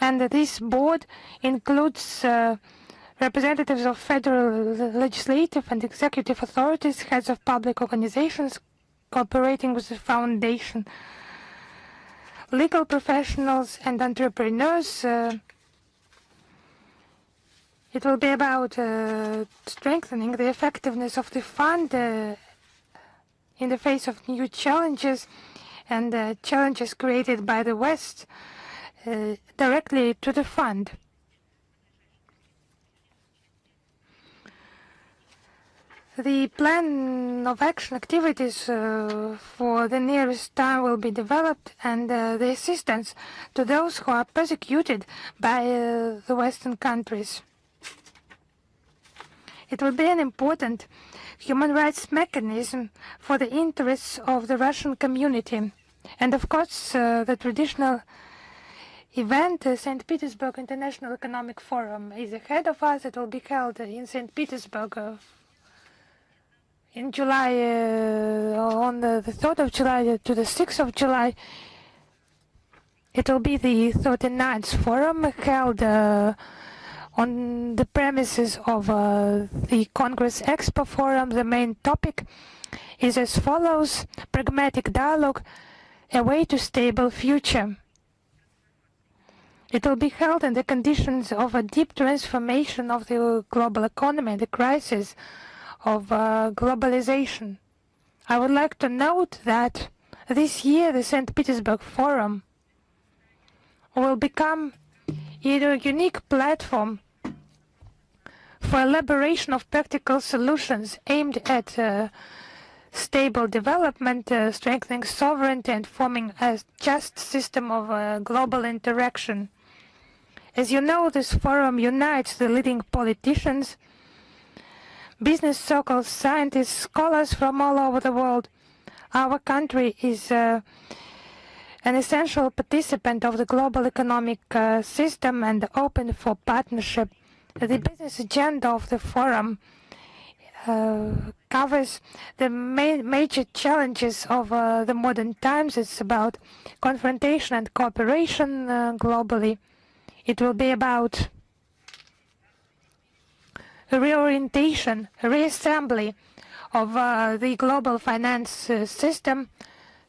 And this board includes representatives of federal legislative and executive authorities, heads of public organizations cooperating with the foundation, legal professionals and entrepreneurs. It will be about strengthening the effectiveness of the fund in the face of new challenges and challenges created by the West directly to the fund. The plan of action activities for the nearest time will be developed, and the assistance to those who are persecuted by the Western countries. It will be an important human rights mechanism for the interests of the Russian community. And of course, the traditional event, St. Petersburg International Economic Forum, is ahead of us. It will be held in St. Petersburg in July, on the 3rd of July to the 6th of July. It will be the 39th forum held on the premises of the Congress Expo Forum. The main topic is as follows: pragmatic dialogue, a way to stable future. It will be held in the conditions of a deep transformation of the global economy and the crisis of globalization. I would like to note that this year the St. Petersburg Forum will become a unique platform for elaboration of practical solutions aimed at stable development, strengthening sovereignty, and forming a just system of global interaction. As you know, this forum unites the leading politicians, business circles, scientists, scholars from all over the world. Our country is an essential participant of the global economic system and open for partnership. The business agenda of the forum covers the major challenges of the modern times. It's about confrontation and cooperation globally. It will be about reorientation, reassembly of the global finance system,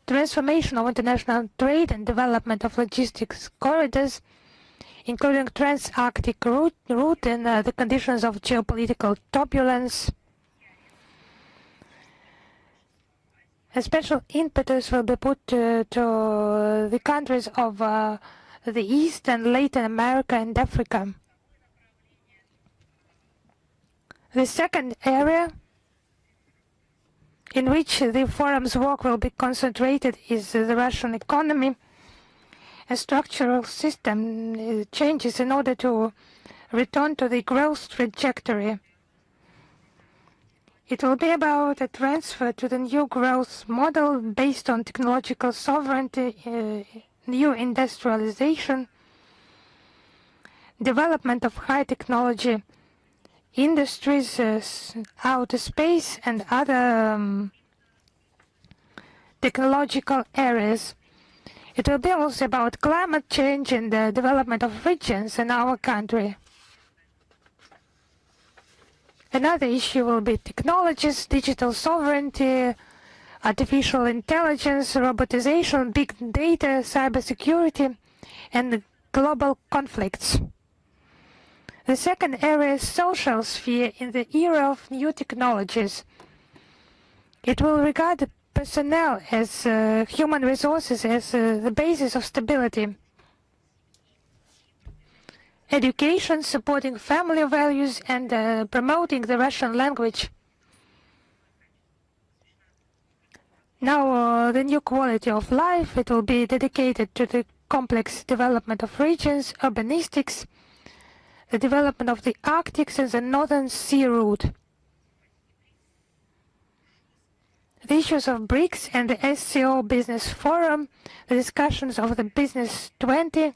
transformation of international trade and development of logistics corridors, including trans-Arctic route in the conditions of geopolitical turbulence. A special impetus will be put to the countries of the East and Latin America and Africa. The second area in which the forum's work will be concentrated is the Russian economy. A structural system changes in order to return to the growth trajectory. It will be about a transfer to the new growth model based on technological sovereignty, new industrialization, development of high technology industries, outer space, and other technological areas. It will be also about climate change and the development of regions in our country. Another issue will be technologies, digital sovereignty, artificial intelligence, robotization, big data, cybersecurity, and global conflicts. The second area is social sphere in the era of new technologies. It will regard personnel as human resources as the basis of stability. Education, supporting family values, and promoting the Russian language. Now, the new quality of life, it will be dedicated to the complex development of regions, urbanistics, the development of the Arctic and the Northern Sea route. The issues of BRICS and the SCO Business Forum, the discussions of the Business 20,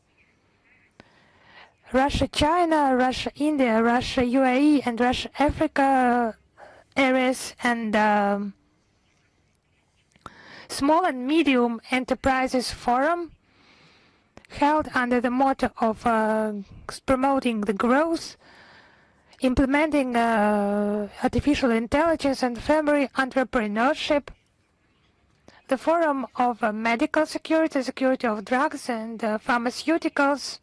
Russia-China, Russia-India, Russia-UAE, and Russia-Africa areas, and Small and Medium Enterprises Forum, held under the motto of promoting the growth, implementing artificial intelligence and family entrepreneurship. The Forum of Medical Security, Security of Drugs and Pharmaceuticals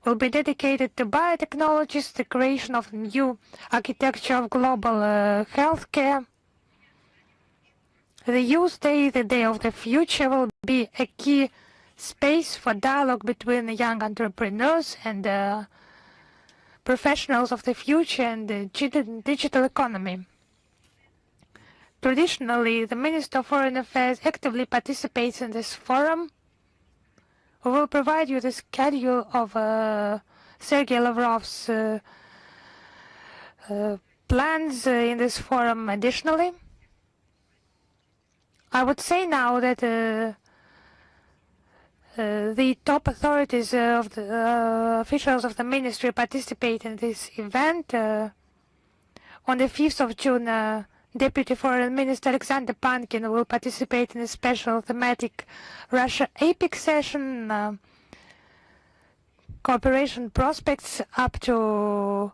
will be dedicated to biotechnologies, the creation of new architecture of global healthcare. The Youth Day, the Day of the Future, will be a key space for dialogue between young entrepreneurs and professionals of the future and the digital economy. Traditionally, the Minister of Foreign Affairs actively participates in this forum. We will provide you the schedule of Sergei Lavrov's plans in this forum additionally. I would say now that the top authorities of the officials of the ministry participate in this event. On the 5th of June, Deputy Foreign Minister Alexander Pankin will participate in a special thematic Russia APEC session, cooperation prospects up to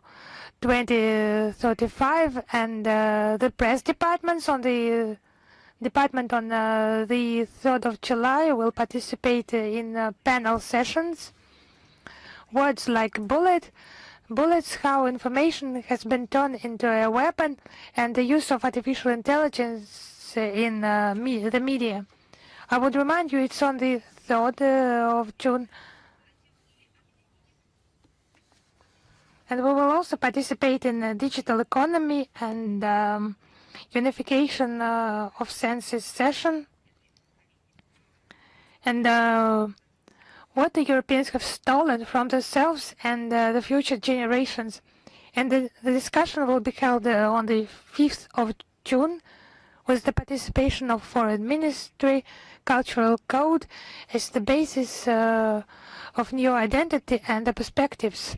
2035, and the press departments on the department on the 3rd of July will participate in panel sessions. Words like bullets, how information has been turned into a weapon, and the use of artificial intelligence in the media. I would remind you it's on the 3rd of June. And we will also participate in the digital economy and unification of senses session. And what the Europeans have stolen from themselves and the future generations. And the discussion will be held on the 5th of June with the participation of Foreign Ministry. Cultural code as the basis of new identity and the perspectives.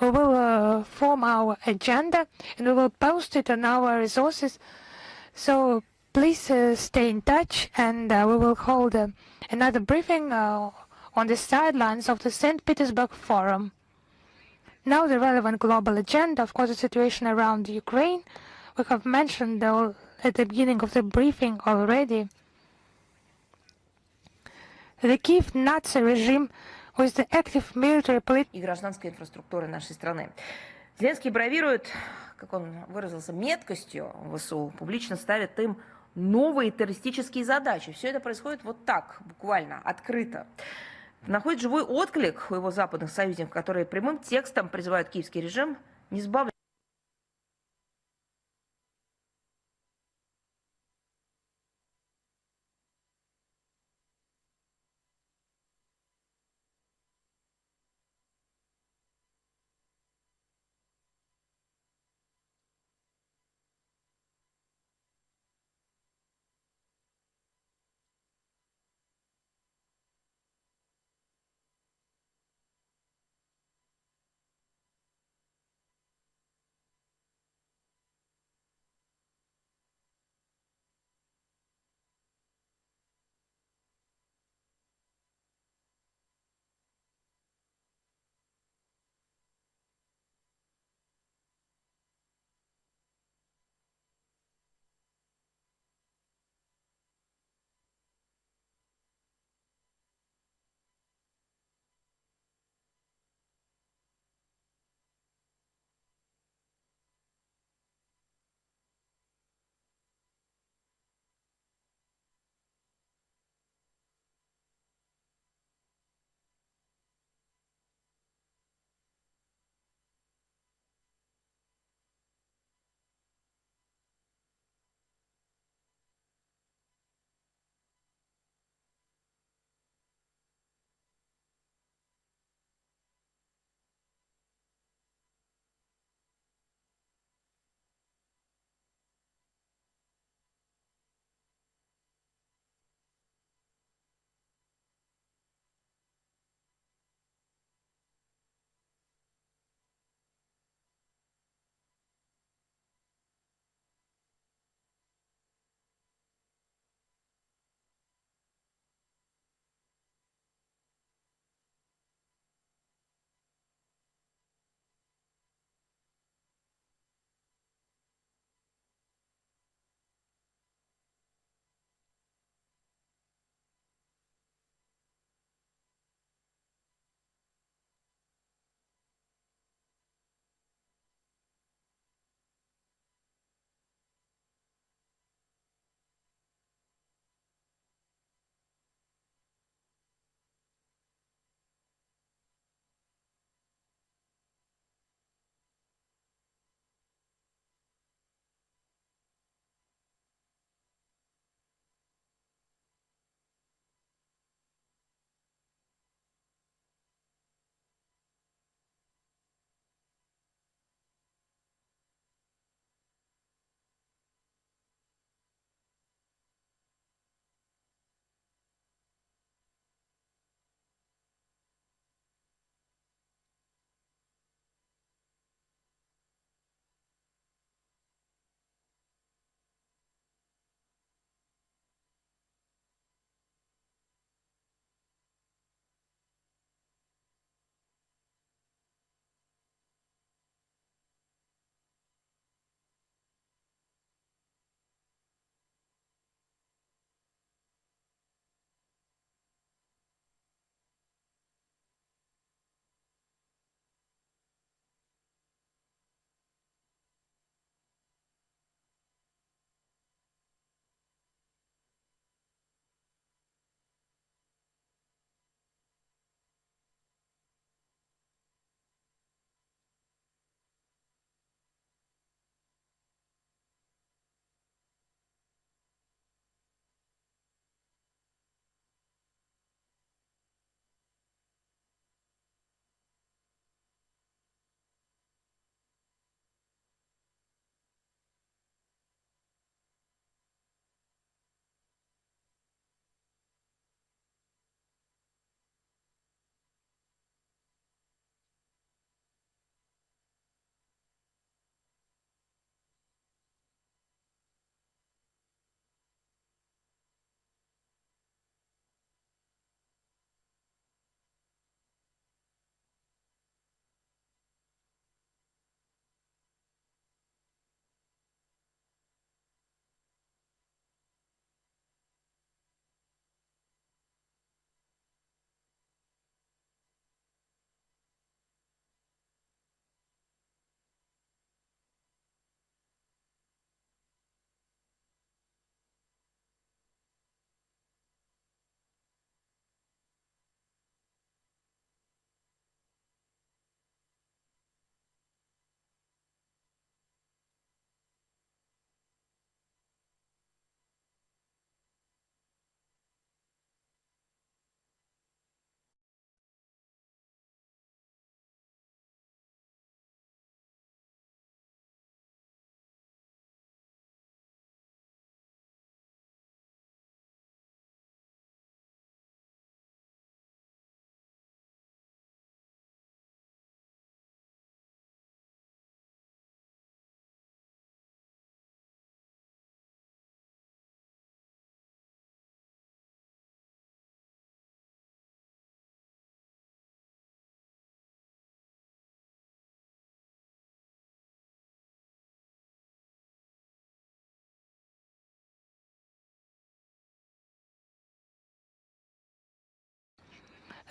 We will form our agenda and we will post it on our resources. So please stay in touch, and we will hold another briefing on the sidelines of the St. Petersburg Forum. Now the relevant global agenda, of course, the situation around Ukraine. We have mentioned at the beginning of the briefing already. The Kiev Nazi regime with the active military и гражданской инфраструктуры нашей страны. Зеленский бравирует, как он выразился, меткостью ВСУ, публично ставит им новые террористические задачи. Все это происходит вот так, буквально, открыто. Находит живой отклик у его западных союзников, которые прямым текстом призывают киевский режим не сбавлять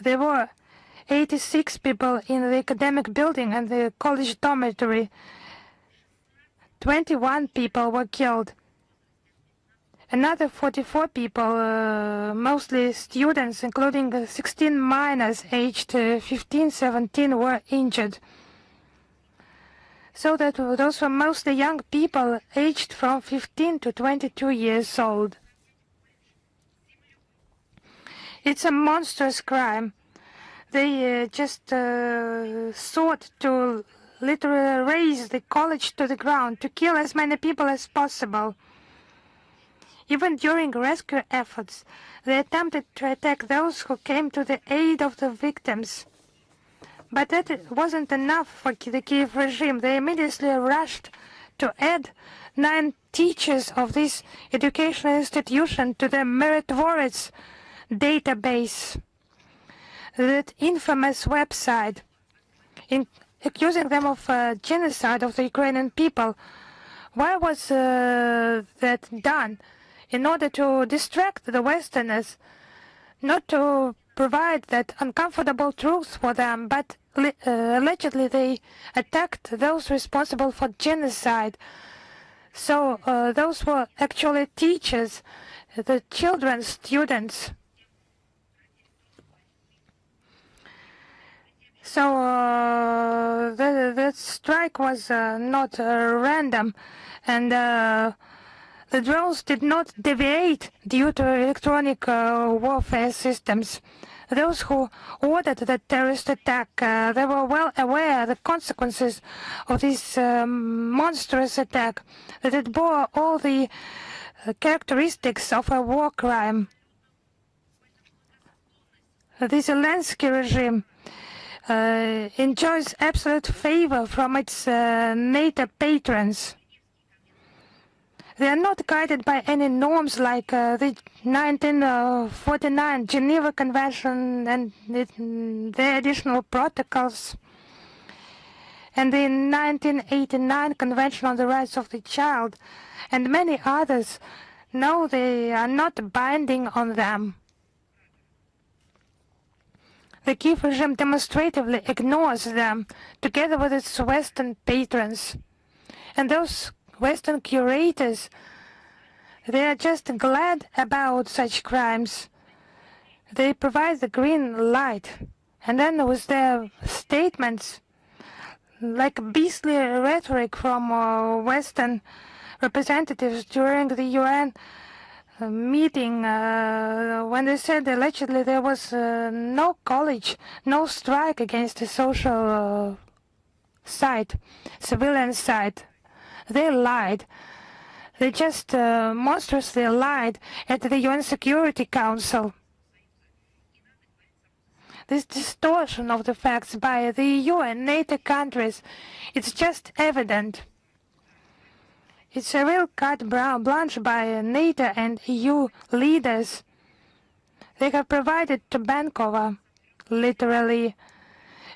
There were 86 people in the academic building and the college dormitory. 21 people were killed. Another 44 people, mostly students, including 16 minors aged 15, 17, were injured. So that those were mostly young people aged from 15 to 22 years old. It's a monstrous crime. They just sought to literally raze the college to the ground, to kill as many people as possible. Even during rescue efforts, they attempted to attack those who came to the aid of the victims. But that wasn't enough for the Kiev regime. They immediately rushed to add 9 teachers of this educational institution to the meritorious database, that infamous website, accusing them of genocide of the Ukrainian people. Why was that done? In order to distract the Westerners, not to provide that uncomfortable truth for them, but allegedly they attacked those responsible for genocide. So those were actually teachers, the children, students. So the strike was not random, and the drones did not deviate due to electronic warfare systems. Those who ordered the terrorist attack, they were well aware of the consequences of this monstrous attack, that it bore all the characteristics of a war crime. The Zelensky regime enjoys absolute favor from its NATO patrons. They are not guided by any norms like the 1949 Geneva Convention and the additional protocols, and the 1989 Convention on the Rights of the Child, and many others. No, they are not binding on them. The Kiev regime demonstratively ignores them, together with its Western patrons. And those Western curators, they are just glad about such crimes. They provide the green light. And then with their statements, like beastly rhetoric from Western representatives during the UN meeting, when they said allegedly there was no college, no strike against the social side, civilian side. They lied. They just monstrously lied at the UN Security Council. This distortion of the facts by the EU and NATO countries, it's just evident. It's a real carte blanche by NATO and EU leaders. They have provided to Bankova, literally,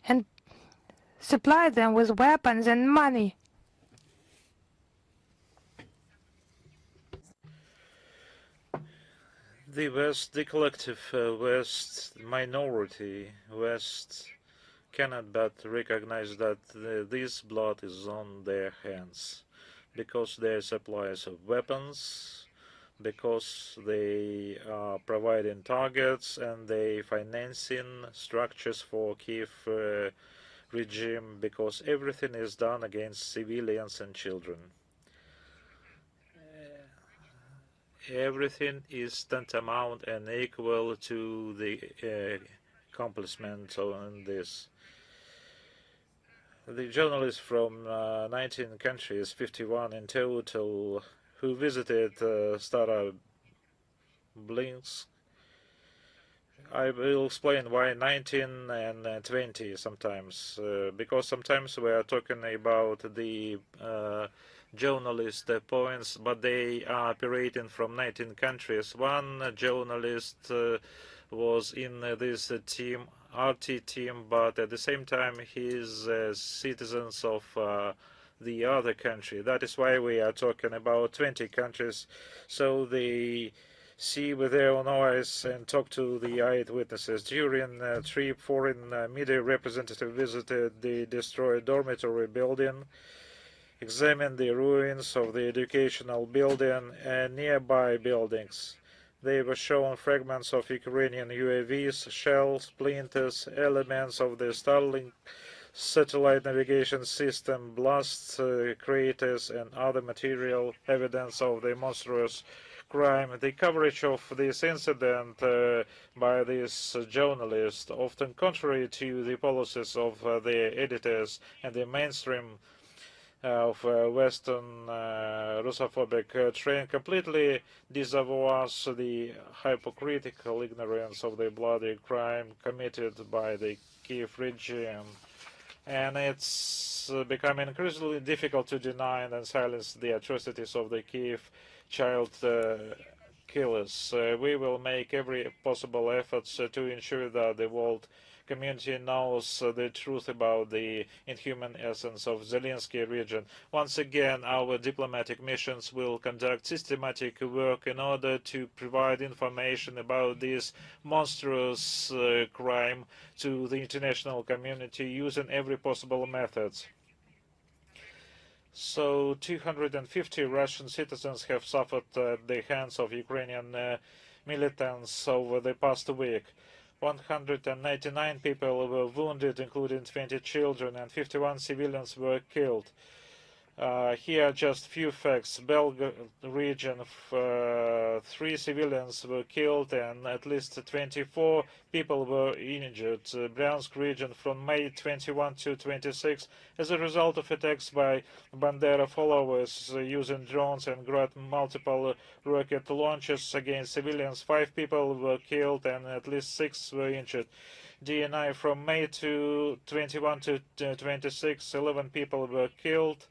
and supplied them with weapons and money. The West, the collective West minority, West cannot but recognize that this blood is on their hands, because they are suppliers of weapons, because they are providing targets and they financing structures for Kiev regime, because everything is done against civilians and children. Everything is tantamount and equal to the accomplishment on this. The journalists from 19 countries, 51 in total, who visited Staroblinsk. I will explain why 19 and 20 sometimes, because sometimes we are talking about the journalist points, but they are operating from 19 countries. One journalist was in this team, RT team, but at the same time he's citizens of the other country. That is why we are talking about 20 countries. So the see with their own eyes and talk to the eyewitnesses. During a trip, foreign media representative visited the destroyed dormitory building, examined the ruins of the educational building and nearby buildings. They were shown fragments of Ukrainian UAVs, shells, splinters, elements of the Starlink satellite navigation system, blast craters, and other material evidence of the monstrous crime. The coverage of this incident by this journalist, often contrary to the policies of the editors and the mainstream of Western Russophobic trend, completely disavows the hypocritical ignorance of the bloody crime committed by the Kiev regime. And it's becoming increasingly difficult to deny and silence the atrocities of the Kiev child killers. We will make every possible effort to ensure that the world community knows the truth about the inhuman essence of Zelensky region. Once again, our diplomatic missions will conduct systematic work in order to provide information about this monstrous crime to the international community using every possible methods. So 250 Russian citizens have suffered at the hands of Ukrainian militants over the past week. 199 people were wounded, including 20 children, and 51 civilians were killed. Here are just few facts. Belgorod region, 3 civilians were killed and at least 24 people were injured. Bryansk region from May 21 to 26 as a result of attacks by Bandera followers using drones and multiple rocket launches against civilians. 5 people were killed and at least 6 were injured. DNI from May 21 to 26, 11 people were killed,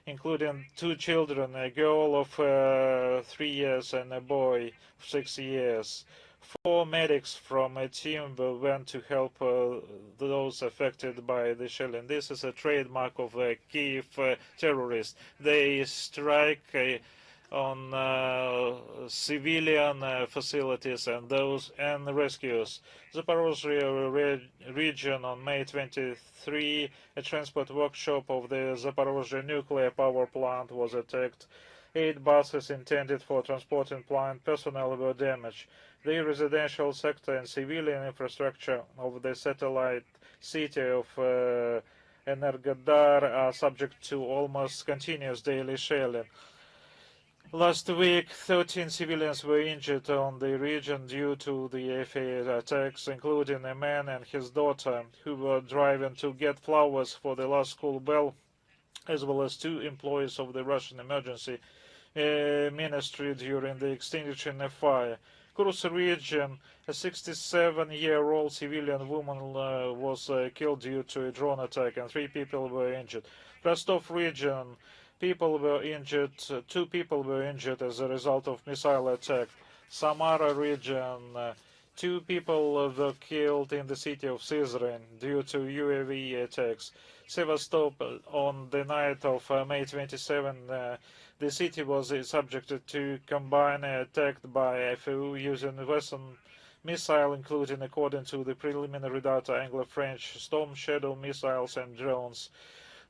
including 2 children, a girl of 3 years and a boy of 6 years. 4 medics from a team went to help those affected by the shelling. This is a trademark of Kiev terrorists. They strike on civilian facilities and those and rescues. Zaporozhye region on May 23, a transport workshop of the Zaporozhye nuclear power plant was attacked. 8 buses intended for transporting plant personnel were damaged. The residential sector and civilian infrastructure of the satellite city of Energodar are subject to almost continuous daily shelling. Last week, 13 civilians were injured on the region due to the FA attacks, including a man and his daughter who were driving to get flowers for the last school bell, as well as 2 employees of the Russian emergency ministry during the extinguishing of fire. Kursk region, a 67-year-old civilian woman was killed due to a drone attack and 3 people were injured. Rostov region, people were injured, 2 people were injured as a result of missile attack. Samara region, 2 people were killed in the city of Syzran due to UAV attacks. Sevastopol, on the night of May 27, the city was subjected to combined attack by FAU using Western missile, including, according to the preliminary data, Anglo-French Storm Shadow missiles and drones.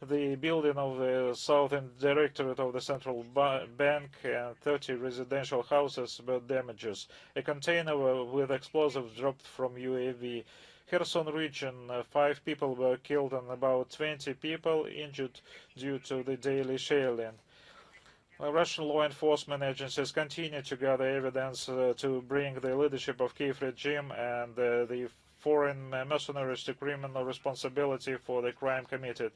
The building of the Southern Directorate of the Central Bank and 30 residential houses were damaged. A container with explosives dropped from UAV. Kherson region, 5 people were killed and about 20 people injured due to the daily shelling. Russian law enforcement agencies continue to gather evidence to bring the leadership of Kiev regime and the foreign mercenaries to criminal responsibility for the crime committed.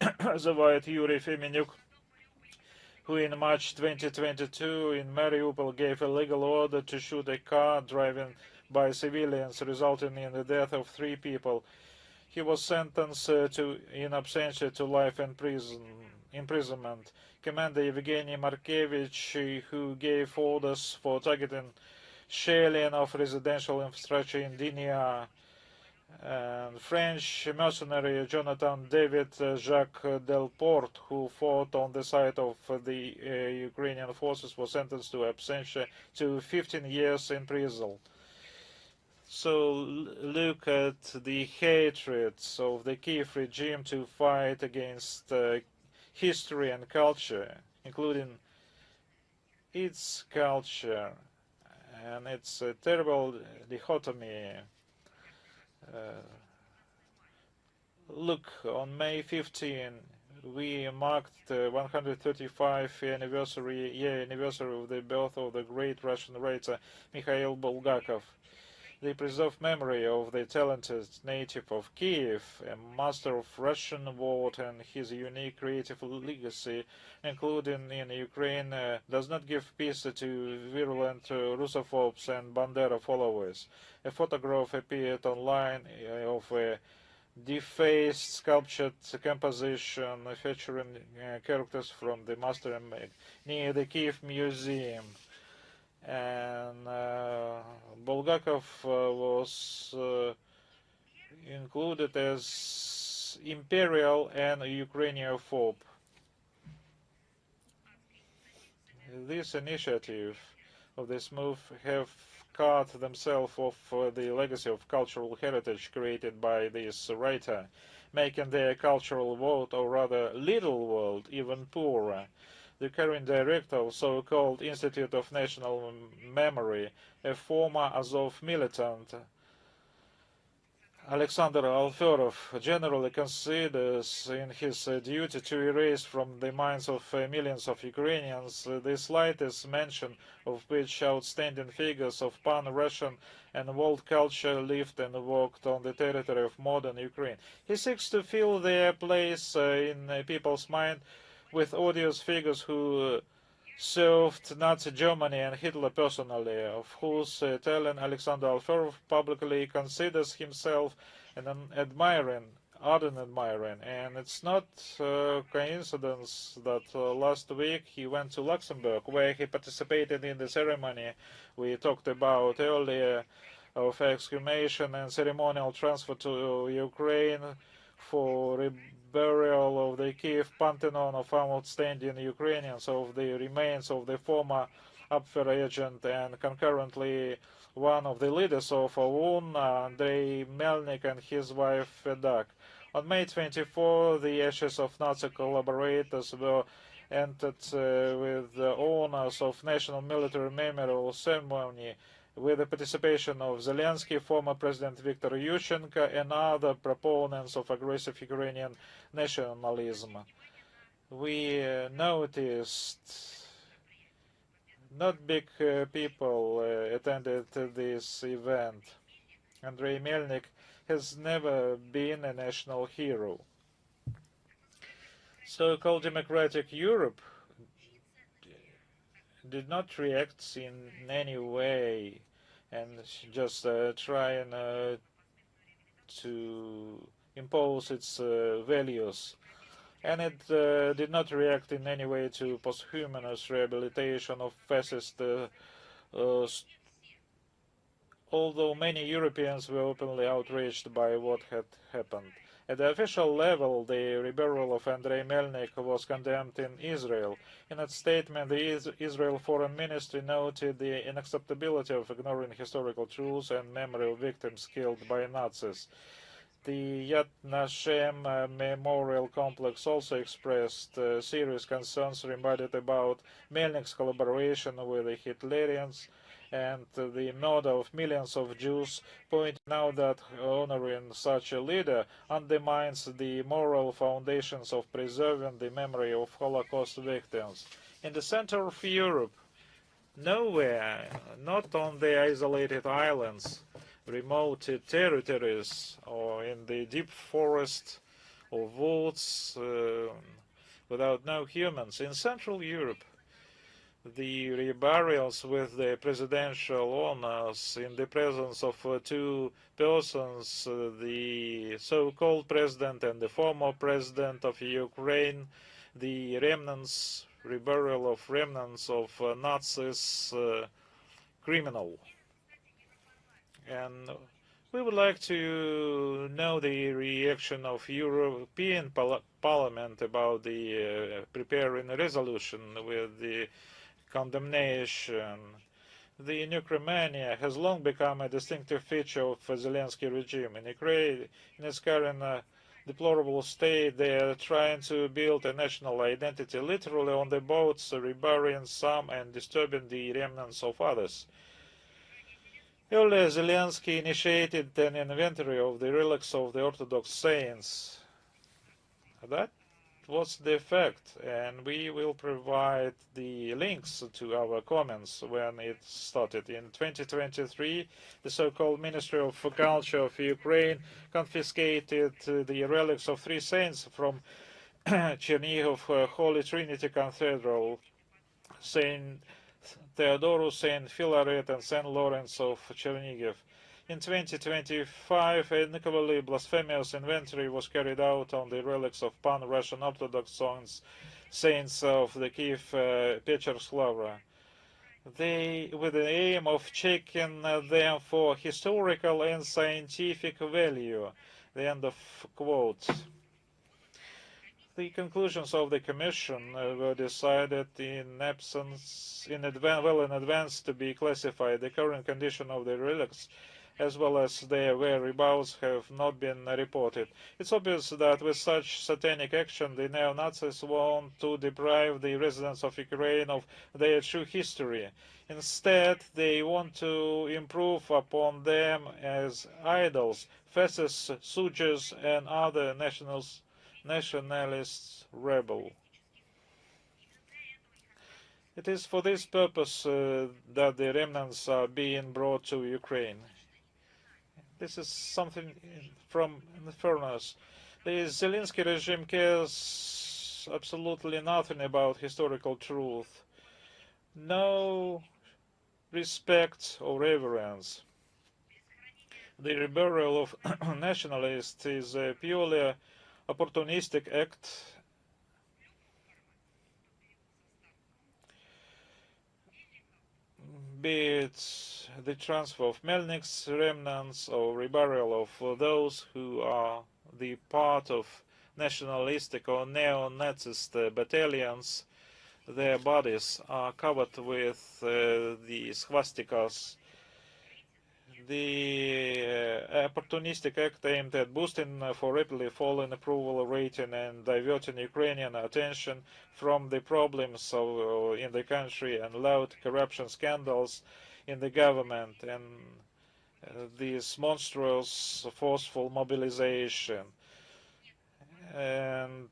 The white Yuri Femenyuk, who in March 2022 in Mariupol gave a legal order to shoot a car driven by civilians, resulting in the death of 3 people. He was sentenced to in absentia to life imprisonment. Commander Evgeny Markevich, who gave orders for targeting shelling of residential infrastructure in Dinia, And French mercenary Jonathan David Jacques Delport, who fought on the side of the Ukrainian forces, was sentenced to absentia to 15 years in prison. So look at the hatred of the Kiev regime to fight against history and culture, including its culture, and it's a terrible dichotomy. Look, on May 15, we marked the 135th year anniversary of the birth of the great Russian writer Mikhail Bulgakov. The preserved memory of the talented native of Kiev, a master of Russian word, and his unique creative legacy, including in Ukraine, does not give peace to virulent Russophobes and Bandera followers. A photograph appeared online of a defaced sculptured composition featuring characters from the master near the Kiev Museum. And Bulgakov was included as imperial and Ukrainianophobe. This initiative of this move have cut themselves off the legacy of cultural heritage created by this writer, making their cultural world, or rather little world, even poorer. The current director of so-called Institute of National Memory, a former Azov militant, Alexander Alferov, generally considers in his duty to erase from the minds of millions of Ukrainians the slightest mention of which outstanding figures of pan-Russian and world culture lived and worked on the territory of modern Ukraine. He seeks to fill their place in people's mind with odious figures who served Nazi Germany and Hitler personally, of whose talent Alexander Alferov publicly considers himself an ardent admirer. And it's not a coincidence that last week he went to Luxembourg, where he participated in the ceremony we talked about earlier of exhumation and ceremonial transfer to Ukraine for burial of the Kiev Pantheon of outstanding Ukrainians, of the remains of the former Abwehr agent and concurrently one of the leaders of OUN, Andrei Melnik, and his wife Fedak. On May 24, the ashes of Nazi collaborators were entered with the owners of National Military Memorial Ceremony with the participation of Zelensky, former President Viktor Yushchenko, and other proponents of aggressive Ukrainian nationalism. We noticed not big people attended this event. Andrei Melnik has never been a national hero. So-called democratic Europe did not react in any way and just trying to impose its values. And it did not react in any way to posthumanous rehabilitation of fascist, although many Europeans were openly outraged by what had happened. At the official level, the rebuttal of Andrei Melnik was condemned in Israel. In its statement, the Israel Foreign Ministry noted the unacceptability of ignoring historical truths and memory of victims killed by Nazis. The Yad Vashem Memorial Complex also expressed serious concerns reminded about Melnik's collaboration with the Hitlerians and the murder of millions of Jews, pointing out that honoring such a leader undermines the moral foundations of preserving the memory of Holocaust victims. In the center of Europe, nowhere, not on the isolated islands, remote territories, or in the deep forest or woods without no humans, in Central Europe, the reburials with the presidential honors in the presence of two persons, the so-called president and the former president of Ukraine, the remnants, reburial of remnants of Nazis, criminal. And We would like to know the reaction of European Parliament about the preparing a resolution with the condemnation. The nuclear has long become a distinctive feature of the Zelensky regime. In Ukraine, in its current deplorable state, they are trying to build a national identity, literally on the boats, reburying some and disturbing the remnants of others. Earlier, Zelensky initiated an inventory of the relics of the Orthodox saints. That was the effect, and we will provide the links to our comments when it started. In 2023, the so-called Ministry of Culture of Ukraine confiscated the relics of three saints from Chernihiv Holy Trinity Cathedral, Saint Theodorus, Saint Philaret, and Saint Lawrence of Chernihiv. In 2025, an equally blasphemous inventory was carried out on the relics of pan-Russian Orthodox saints of the Kiev Pecherslava. With the aim of checking them for historical and scientific value. The end of quote. The conclusions of the Commission were decided in advance to be classified. The current condition of the relics, as well as their whereabouts, have not been reported. It's obvious that with such satanic action, the neo-Nazis want to deprive the residents of Ukraine of their true history. Instead, they want to improve upon them as idols, fascists, soldiers, and other nationalists rebel. It is for this purpose that the remnants are being brought to Ukraine. This is something from the furnace. The Zelensky regime cares absolutely nothing about historical truth. No respect or reverence. The reburial of nationalists is a purely opportunistic act be it the transfer of Melnik's remnants or reburial of those who are the part of nationalistic or neo-Nazist battalions, their bodies are covered with the swastikas. The opportunistic act aimed at boosting for rapidly falling approval rating and diverting Ukrainian attention from the problems in the country and loud corruption scandals in the government and this monstrous forceful mobilization. And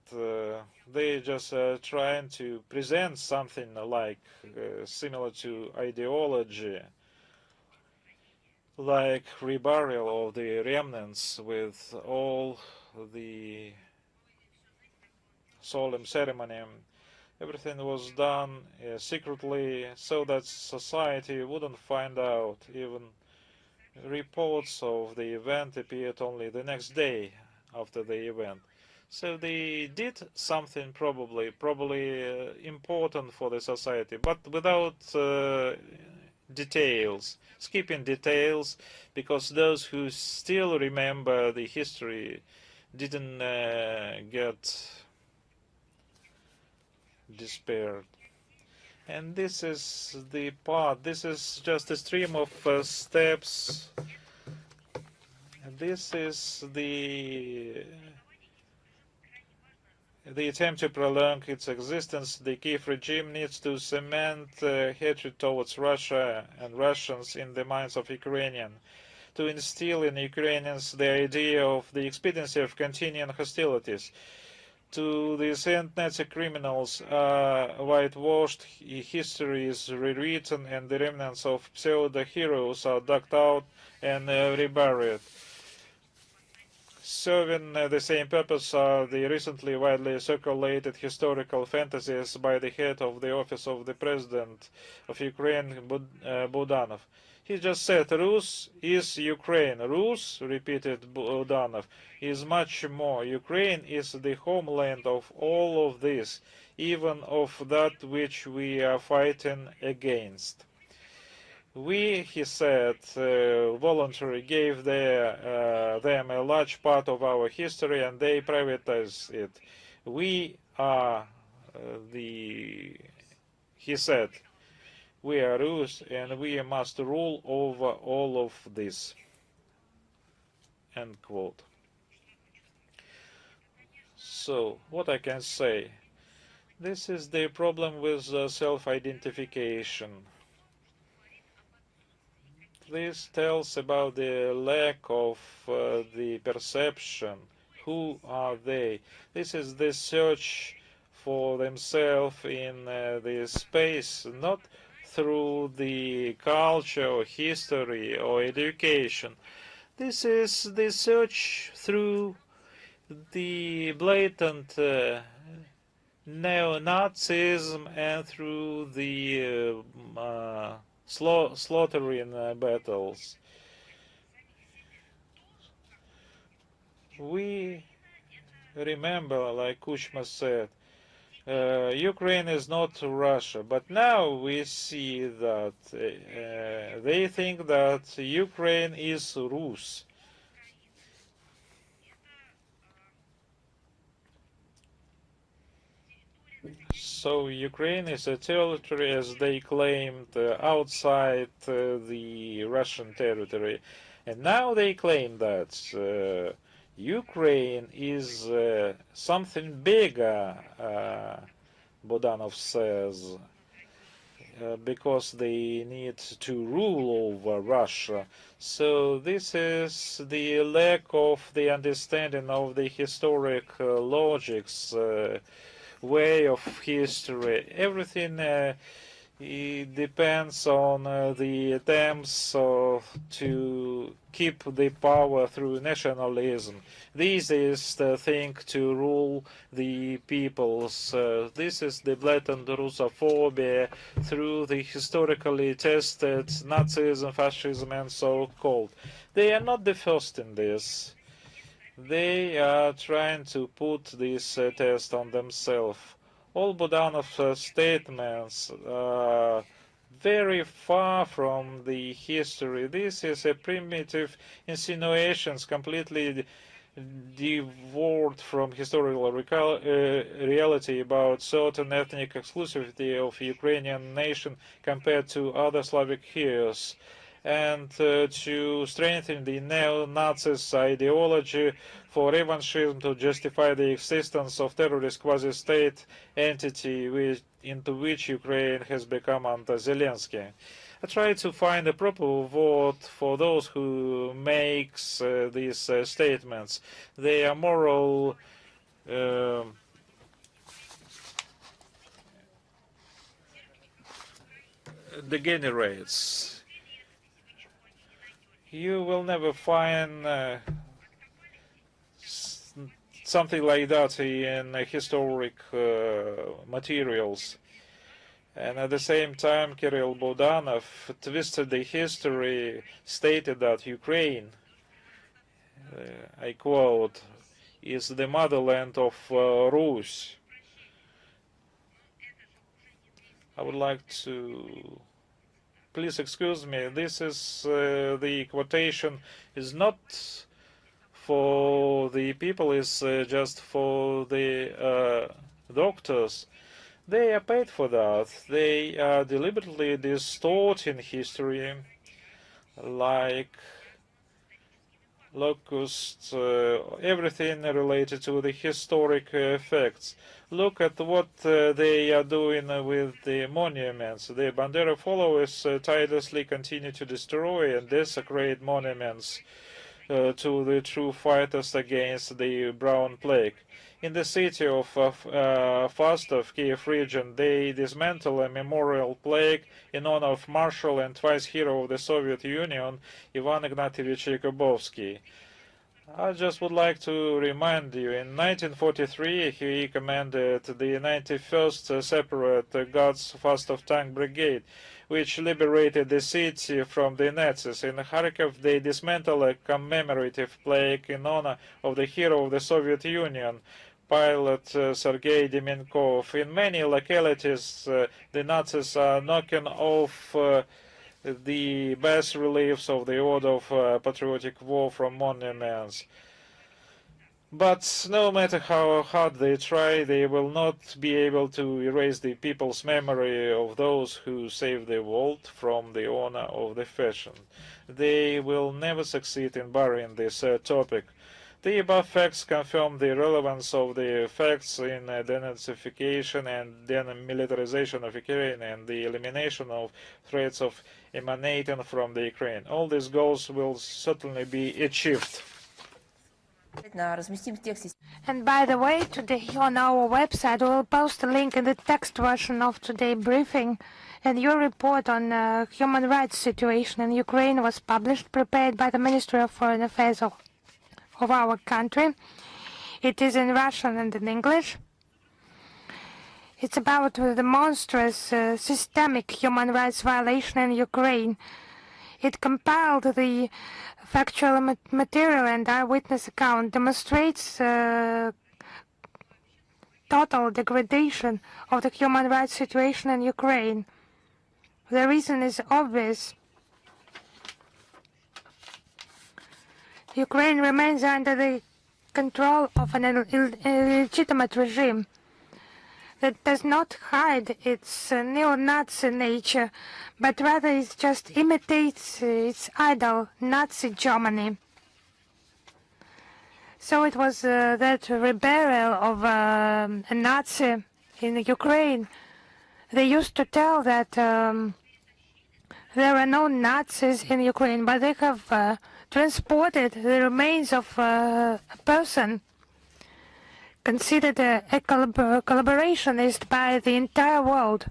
they just trying to present something like similar to ideology, like reburial of the remnants with all the solemn ceremony. Everything was done secretly so that society wouldn't find out. Even reports of the event appeared only the next day after the event. So they did something probably important for the society, but without details, skipping details, because those who still remember the history didn't get despaired. And this is the part, this is just a stream of steps. This is the attempt to prolong its existence. The Kiev regime needs to cement hatred towards Russia and Russians in the minds of Ukrainians, to instill in Ukrainians the idea of the expediency of continuing hostilities. To these end, Nazi criminals are whitewashed, history is rewritten, and the remnants of pseudo-heroes are dug out and reburied. Serving the same purpose are the recently widely circulated historical fantasies by the head of the office of the President of Ukraine, Budanov. He just said, Rus is Ukraine. Rus, repeated Budanov, is much more. Ukraine is the homeland of all of this, even of that which we are fighting against. We, he said, voluntarily gave them a large part of our history and they privatized it. We are he said, we are Rus and we must rule over all of this. End quote. So, what I can say? This is the problem with self-identification. This tells about the lack of the perception. Who are they? This is the search for themselves in the space, not through the culture or history or education. This is the search through the blatant neo-Nazism and through the slaughtering battles. We remember, like Kuchma said, Ukraine is not Russia, but now we see that they think that Ukraine is Rus. So Ukraine is a territory, as they claimed, outside the Russian territory. And now they claim that Ukraine is something bigger, Bodanov says, because they need to rule over Russia. So this is the lack of the understanding of the historic logics, way of history. Everything it depends on the attempts to keep the power through nationalism. This is the thing to rule the peoples. This is the blatant Russophobia through the historically tested Nazism, fascism, and so-called. They are not the first in this. They are trying to put this test on themselves. All Bodanov's statements are very far from the history. This is a primitive insinuations completely devoid from historical reality about certain ethnic exclusivity of Ukrainian nation compared to other Slavic heroes, and to strengthen the neo-Nazis ideology for revanchism to justify the existence of terrorist quasi-state entity into which Ukraine has become under Zelensky. I try to find a proper word for those who makes these statements. They are moral degenerates. You will never find something like that in historic materials. And at the same time, Kirill Bodanov twisted the history, stated that Ukraine, I quote, is the motherland of Rus. I would like to, please excuse me, this is the quotation is not for the people, is just for the doctors. They are paid for that. They are deliberately distorting history, like locusts, everything related to the historic facts. Look at what they are doing with the monuments. The Bandera followers tirelessly continue to destroy and desecrate monuments to the true fighters against the brown plague. In the city of Fastov, Kiev region, they dismantle a memorial plaque in honor of Marshal and twice hero of the Soviet Union, Ivan Ignatievich Yakubovsky. I just would like to remind you, in 1943 he commanded the 91st Separate Guards Fastov Tank Brigade, which liberated the city from the Nazis. In Kharkov, they dismantled a commemorative plaque in honor of the hero of the Soviet Union, pilot Sergei Demenkov. In many localities, the Nazis are knocking off the bas-reliefs of the order of patriotic war from monuments. But no matter how hard they try, they will not be able to erase the people's memory of those who saved the world from the honor of the fashion. They will never succeed in burying this topic. The above facts confirm the relevance of the facts in denazification and demilitarization of Ukraine and the elimination of threats of emanating from the Ukraine. All these goals will certainly be achieved. And by the way, today on our website we'll post a link in the text version of today's briefing, and your report on human rights situation in Ukraine was published, prepared by the Ministry of Foreign Affairs of our country. It is in Russian and in English. It's about the monstrous systemic human rights violation in Ukraine. It compiled the factual material and eyewitness account, demonstrates total degradation of the human rights situation in Ukraine. The reason is obvious. Ukraine remains under the control of an illegitimate regime that does not hide its neo-Nazi nature, but rather it just imitates its idol, Nazi Germany. So it was that reburial of a Nazi in Ukraine. They used to tell that there are no Nazis in Ukraine, but they have transported the remains of a person considered a collaborationist by the entire world.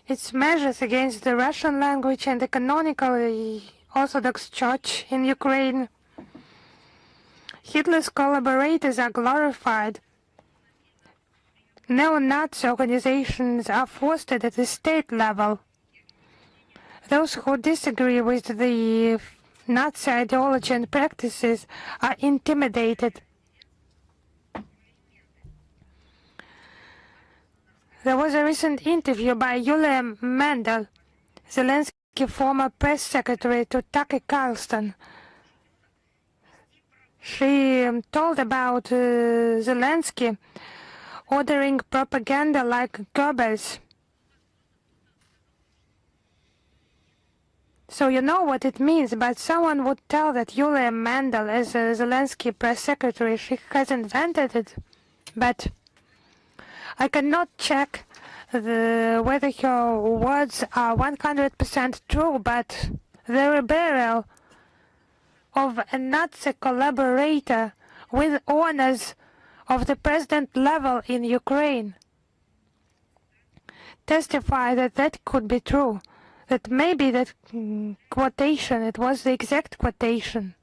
Its measures against the Russian language and the canonical Orthodox Church in Ukraine. Hitler's collaborators are glorified. Neo-Nazi organizations are fostered at the state level. Those who disagree with the Nazi ideology and practices are intimidated. There was a recent interview by Yulia Mendel, Zelensky's former press secretary to Tucker Carlson. She told about Zelensky ordering propaganda like Goebbels. So you know what it means, but someone would tell that Yulia Mendel, as a Zelensky press secretary, she has invented it. But I cannot check whether her words are 100% true, but the reburial of a Nazi collaborator with honors of the president level in Ukraine testify that that could be true. That maybe that quotation, it was the exact quotation.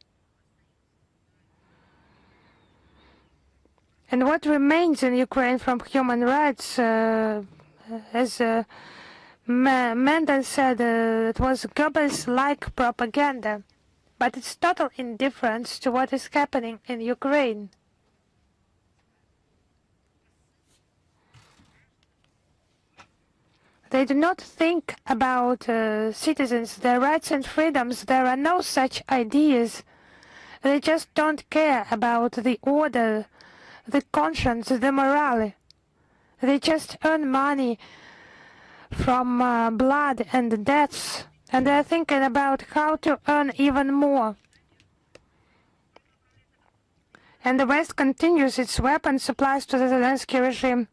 And what remains in Ukraine from human rights, as Mendel said, it was Goebbels-like propaganda, but it's total indifference to what is happening in Ukraine. They do not think about citizens, their rights and freedoms. There are no such ideas. They just don't care about the order, the conscience, the morale. They just earn money from blood and deaths, and they're thinking about how to earn even more. And the West continues its weapon supplies to the Zelensky regime.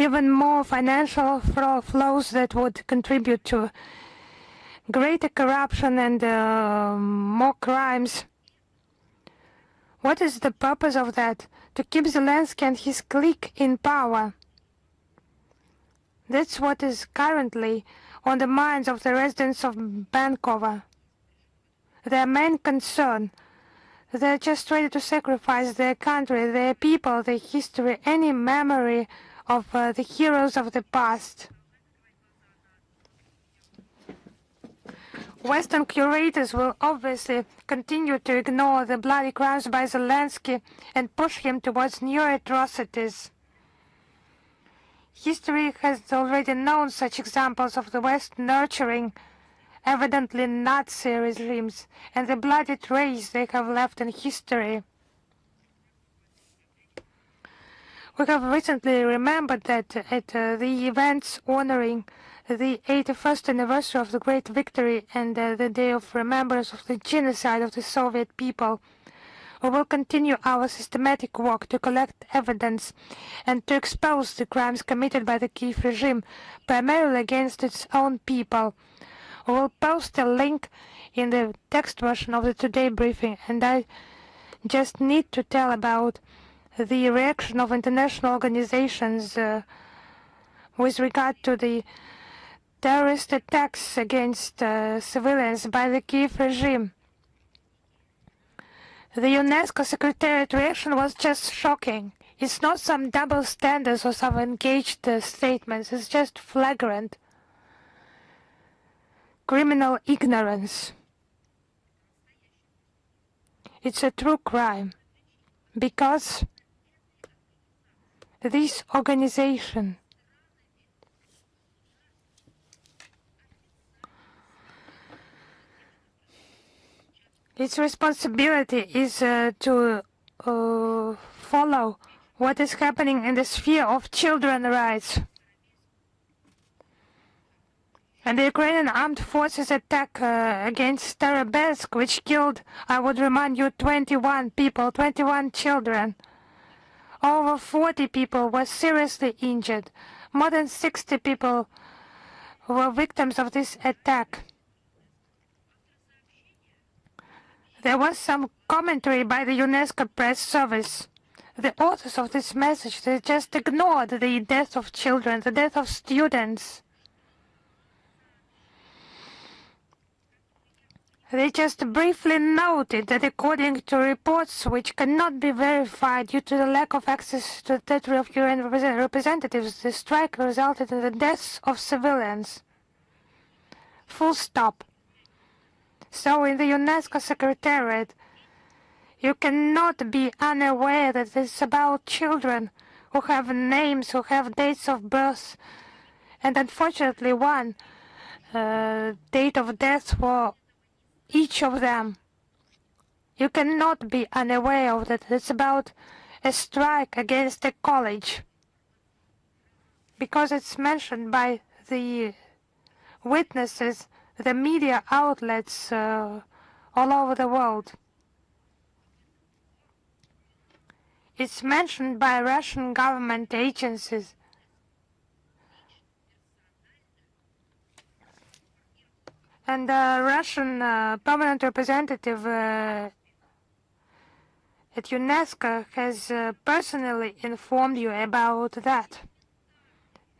Even more financial flows that would contribute to greater corruption and more crimes. What is the purpose of that? To keep Zelensky and his clique in power. That's what is currently on the minds of the residents of Bankova. Their main concern. They're just ready to sacrifice their country, their people, their history, any memory of the heroes of the past. Western curators will obviously continue to ignore the bloody crimes by Zelensky and push him towards new atrocities. History has already known such examples of the West nurturing evidently Nazi regimes and the bloody trace they have left in history. We have recently remembered that at the events honoring the 81st anniversary of the Great Victory and the Day of Remembrance of the genocide of the Soviet people, we will continue our systematic work to collect evidence and to expose the crimes committed by the Kiev regime, primarily against its own people. We will post a link in the text version of the Today briefing, and I just need to tell about the reaction of international organizations with regard to the terrorist attacks against civilians by the Kiev regime. The UNESCO Secretariat reaction was just shocking. It's not some double standards or some engaged statements. It's just flagrant criminal ignorance. It's a true crime because this organization its responsibility is to follow what is happening in the sphere of children's rights. And the Ukrainian armed forces attack against Starobersk, which killed, I would remind you, 21 people, 21 children. Over 40 people were seriously injured. More than 60 people were victims of this attack. There was some commentary by the UNESCO press service. The authors of this message, they just ignored the death of children, the death of students. They just briefly noted that according to reports which cannot be verified due to the lack of access to the territory of UN representatives, the strike resulted in the deaths of civilians. Full stop. So in the UNESCO Secretariat, you cannot be unaware that it's about children who have names, who have dates of birth, and unfortunately one date of death for each of them. You cannot be unaware of that. It's about a strike against a college because it's mentioned by the witnesses, the media outlets all over the world. It's mentioned by Russian government agencies. And the Russian permanent representative at UNESCO has personally informed you about that.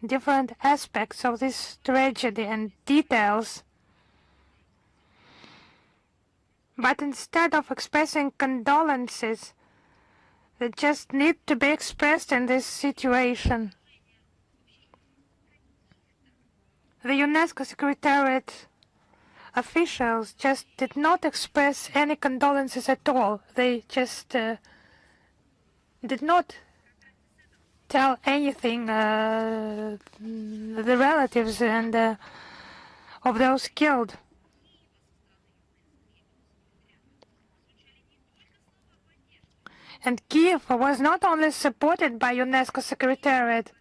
Different aspects of this tragedy and details. But instead of expressing condolences that just need to be expressed in this situation, the UNESCO Secretariat officials just did not express any condolences at all. They just did not tell anything the relatives and of those killed. And Kiev was not only supported by UNESCO Secretariat,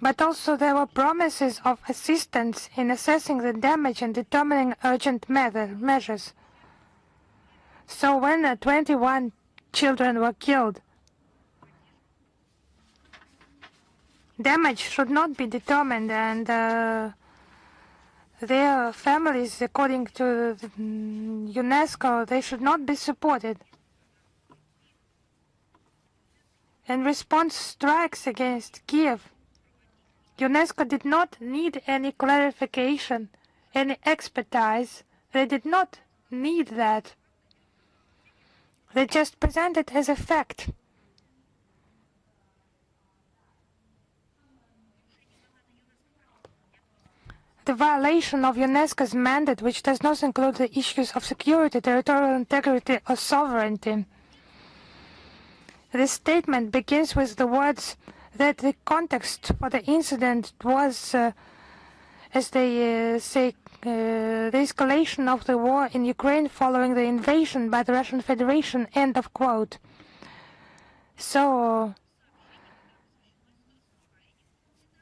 but also there were promises of assistance in assessing the damage and determining urgent measures. So when 21 children were killed, damage should not be determined, and their families, according to UNESCO, they should not be supported. In response strikes against Kiev, UNESCO did not need any clarification, any expertise. They did not need that. They just present it as a fact. The violation of UNESCO's mandate, which does not include the issues of security, territorial integrity, or sovereignty. This statement begins with the words, that the context for the incident was, as they say, the escalation of the war in Ukraine following the invasion by the Russian Federation, end of quote. So,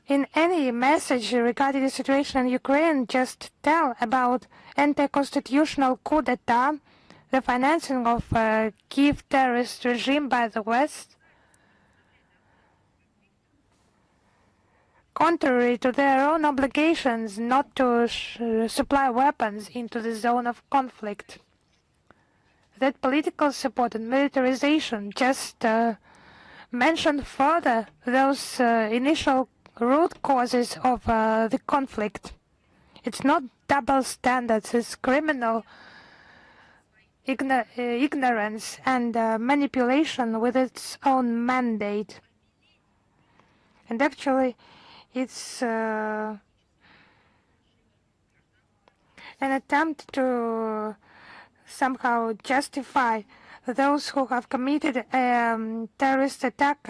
in any message regarding the situation in Ukraine, just tell about anti-constitutional coup d'etat, the financing of Kiev terrorist regime by the West, contrary to their own obligations not to supply weapons into the zone of conflict. That political support and militarization just mention further those initial root causes of the conflict. It's not double standards, it's criminal ignorance and manipulation with its own mandate. And actually, it's an attempt to somehow justify those who have committed a terrorist attack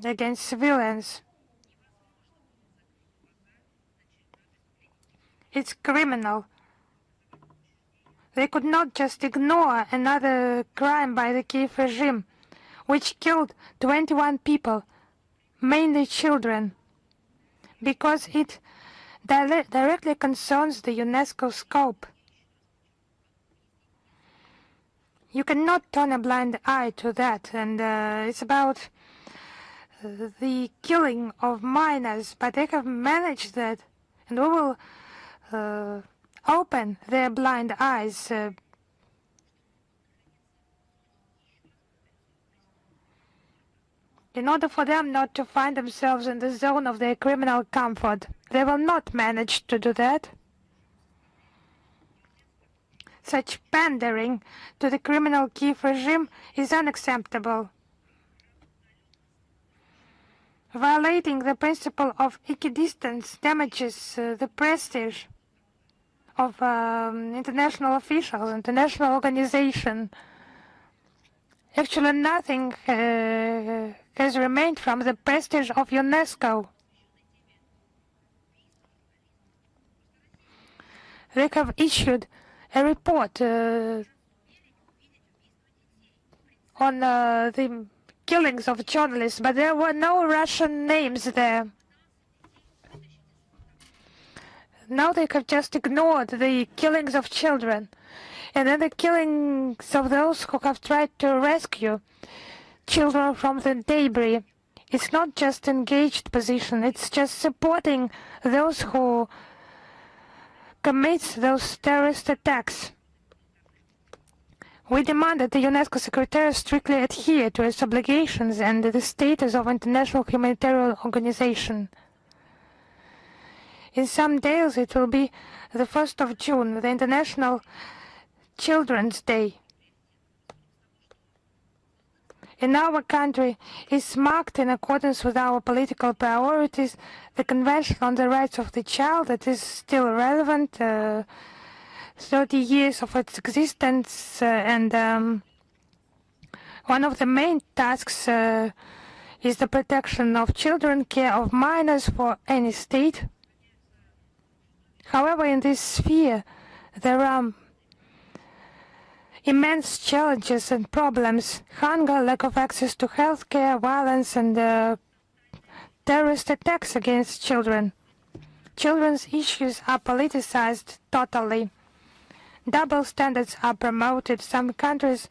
against civilians. It's criminal. They could not just ignore another crime by the Kiev regime, which killed 21 people, mainly children, because it directly concerns the UNESCO scope. You cannot turn a blind eye to that, and it's about the killing of minors, but they have managed that, and we will open their blind eyes in order for them not to find themselves in the zone of their criminal comfort. They will not manage to do that. Such pandering to the criminal Kiev regime is unacceptable. Violating the principle of equidistance damages the prestige of international officials, international organization. Actually, nothing has remained from the prestige of UNESCO. They have issued a report on the killings of journalists, but there were no Russian names there. Now they have just ignored the killings of children, and then the killings of those who have tried to rescue children from the debris. It's not just engaged position, it's just supporting those who commit those terrorist attacks. We demand that the UNESCO Secretariat strictly adhere to its obligations and the status of international humanitarian organization. In some days it will be the 1st of June, the International Children's Day. In our country, it's marked in accordance with our political priorities. The Convention on the Rights of the Child, that is still relevant, 30 years of its existence, and one of the main tasks is the protection of children, care of minors for any state. However, in this sphere, there are immense challenges and problems: hunger, lack of access to health care, violence, and terrorist attacks against children. Children's issues are politicized totally. Double standards are promoted. Some countries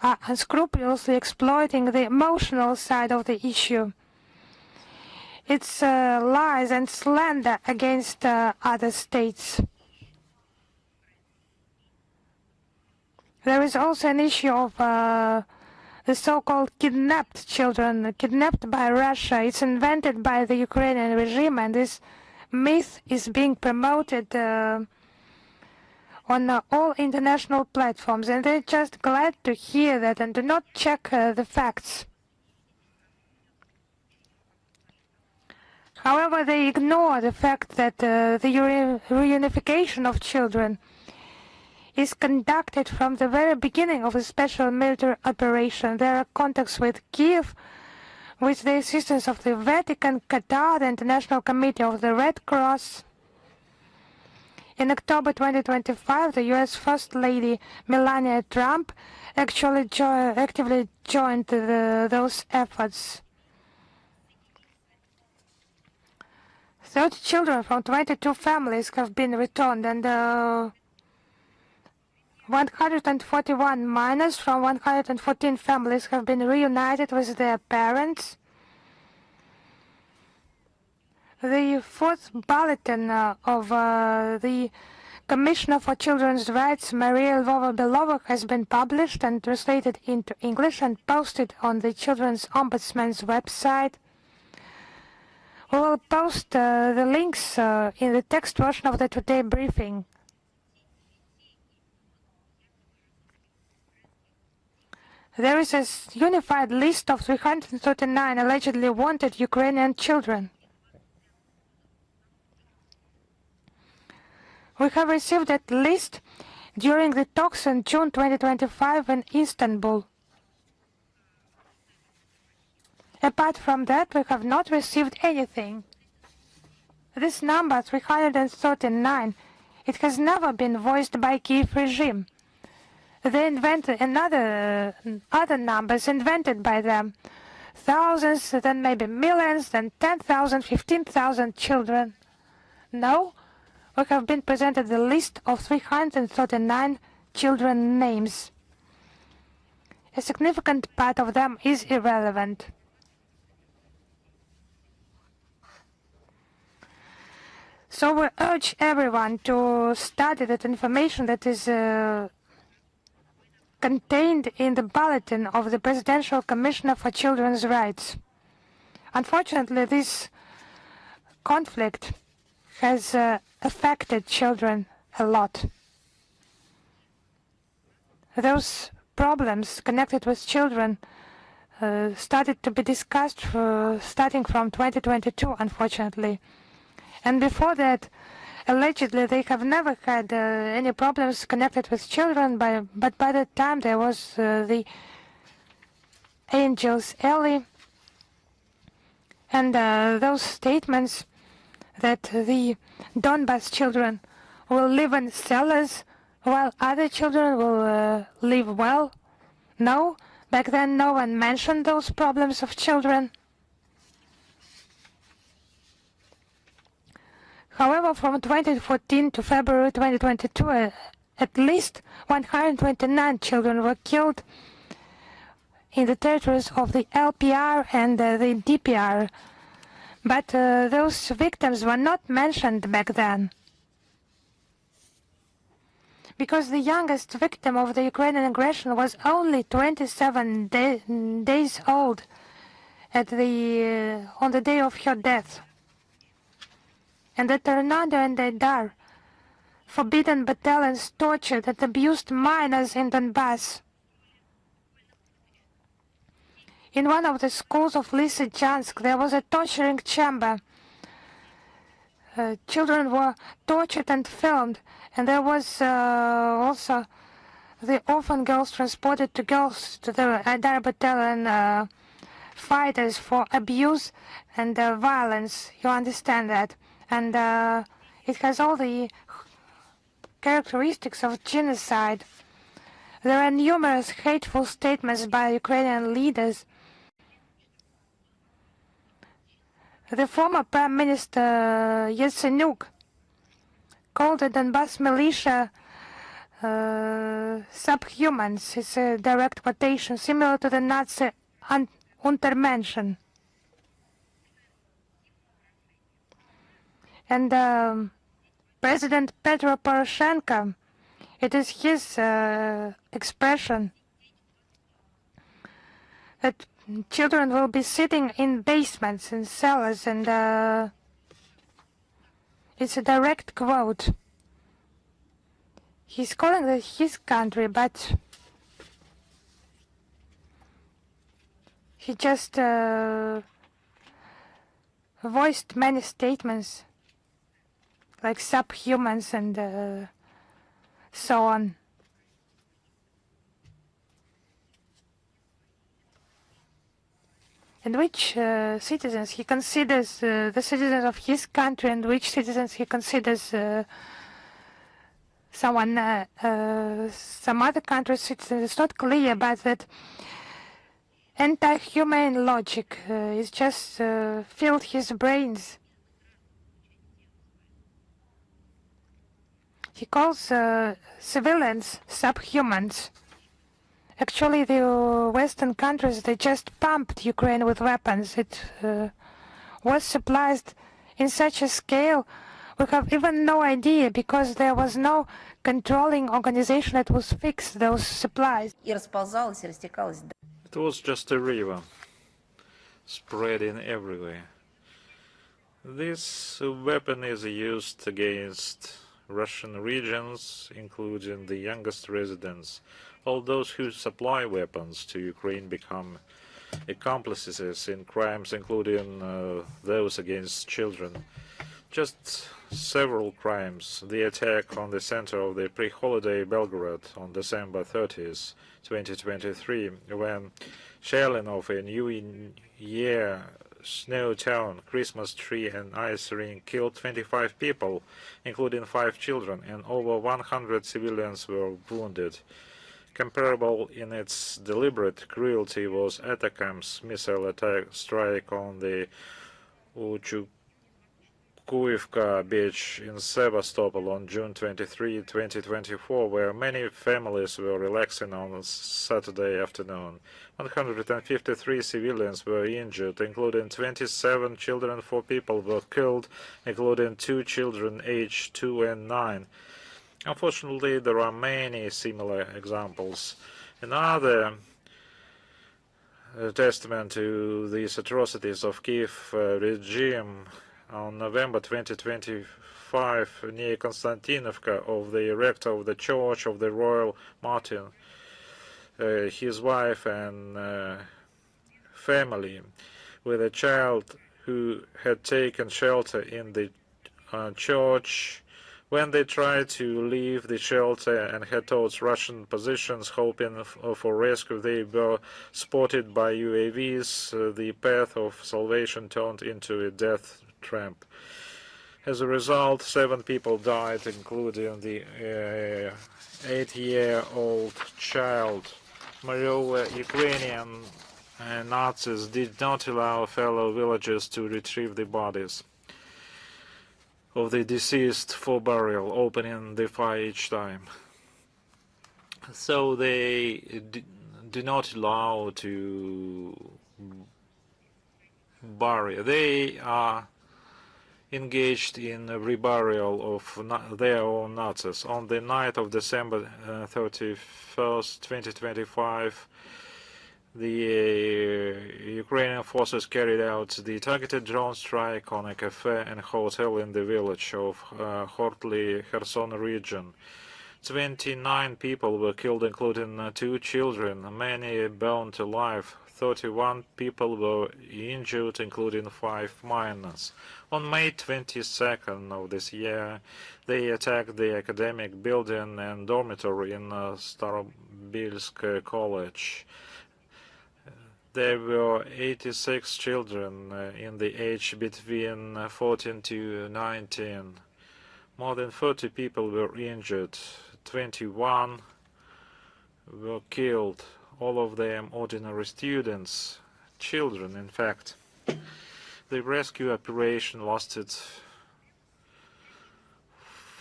are unscrupulously exploiting the emotional side of the issue. It's lies and slander against other states. There is also an issue of the so-called kidnapped children, kidnapped by Russia. It's invented by the Ukrainian regime, and this myth is being promoted on all international platforms, and they're just glad to hear that and do not check the facts. However, they ignore the fact that the reunification of children is conducted from the very beginning of a special military operation. There are contacts with Kiev, with the assistance of the Vatican, Qatar, the International Committee of the Red Cross. In October 2025, the U.S. First Lady Melania Trump actually actively joined those efforts. 30 children from 22 families have been returned, and 141 minors from 114 families have been reunited with their parents. The fourth bulletin of the Commissioner for Children's Rights, Maria Lvova-Belova, has been published and translated into English and posted on the Children's Ombudsman's website. We will post the links in the text version of the Today briefing. There is a unified list of 339 allegedly wanted Ukrainian children. We have received that list during the talks in June 2025 in Istanbul. Apart from that, we have not received anything. This number, 339, it has never been voiced by Kiev regime. They invented other numbers invented by them. Thousands, then maybe millions, then 10,000, 15,000 children. No, we have been presented the list of 339 children names. A significant part of them is irrelevant. So we urge everyone to study that information that is contained in the bulletin of the Presidential Commissioner for Children's Rights. Unfortunately, this conflict has affected children a lot. Those problems connected with children started to be discussed starting from 2022, unfortunately. And before that, allegedly, they have never had any problems connected with children, but by the time there was the Angels Alley and those statements that the Donbas children will live in cellars while other children will live well. No, back then no one mentioned those problems of children. However, from 2014 to February 2022, at least 129 children were killed in the territories of the LPR and the DPR. But those victims were not mentioned back then. Because the youngest victim of the Ukrainian aggression was only 27 days old on the day of her death. And the Tornado and Aidar, forbidden battalions, tortured and abused minors in Donbass. In one of the schools of Lysychansk, there was a torturing chamber. Children were tortured and filmed, and there was also the orphan girls transported to the Aidar battalion fighters for abuse and violence. You understand that? And it has all the characteristics of genocide. There are numerous hateful statements by Ukrainian leaders. The former Prime Minister Yatsenyuk called the Donbass militia subhumans. It's a direct quotation, similar to the Nazi Untermenschen. And President Petro Poroshenko, it is his expression that children will be sitting in basements, in cellars, and it's a direct quote. He's calling it his country, but he just voiced many statements like subhumans and so on. and which citizens he considers the citizens of his country, and which citizens he considers some other country's citizens. It's not clear, but that anti-humane logic is just filled his brains. He calls civilians subhumans. Actually, the Western countries, they just pumped Ukraine with weapons. It was supplied in such a scale we have even no idea, because there was no controlling organization that was fix those supplies. И расползалась, и растекалась. It was just a river, spreading everywhere. This weapon is used against Russian regions, including the youngest residents. All those who supply weapons to Ukraine become accomplices in crimes, including those against children. Just several crimes. The attack on the center of the pre-holiday Belgorod on December 30th, 2023, when shelling of a New Year snow town, Christmas tree and ice rink killed 25 people, including 5 children, and over 100 civilians were wounded. Comparable in its deliberate cruelty was Atakam's missile attack strike on the Kuivka beach in Sevastopol on June 23, 2024, where many families were relaxing on Saturday afternoon. 153 civilians were injured, including 27 children. 4 people were killed, including 2 children aged 2 and 9. Unfortunately, there are many similar examples. Another testament to these atrocities of Kiev regime on November 2025, near Konstantinovka, of the rector of the Church of the Royal Martin, his wife and family, with a child who had taken shelter in the church. When they tried to leave the shelter and head towards Russian positions, hoping for rescue, they were spotted by UAVs. The path of salvation turned into a death trap. As a result, 7 people died, including the 8-year-old child. Moreover, Ukrainian Nazis did not allow fellow villagers to retrieve the bodies of the deceased for burial, opening the fire each time. So they do not allow to bury. They are engaged in a reburial of their own Nazis. On the night of December 31st, 2025, the Ukrainian forces carried out the targeted drone strike on a cafe and hotel in the village of Hortly, Kherson region. 29 people were killed, including 2 children, many burned alive. 31 people were injured, including 5 minors. On May 22nd of this year, they attacked the academic building and dormitory in Starobilsk College. There were 86 children in the age between 14 to 19. More than 30 people were injured. 21 were killed, all of them ordinary students, children in fact. The rescue operation lasted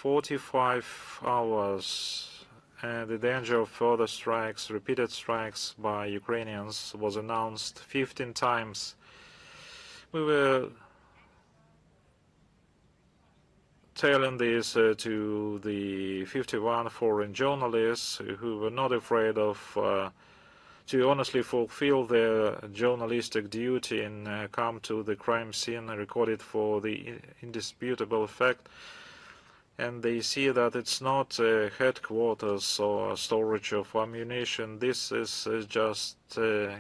45 hours, and the danger of further strikes, repeated strikes by Ukrainians, was announced 15 times. We were telling this to the 51 foreign journalists who were not afraid of to honestly fulfill their journalistic duty and come to the crime scene recorded for the indisputable fact. And they see that it's not a headquarters or storage of ammunition. This is just a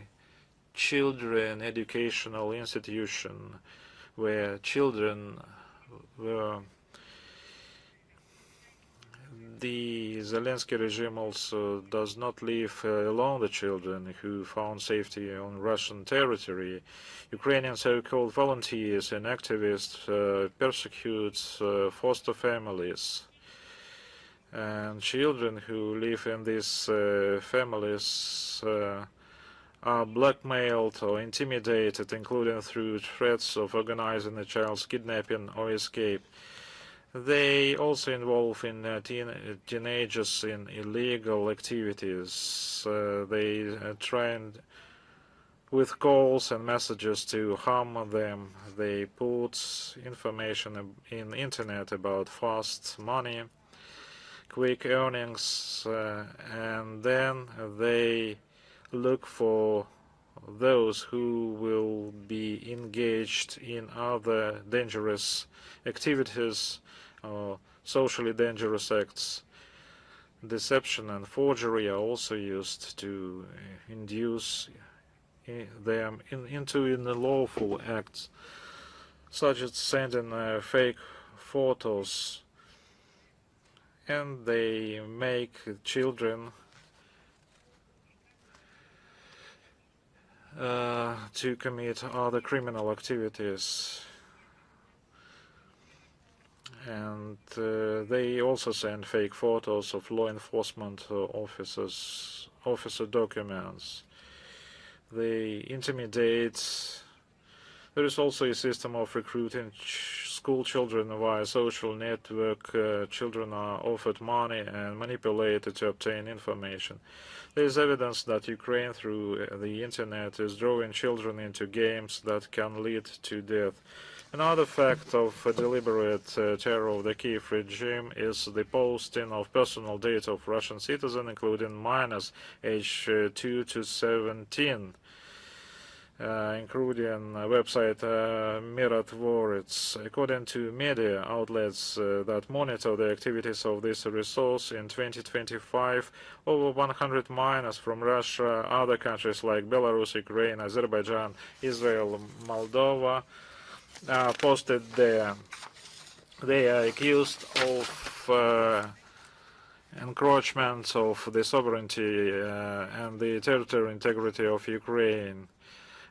children educational institution where children were. The Zelensky regime also does not leave alone the children who found safety on Russian territory. Ukrainian so-called volunteers and activists persecute foster families. And children who live in these families are blackmailed or intimidated, including through threats of organizing a child's kidnapping or escape. They also involve in teenagers in illegal activities. They trained with calls and messages to harm them. They put information in internet about fast money, quick earnings, and then they look for those who will be engaged in other dangerous activities or socially dangerous acts. Deception and forgery are also used to induce them into unlawful acts, such as sending fake photos, and they make children to commit other criminal activities. And they also send fake photos of law enforcement officer documents. They intimidate. There is also a system of recruiting school children via social network. Children are offered money and manipulated to obtain information. There is evidence that Ukraine, through the internet, is drawing children into games that can lead to death. Another fact of deliberate terror of the Kiev regime is the posting of personal data of Russian citizens, including minors aged 2 to 17, including website Mirotvorets. According to media outlets that monitor the activities of this resource, in 2025, over 100 minors from Russia, other countries like Belarus, Ukraine, Azerbaijan, Israel, Moldova, posted there. They are accused of encroachment of the sovereignty and the territorial integrity of Ukraine.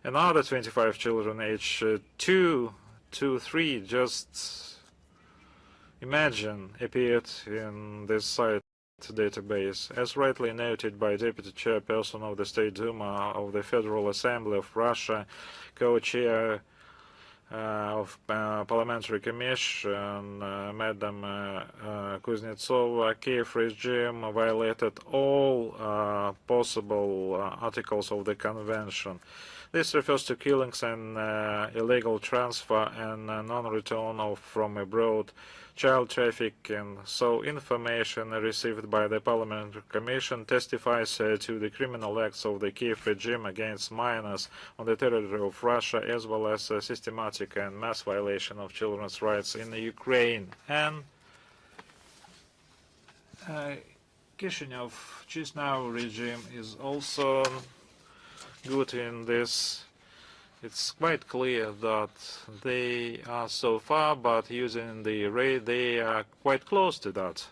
Another 25 children aged 2 to 3, just imagine, appeared in this site database. As rightly noted by Deputy Chairperson of the State Duma of the Federal Assembly of Russia, co-chair of Parliamentary Commission, Madam Kuznetsova, Kiev regime violated all possible articles of the Convention. This refers to killings and illegal transfer and non-return from abroad, child trafficking. So information received by the Parliamentary Commission testifies to the criminal acts of the Kiev regime against minors on the territory of Russia, as well as systematic and mass violation of children's rights in Ukraine. And Kishinev Chisinau regime is also good in this. It's quite clear that they are so far, but using the array, they are quite close to that.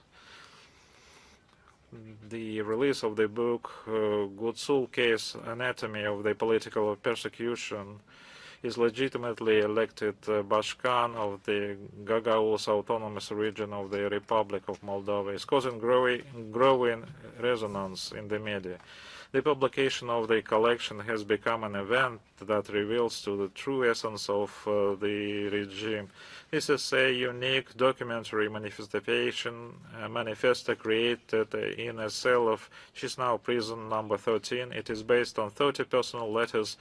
The release of the book, Gutsul Case, Anatomy of the Political Persecution, is legitimately elected Bashkan of the Gagauz Autonomous Region of the Republic of Moldova, is causing growing resonance in the media. The publication of the collection has become an event that reveals to the true essence of the regime. This is a unique documentary manifesto created in a cell of Chisinau prison number 13. It is based on 30 personal letters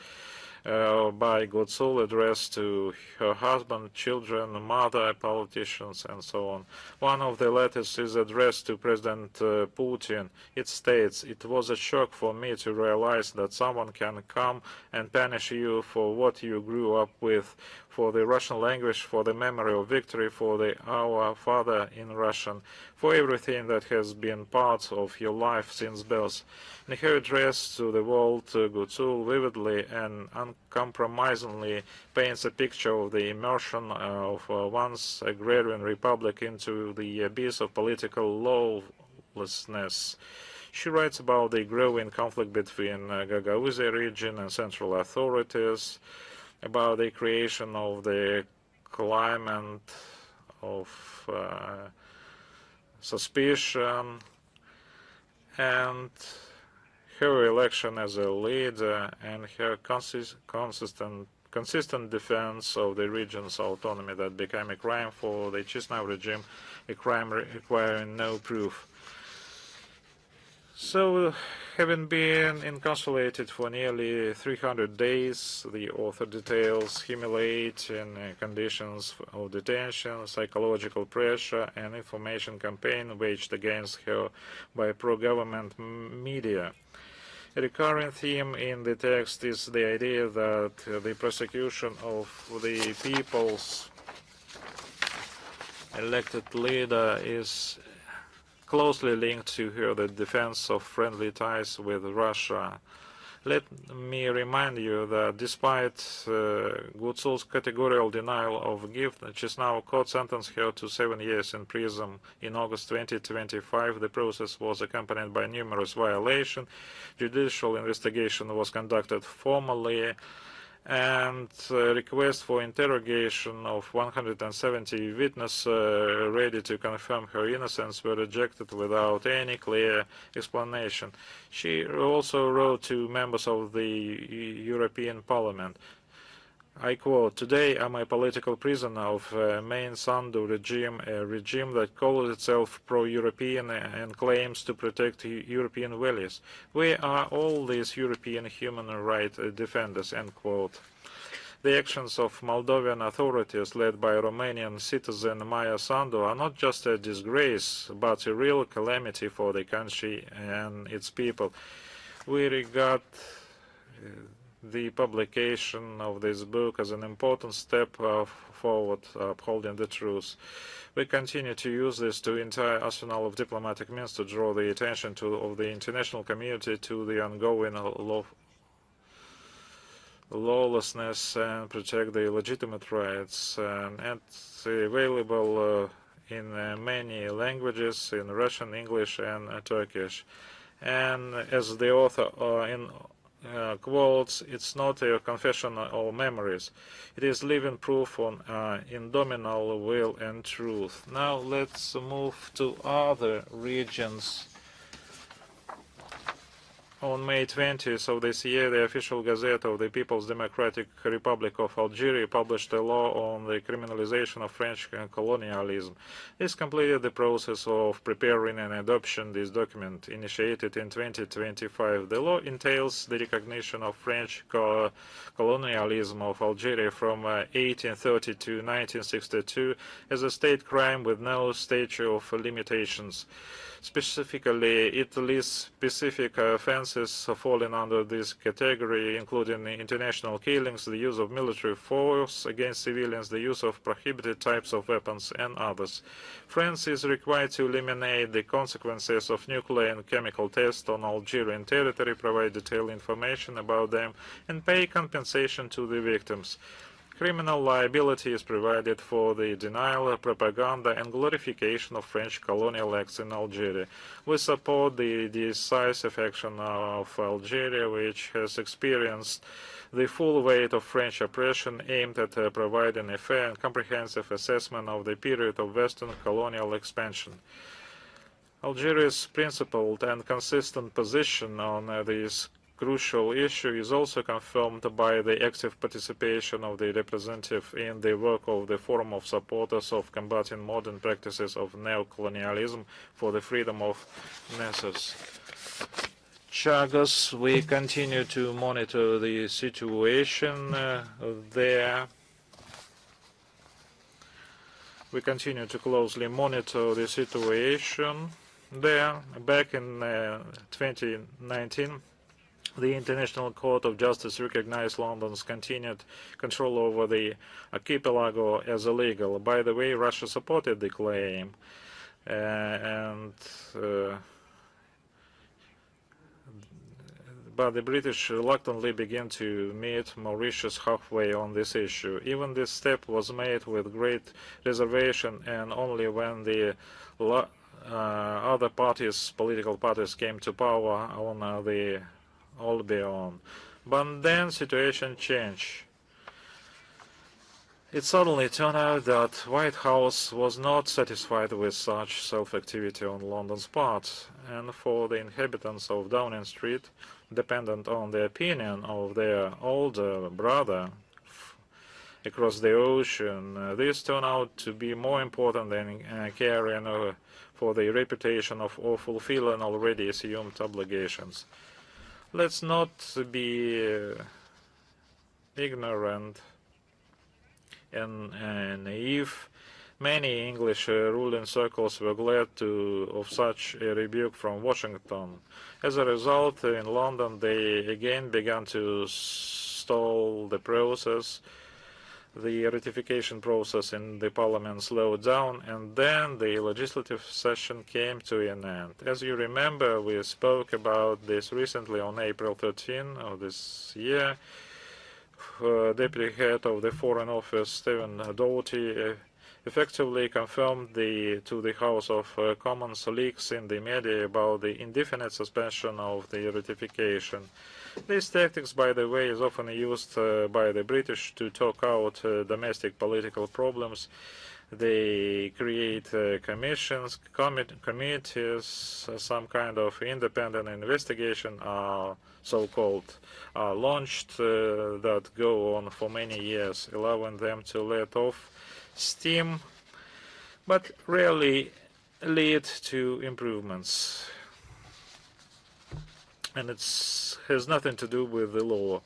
by Gutsul addressed to her husband, children, mother, politicians, and so on. One of the letters is addressed to President Putin. It states, "It was a shock for me to realize that someone can come and punish you for what you grew up with, for the Russian language, for the memory of victory, for the Our Father in Russian, for everything that has been part of your life since birth." In her address to the world, Gutsul vividly and uncompromisingly paints a picture of the immersion of once agrarian republic into the abyss of political lawlessness. She writes about the growing conflict between Gagauzia region and central authorities, about the creation of the climate of suspicion, and her election as a leader and her consistent defense of the region's autonomy that became a crime for the Chisinau regime, a crime requiring no proof. So, having been encapsulated for nearly 300 days, the author details humiliating conditions of detention, psychological pressure, and information campaign waged against her by pro-government media. A recurring theme in the text is the idea that the prosecution of the people's elected leader is closely linked to the defense of friendly ties with Russia. Let me remind you that despite Gutsul's categorical denial of guilt, Chisinau court sentenced her to 7 years in prison in August 2025. The process was accompanied by numerous violations. Judicial investigation was conducted formally, and requests for interrogation of 170 witnesses ready to confirm her innocence were rejected without any clear explanation. She also wrote to members of the European Parliament. I quote, "Today I'm a political prisoner of main Sandu regime, a regime that calls itself pro-European and claims to protect European values. We are all these European human rights defenders," end quote. The actions of Moldovan authorities led by Romanian citizen Maya Sandu are not just a disgrace, but a real calamity for the country and its people. We regard the publication of this book as an important step forward upholding the truth. We continue to use this entire arsenal of diplomatic means to draw the attention of the international community to the ongoing lawlessness and protect the legitimate rights. And it's available in many languages, in Russian, English, and Turkish. And as the author quotes, "It's not a confession or memories. It is living proof on indomitable will and truth." Now let's move to other regions. On May 20th of this year, the official Gazette of the People's Democratic Republic of Algeria published a law on the criminalization of French colonialism. This completed the process of preparing and adoption this document, initiated in 2025. The law entails the recognition of French colonialism of Algeria from 1830 to 1962 as a state crime with no statute of limitations. Specifically, it lists specific offenses falling under this category, including international killings, the use of military force against civilians, the use of prohibited types of weapons, and others. France is required to eliminate the consequences of nuclear and chemical tests on Algerian territory, provide detailed information about them, and pay compensation to the victims. Criminal liability is provided for the denial, propaganda, and glorification of French colonial acts in Algeria. We support the decisive action of Algeria, which has experienced the full weight of French oppression, aimed at providing a fair and comprehensive assessment of the period of Western colonial expansion. Algeria's principled and consistent position on this crucial issue is also confirmed by the active participation of the representative in the work of the Forum of Supporters of Combating Modern Practices of Neocolonialism for the Freedom of Nessus. Chagos, we continue to monitor the situation there. We continue to closely monitor the situation there. Back in 2019, the International Court of Justice recognized London's continued control over the archipelago as illegal. By the way, Russia supported the claim, but the British reluctantly began to meet Mauritius halfway on this issue. Even this step was made with great reservation, and only when the other parties, political parties, came to power on the Albion. But then situation changed. It suddenly turned out that White House was not satisfied with such self-activity on London's part, and for the inhabitants of Downing Street, dependent on the opinion of their older brother across the ocean, this turned out to be more important than caring for the reputation of or fulfilling already assumed obligations. Let's not be ignorant and naive. Many English ruling circles were glad of such a rebuke from Washington. As a result, in London they again began to stall the process. The ratification process in the parliament slowed down, and then the legislative session came to an end. As you remember, we spoke about this recently on April 13 of this year. Deputy head of the Foreign Office, Stephen Doughty, effectively confirmed to the House of Commons leaks in the media about the indefinite suspension of the ratification. These tactics, by the way, is often used by the British to talk out domestic political problems. They create commissions, committees, some kind of independent investigation, so-called, launched that go on for many years, allowing them to let off steam, but rarely lead to improvements. And it has nothing to do with the law.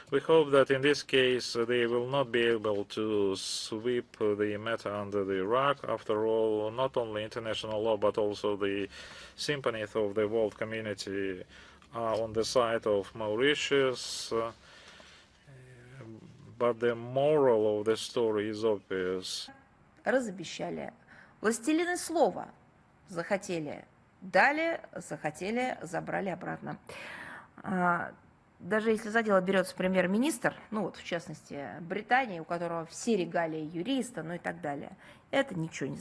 We hope that in this case they will not be able to sweep the matter under the rug. After all, not only international law but also the sympathies of the world community are on the side of Mauritius. But the moral of the story is obvious. Разобещали. Властелины слова захотели, дали, захотели, забрали обратно. Даже если за дело берется премьер-министр, ну вот в частности Британии, у которого все регалии юриста, ну и так далее, это ничего не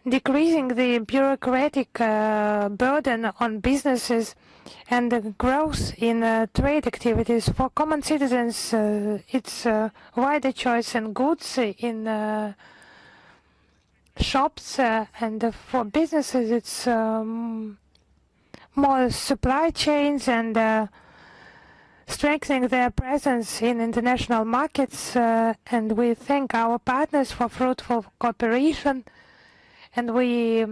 decreasing the bureaucratic burden on businesses and the growth in trade activities. For common citizens, it's wider choice in goods in shops, and for businesses it's more supply chains and strengthening their presence in international markets, and we thank our partners for fruitful cooperation, and we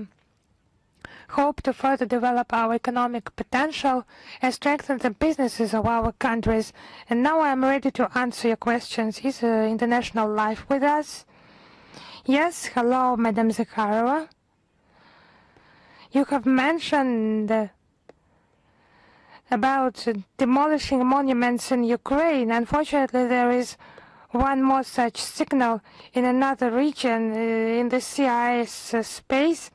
hope to further develop our economic potential and strengthen the businesses of our countries. And now I am ready to answer your questions. Is International Life with us? Yes, hello, Madam Zakharova. You have mentioned about demolishing monuments in Ukraine. Unfortunately, there is one more such signal in another region in the CIS space.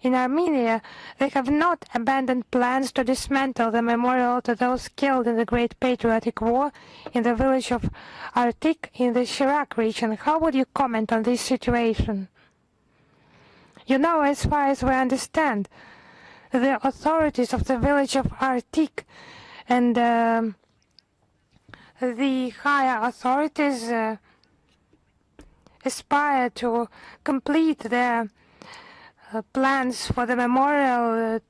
In Armenia, they have not abandoned plans to dismantle the memorial to those killed in the Great Patriotic War in the village of Artik in the Shirak region. How would you comment on this situation? You know, as far as we understand, the authorities of the village of Artik and the higher authorities aspire to complete their plans for the memorial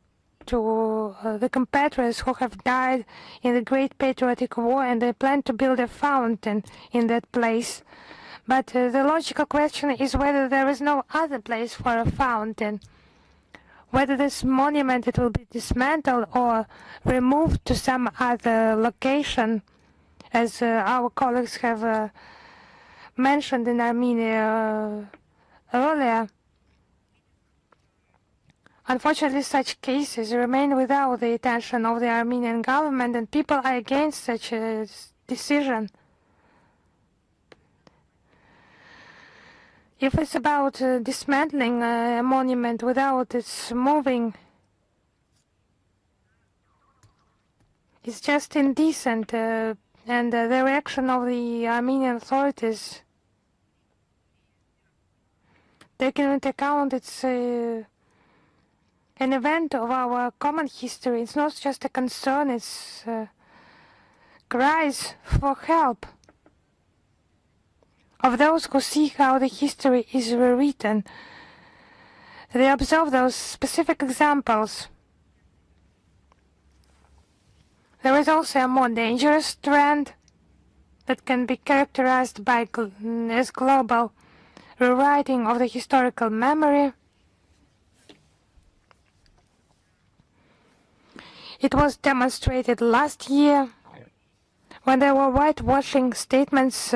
to the compatriots who have died in the Great Patriotic War, and they plan to build a fountain in that place. But the logical question is whether there is no other place for a fountain, whether this monument it will be dismantled or removed to some other location, as our colleagues have mentioned in Armenia earlier. Unfortunately, such cases remain without the attention of the Armenian government, and people are against such a decision. If it's about dismantling a monument without its moving, it's just indecent, and the reaction of the Armenian authorities, taking into account it's an event of our common history. It's not just a concern, it's cries for help of those who see how the history is rewritten. They observe those specific examples. There is also a more dangerous trend that can be characterized by as global rewriting of the historical memory. It was demonstrated last year when there were whitewashing statements,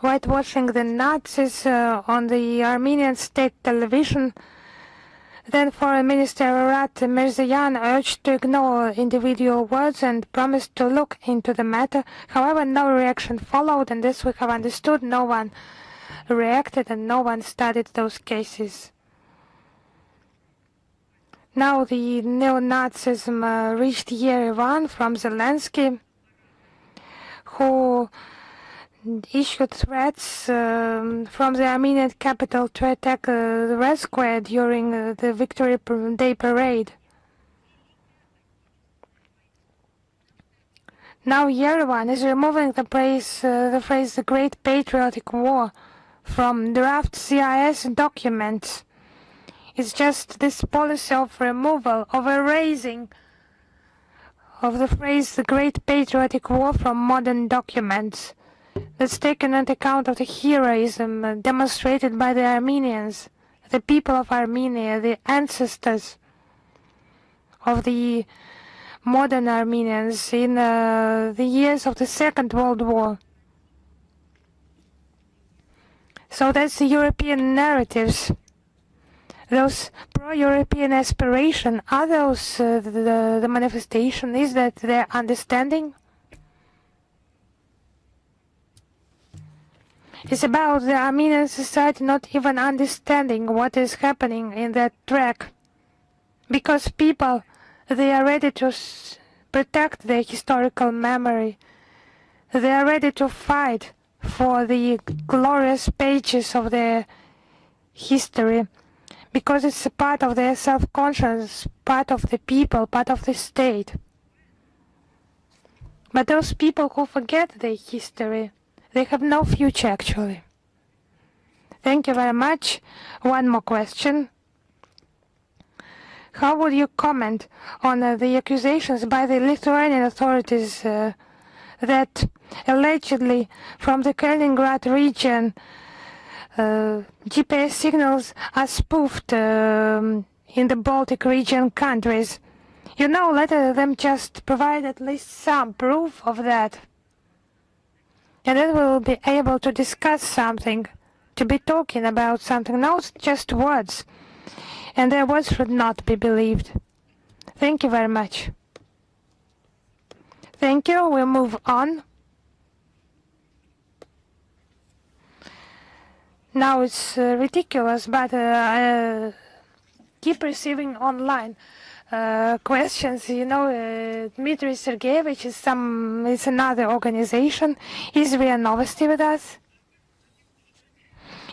whitewashing the Nazis on the Armenian state television. Then Foreign Minister Arat Mirzayan urged to ignore individual words and promised to look into the matter. However, no reaction followed, and this we have understood. No one reacted and no one studied those cases. Now the neo-Nazism reached Yerevan from Zelensky, who issued threats from the Armenian capital to attack the Red Square during the Victory Day parade. Now Yerevan is removing the phrase the Great Patriotic War from draft CIS documents. It's just this policy of removal, of erasing of the phrase the Great Patriotic War from modern documents that's taken into account of the heroism demonstrated by the Armenians, the people of Armenia, the ancestors of the modern Armenians in the years of the Second World War. So that's the European narratives. Those pro-European aspiration, are those the manifestation? Is that their understanding? It's about the Armenian society not even understanding what is happening in that track. Because people, they are ready to protect their historical memory. They are ready to fight for the glorious pages of their history, because it's a part of their self-conscious, part of the people, part of the state. But those people who forget their history, they have no future actually. Thank you very much. One more question. How would you comment on the accusations by the Lithuanian authorities that allegedly from the Kaliningrad region GPS signals are spoofed in the Baltic region countries? You know, let them just provide at least some proof of that. And then we'll be able to discuss something, to be talking about something, not just words. And their words should not be believed. Thank you very much. Thank you. We'll move on. Now it's ridiculous, but I keep receiving online questions. You know, Dmitry Sergeyevich is another organization. Is RIA Novosti with us?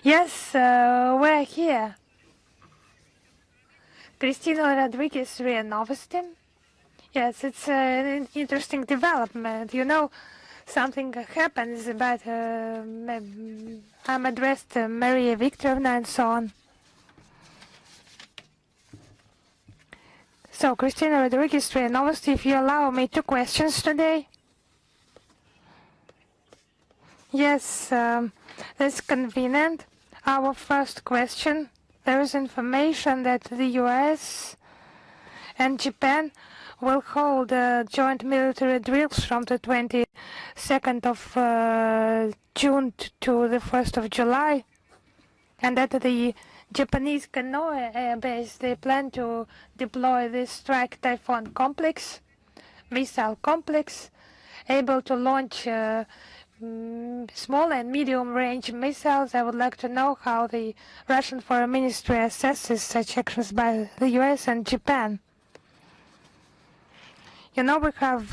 Yes, we're here. Kristina Rodriguez, RIA Novosti. Yes, it's an interesting development. You know, something happens, but I'm addressed to Maria Viktorovna and so on. So, Kristina Rodriguez, RIA Novosti, if you allow me 2 questions today. Yes, that's convenient. Our first question. There is information that the US and Japan will hold joint military drills from the 22nd of June to the 1st of July, and that the Japanese Kanoe Air Base, they plan to deploy this Strike Typhoon complex, missile complex, able to launch small and medium-range missiles. I would like to know how the Russian Foreign Ministry assesses such actions by the US and Japan. You know, we have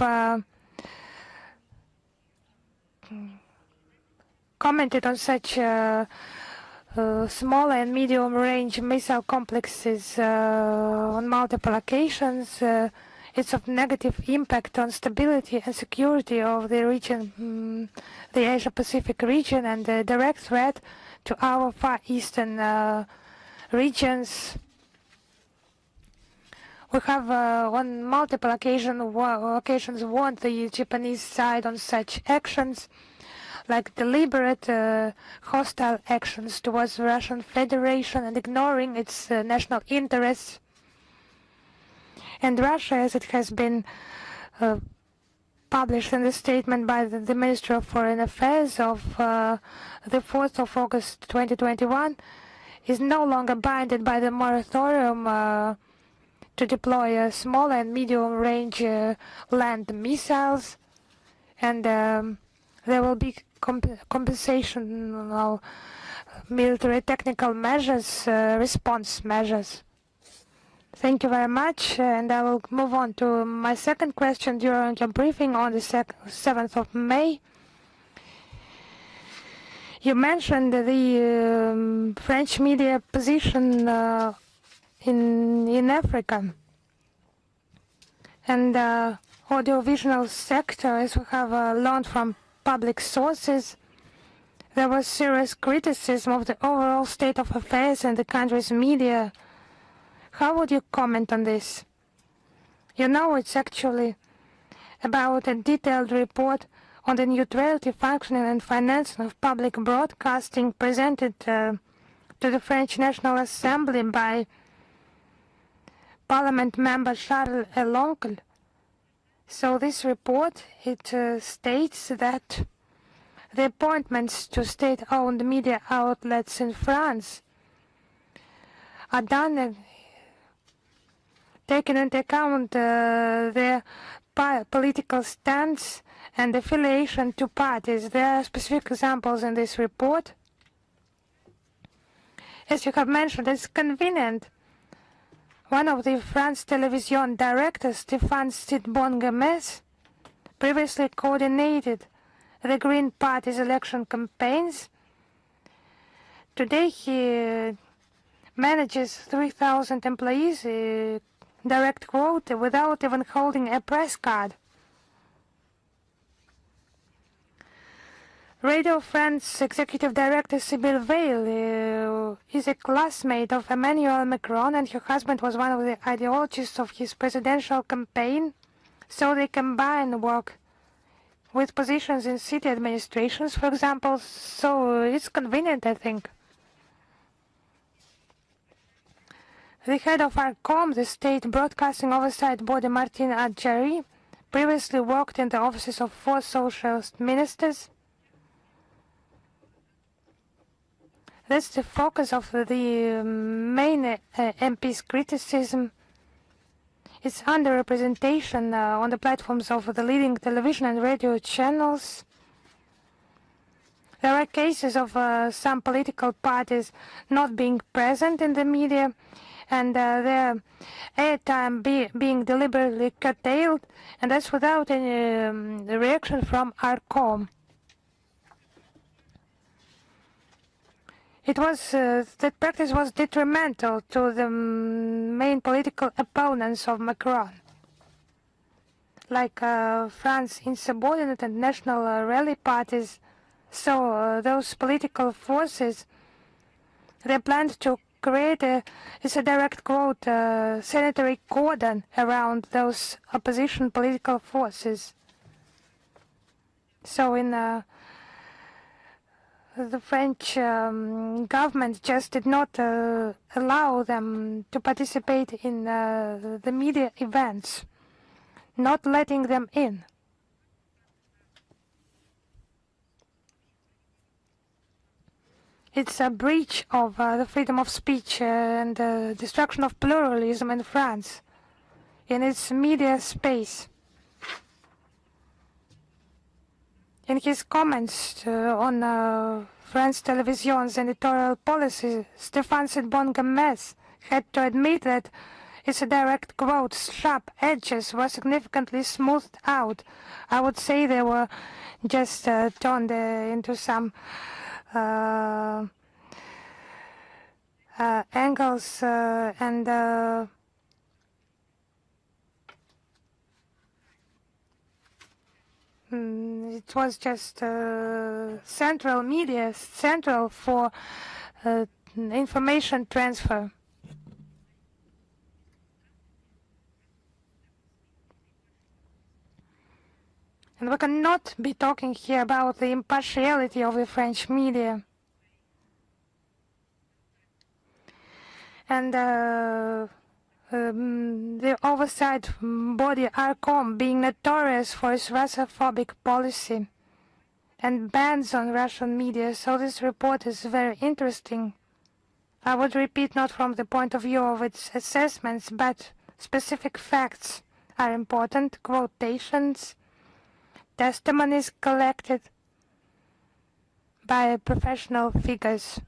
commented on such small and medium-range missile complexes on multiple occasions. It's of negative impact on stability and security of the region, the Asia-Pacific region, and a direct threat to our Far Eastern regions. We have on multiple occasions warned the Japanese side on such actions, like deliberate hostile actions towards the Russian Federation and ignoring its national interests. And Russia, as it has been published in the statement by the Ministry of Foreign Affairs of the 4th of August 2021, is no longer bounded by the moratorium to deploy small and medium-range land missiles, and there will be compensational military technical measures, response measures. Thank you very much, and I will move on to my second question. During your briefing on the 7th of May, you mentioned the French media position in Africa, and audiovisual sector, as we have learned from public sources, there was serious criticism of the overall state of affairs in the country's media. How would you comment on this? You know, it's actually about a detailed report on the neutrality, functioning and financing of public broadcasting presented to the French National Assembly by Parliament member Charles Eloncle. So this report, it states that the appointments to state-owned media outlets in France are done taking into account their political stance and affiliation to parties. There are specific examples in this report. As you have mentioned, it's convenient. One of the France Television directors, Stéphane Sidbon-Gomes, previously coordinated the Green Party's election campaigns. Today he manages 3,000 employees, direct quote, without even holding a press card. Radio France executive director Sibylle Veil is a classmate of Emmanuel Macron, and her husband was one of the ideologists of his presidential campaign. So they combine work with positions in city administrations, for example. So it's convenient, I think. The head of ARCOM, the state broadcasting oversight body, Martin Adjari, previously worked in the offices of 4 socialist ministers. That's the focus of the main MP's criticism. It's underrepresentation on the platforms of the leading television and radio channels. There are cases of some political parties not being present in the media, and their airtime being deliberately curtailed, and that's without any reaction from ARCOM. It was that practice was detrimental to the main political opponents of Macron, like France insubordinate and national rally parties. So those political forces, they planned to create it's a direct quote, sanitary cordon around those opposition political forces. So in the French government just did not allow them to participate in the media events, not letting them in. It's a breach of the freedom of speech and destruction of pluralism in France, in its media space. In his comments on France Télévision's editorial policy, Stéphane Sidbon-Gomez had to admit that it's a direct quote, sharp edges were significantly smoothed out. I would say they were just turned into some angles and it was just central media, central for information transfer. And we cannot be talking here about the impartiality of the French media. And the oversight body ARCOM being notorious for its Russophobic policy and bans on Russian media, so this report is very interesting. I would repeat, not from the point of view of its assessments, but specific facts are important, quotations, testimonies collected by professional figures.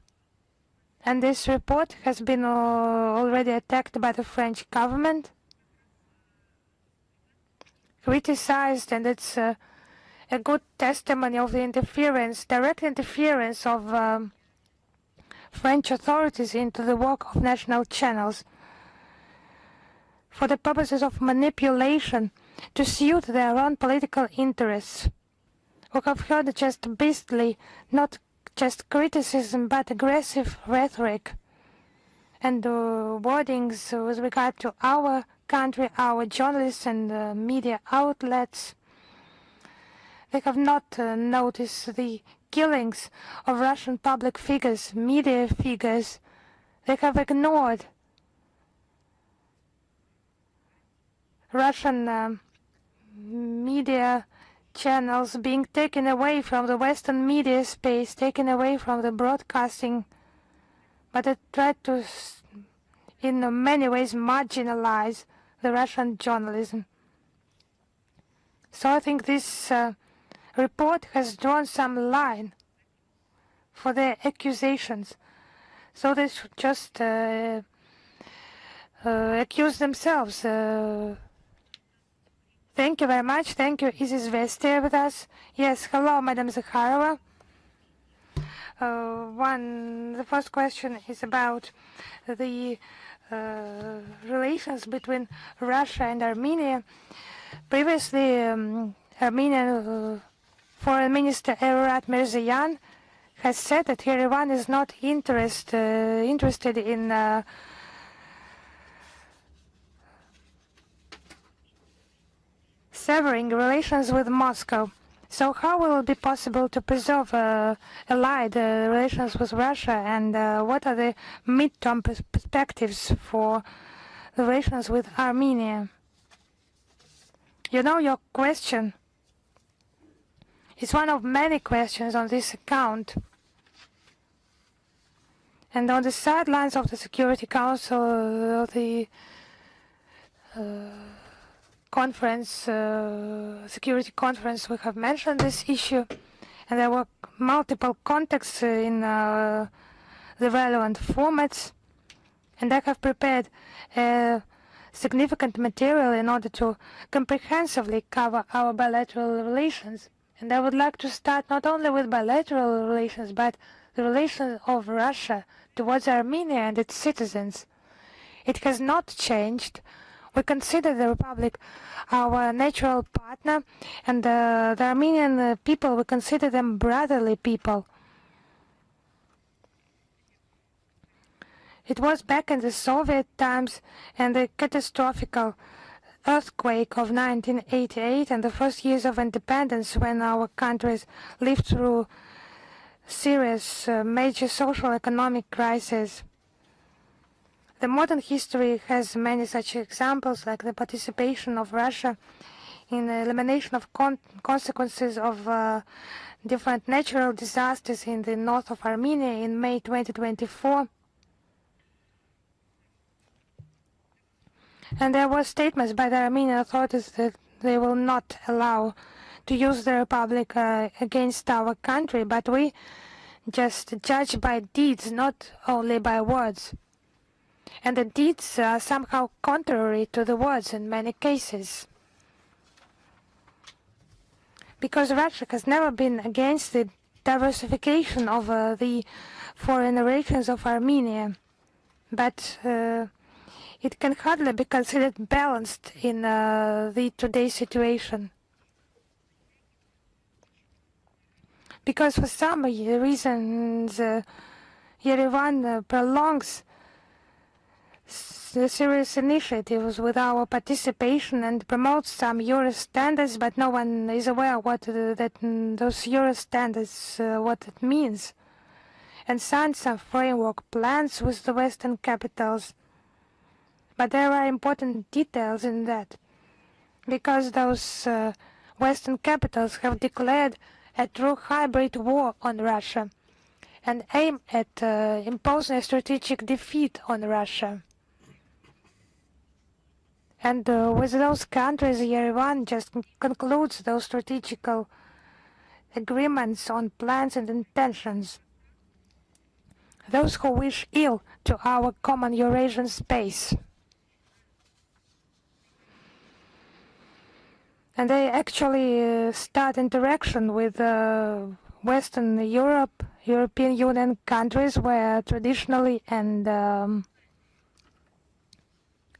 And this report has been already attacked by the French government, criticized, and it's a good testimony of the interference, direct interference of French authorities into the work of national channels for the purposes of manipulation to suit their own political interests. We have heard just beastly, not just criticism, but aggressive rhetoric and wordings with regard to our country, our journalists and media outlets. They have not noticed the killings of Russian public figures, media figures. They have ignored Russian media channels being taken away from the Western media space, taken away from the broadcasting, but it tried to, in many ways, marginalize the Russian journalism. So I think this report has drawn some line for the accusations. So they should just accuse themselves. Thank you very much. Thank you. Is Vestia with us? Yes. Hello, Madam Zakharova. The first question is about the relations between Russia and Armenia. Previously, Armenian Foreign Minister Evrat Mirzayan has said that Yerevan is not interested in severing relations with Moscow. So how will it be possible to preserve allied relations with Russia, and what are the mid-term perspectives for the relations with Armenia? You know, your question is one of many questions on this account. And on the sidelines of the Security Council, the security conference, we have mentioned this issue, and there were multiple contexts in the relevant formats, and I have prepared significant material in order to comprehensively cover our bilateral relations. And I would like to start not only with bilateral relations, but the relations of Russia towards Armenia and its citizens. It has not changed. We consider the Republic our natural partner, and the Armenian people, we consider them brotherly people. It was back in the Soviet times and the catastrophic earthquake of 1988 and the first years of independence, when our countries lived through serious major social economic crises. The modern history has many such examples, like the participation of Russia in the elimination of consequences of different natural disasters in the north of Armenia in May 2024. And there were statements by the Armenian authorities that they will not allow to use the Republic against our country, but we just judge by deeds, not only by words. And the deeds are somehow contrary to the words in many cases. Because Russia has never been against the diversification of the foreign relations of Armenia, but it can hardly be considered balanced in the today's situation. Because for some reasons, Yerevan prolongs the serious initiatives with our participation and promotes some Euro standards, but no one is aware what those Euro standards, what it means, and signs some framework plans with the Western capitals. But there are important details in that, because those Western capitals have declared a true hybrid war on Russia and aim at imposing a strategic defeat on Russia. And with those countries, Yerevan just concludes those strategical agreements on plans and intentions. Those who wish ill to our common Eurasian space. And they actually start interaction with Western Europe, European Union countries, where traditionally and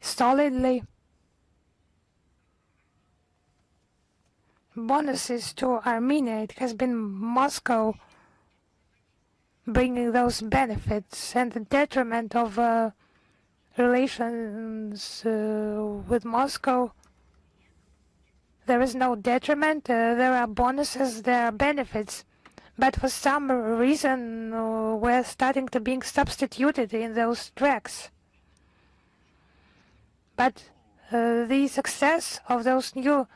solidly bonuses to Armenia. It has been Moscow bringing those benefits, and the detriment of relations with Moscow. There is no detriment, there are bonuses, there are benefits, but for some reason we're starting to being substituted in those tracks. But the success of those new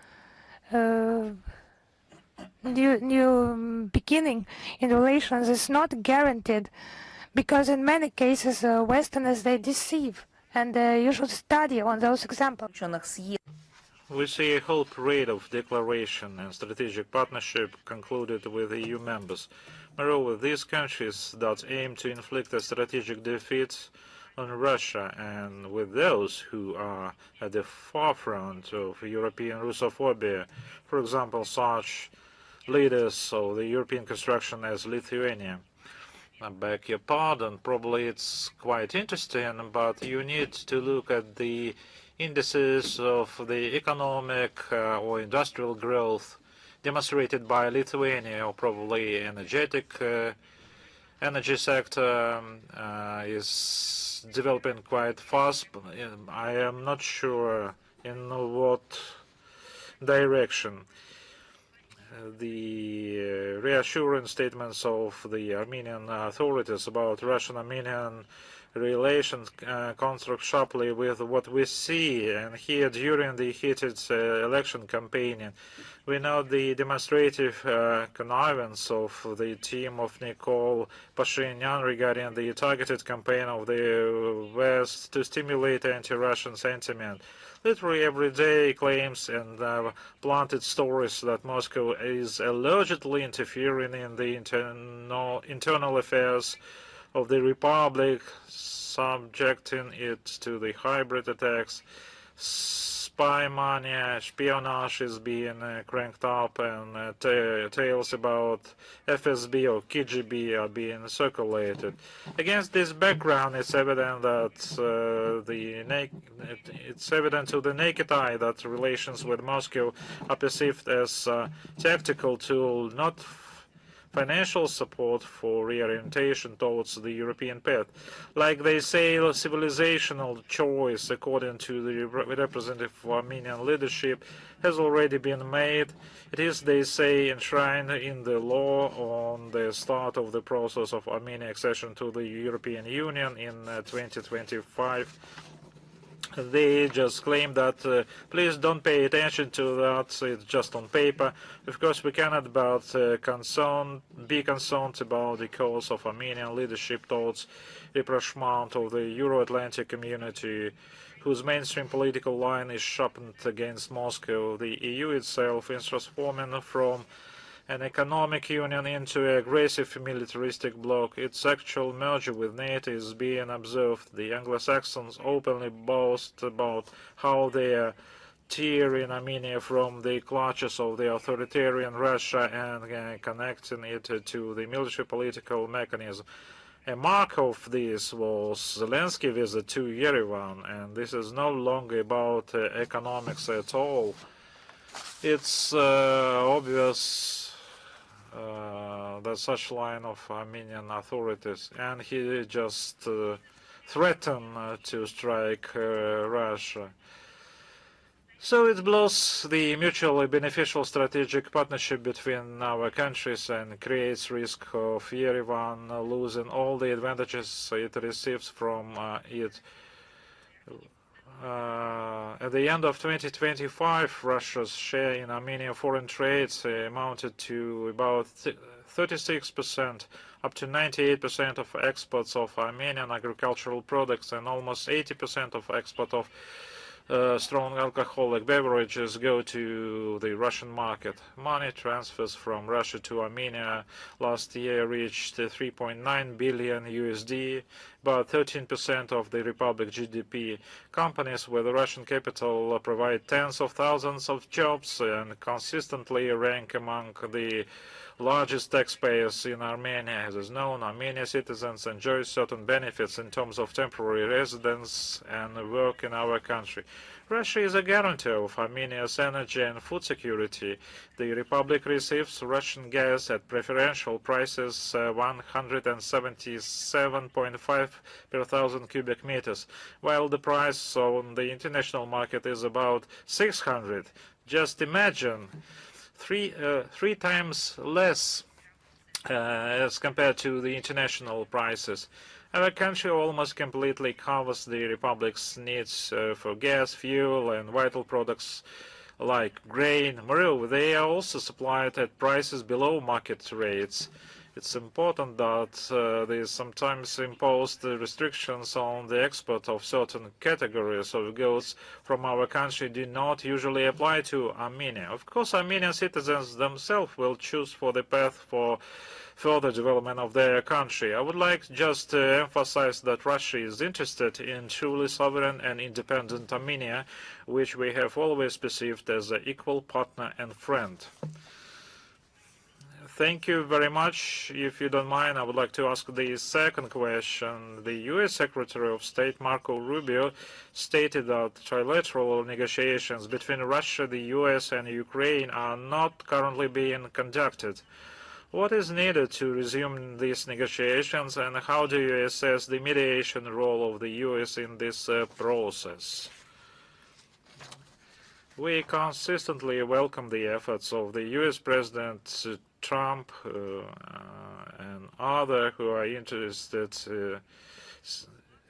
beginning in relations is not guaranteed, because in many cases Westerners, they deceive, and you should study on those examples. We see a whole parade of declaration and strategic partnership concluded with EU members. Moreover, these countries that aim to inflict a strategic defeat on Russia, and with those who are at the forefront of European Russophobia, for example, such leaders of the European construction as Lithuania. I beg your pardon, probably it's quite interesting, but you need to look at the indices of the economic or industrial growth demonstrated by Lithuania, or probably energy sector is developing quite fast. I am not sure in what direction. The reassuring statements of the Armenian authorities about Russian-Armenian relations contrast sharply with what we see and hear during the heated election campaign. We know the demonstrative connivance of the team of Nikol Pashinyan regarding the targeted campaign of the West to stimulate anti-Russian sentiment. Literally every day claims and planted stories that Moscow is allegedly interfering in the internal affairs of the Republic, subjecting it to the hybrid attacks. Spy money, espionage is being cranked up, and tales about FSB or KGB are being circulated. Against this background, it's evident that it's evident to the naked eye that relations with Moscow are perceived as a tactical tool, not financial support for reorientation towards the European path. Like they say, civilizational choice, according to the representative of Armenian leadership, has already been made. It is, they say, enshrined in the law on the start of the process of Armenian accession to the European Union in 2025. They just claim that please don't pay attention to that, it's just on paper. Of course, we cannot but be concerned about the course of Armenian leadership towards rapprochement of the Euro-Atlantic community, whose mainstream political line is sharpened against Moscow. The EU itself is transforming from an economic union into an aggressive militaristic bloc. Its actual merger with NATO is being observed. The Anglo-Saxons openly boast about how they are tearing Armenia from the clutches of the authoritarian Russia and connecting it to the military political mechanism. A mark of this was Zelensky's visit to Yerevan, and this is no longer about economics at all. It's obvious that such line of Armenian authorities, and he just threatened to strike Russia. So it blows the mutually beneficial strategic partnership between our countries and creates risk of Yerevan losing all the advantages it receives from it. At the end of 2025, Russia's share in Armenian foreign trade amounted to about 36%, up to 98% of exports of Armenian agricultural products, and almost 80% of export of strong alcoholic beverages go to the Russian market. Money transfers from Russia to Armenia last year reached 3.9 billion USD, about 13% of the Republic GDP. Companies with Russian capital provide tens of thousands of jobs and consistently rank among the largest taxpayers in Armenia. As is known, Armenian citizens enjoy certain benefits in terms of temporary residence and work in our country. Russia is a guarantor of Armenia's energy and food security. The Republic receives Russian gas at preferential prices 177.5 per thousand cubic meters, while the price on the international market is about 600. Just imagine. Three times less as compared to the international prices. Our country almost completely covers the Republic's needs for gas, fuel, and vital products like grain. Moreover, they are also supplied at prices below market rates. It's important that the sometimes imposed restrictions on the export of certain categories of goods from our country do not usually apply to Armenia. Of course, Armenian citizens themselves will choose for the path for further development of their country. I would like just to emphasize that Russia is interested in truly sovereign and independent Armenia, which we have always perceived as an equal partner and friend. Thank you very much. If you don't mind, I would like to ask the second question. The U.S. Secretary of State Marco Rubio stated that trilateral negotiations between Russia, the U.S. and Ukraine are not currently being conducted. What is needed to resume these negotiations, and how do you assess the mediation role of the U.S. in this process? We consistently welcome the efforts of the U.S. President Trump and others who are interested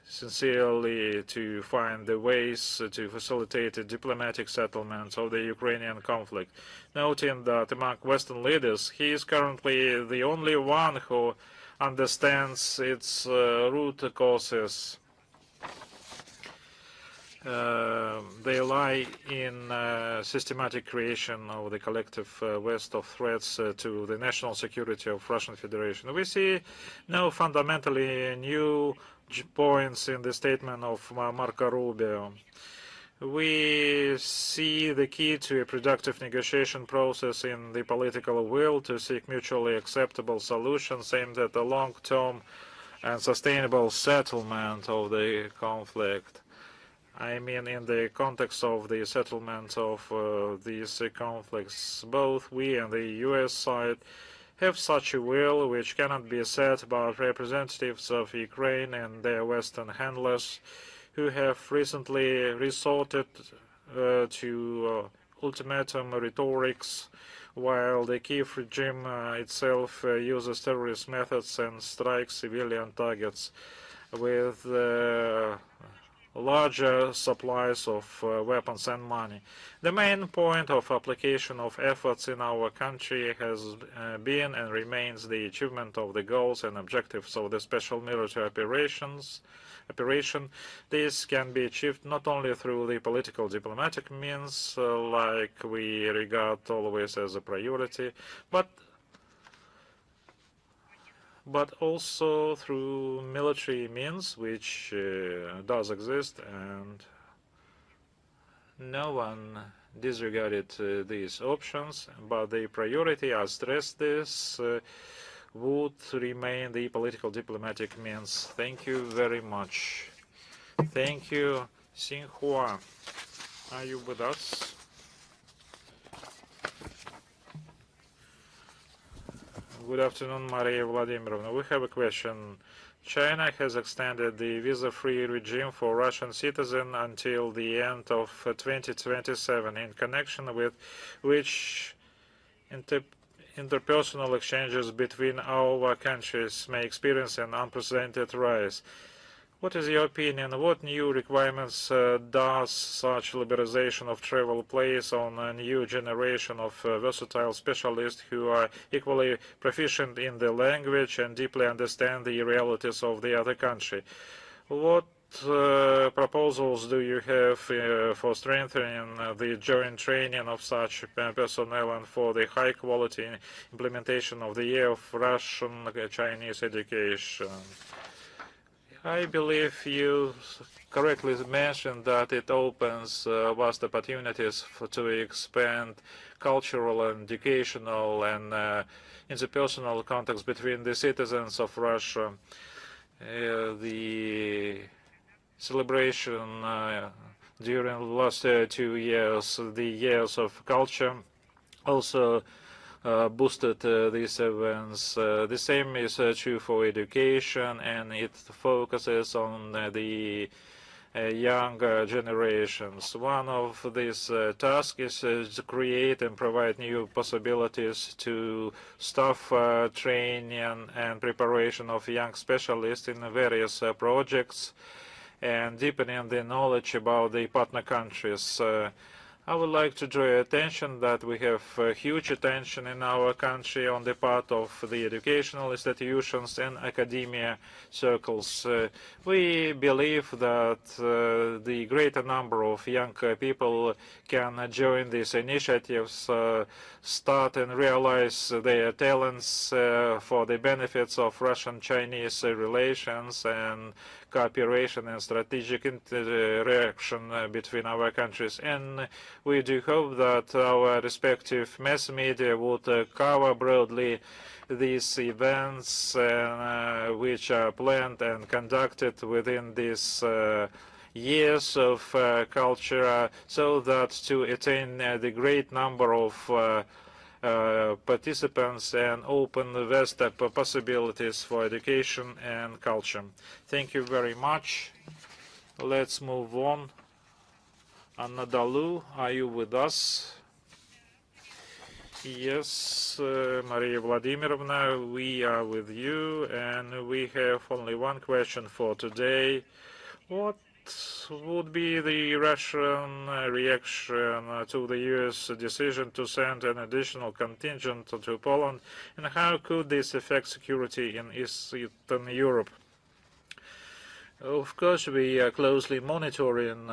sincerely to find the ways to facilitate a diplomatic settlement of the Ukrainian conflict, noting that among Western leaders, he is currently the only one who understands its root causes. They lie in systematic creation of the collective West of threats to the national security of Russian Federation. We see no fundamentally new points in the statement of Marco Rubio. We see the key to a productive negotiation process in the political will to seek mutually acceptable solutions aimed at a long-term and sustainable settlement of the conflict. I mean, in the context of the settlement of these conflicts, both we and the U.S. side have such a will, which cannot be said about representatives of Ukraine and their Western handlers, who have recently resorted to ultimatum rhetorics, while the Kiev regime itself uses terrorist methods and strikes civilian targets with larger supplies of weapons and money. The main point of application of efforts in our country has been and remains the achievement of the goals and objectives of the special military operation. This can be achieved not only through the political diplomatic means, like we regard always as a priority, but also through military means, which does exist, and no one disregarded these options, but the priority, I stress this, would remain the political diplomatic means. Thank you very much. Thank you. Xinhua, are you with us? Good afternoon, Maria Vladimirovna. We have a question. China has extended the visa-free regime for Russian citizens until the end of 2027, in connection with which interpersonal exchanges between our countries may experience an unprecedented rise. What is your opinion? What new requirements does such liberalization of travel place on a new generation of versatile specialists who are equally proficient in the language and deeply understand the realities of the other country? What proposals do you have for strengthening the joint training of such personnel and for the high-quality implementation of the Year of Russian-Chinese Education? I believe you correctly mentioned that it opens vast opportunities to expand cultural and educational and interpersonal contacts between the citizens of Russia. The celebration during the last 2 years, the years of culture, also boosted these events. The same is true for education, and it focuses on the younger generations. One of these tasks is to create and provide new possibilities to staff training and preparation of young specialists in various projects and deepening the knowledge about the partner countries. I would like to draw your attention that we have huge attention in our country on the part of the educational institutions and academia circles. We believe that the greater number of young people can join these initiatives, start and realize their talents for the benefits of Russian-Chinese relations and cooperation and strategic interaction between our countries. And we do hope that our respective mass media would cover broadly these events which are planned and conducted within these years of culture, so that to attain the great number of participants and open vast possibilities for education and culture. Thank you very much. Let's move on. Anna Dalu, are you with us? Yes, Maria Vladimirovna, we are with you, and we have only one question for today. What would be the Russian reaction to the U.S. decision to send an additional contingent to Poland, and how could this affect security in Eastern Europe? Of course, we are closely monitoring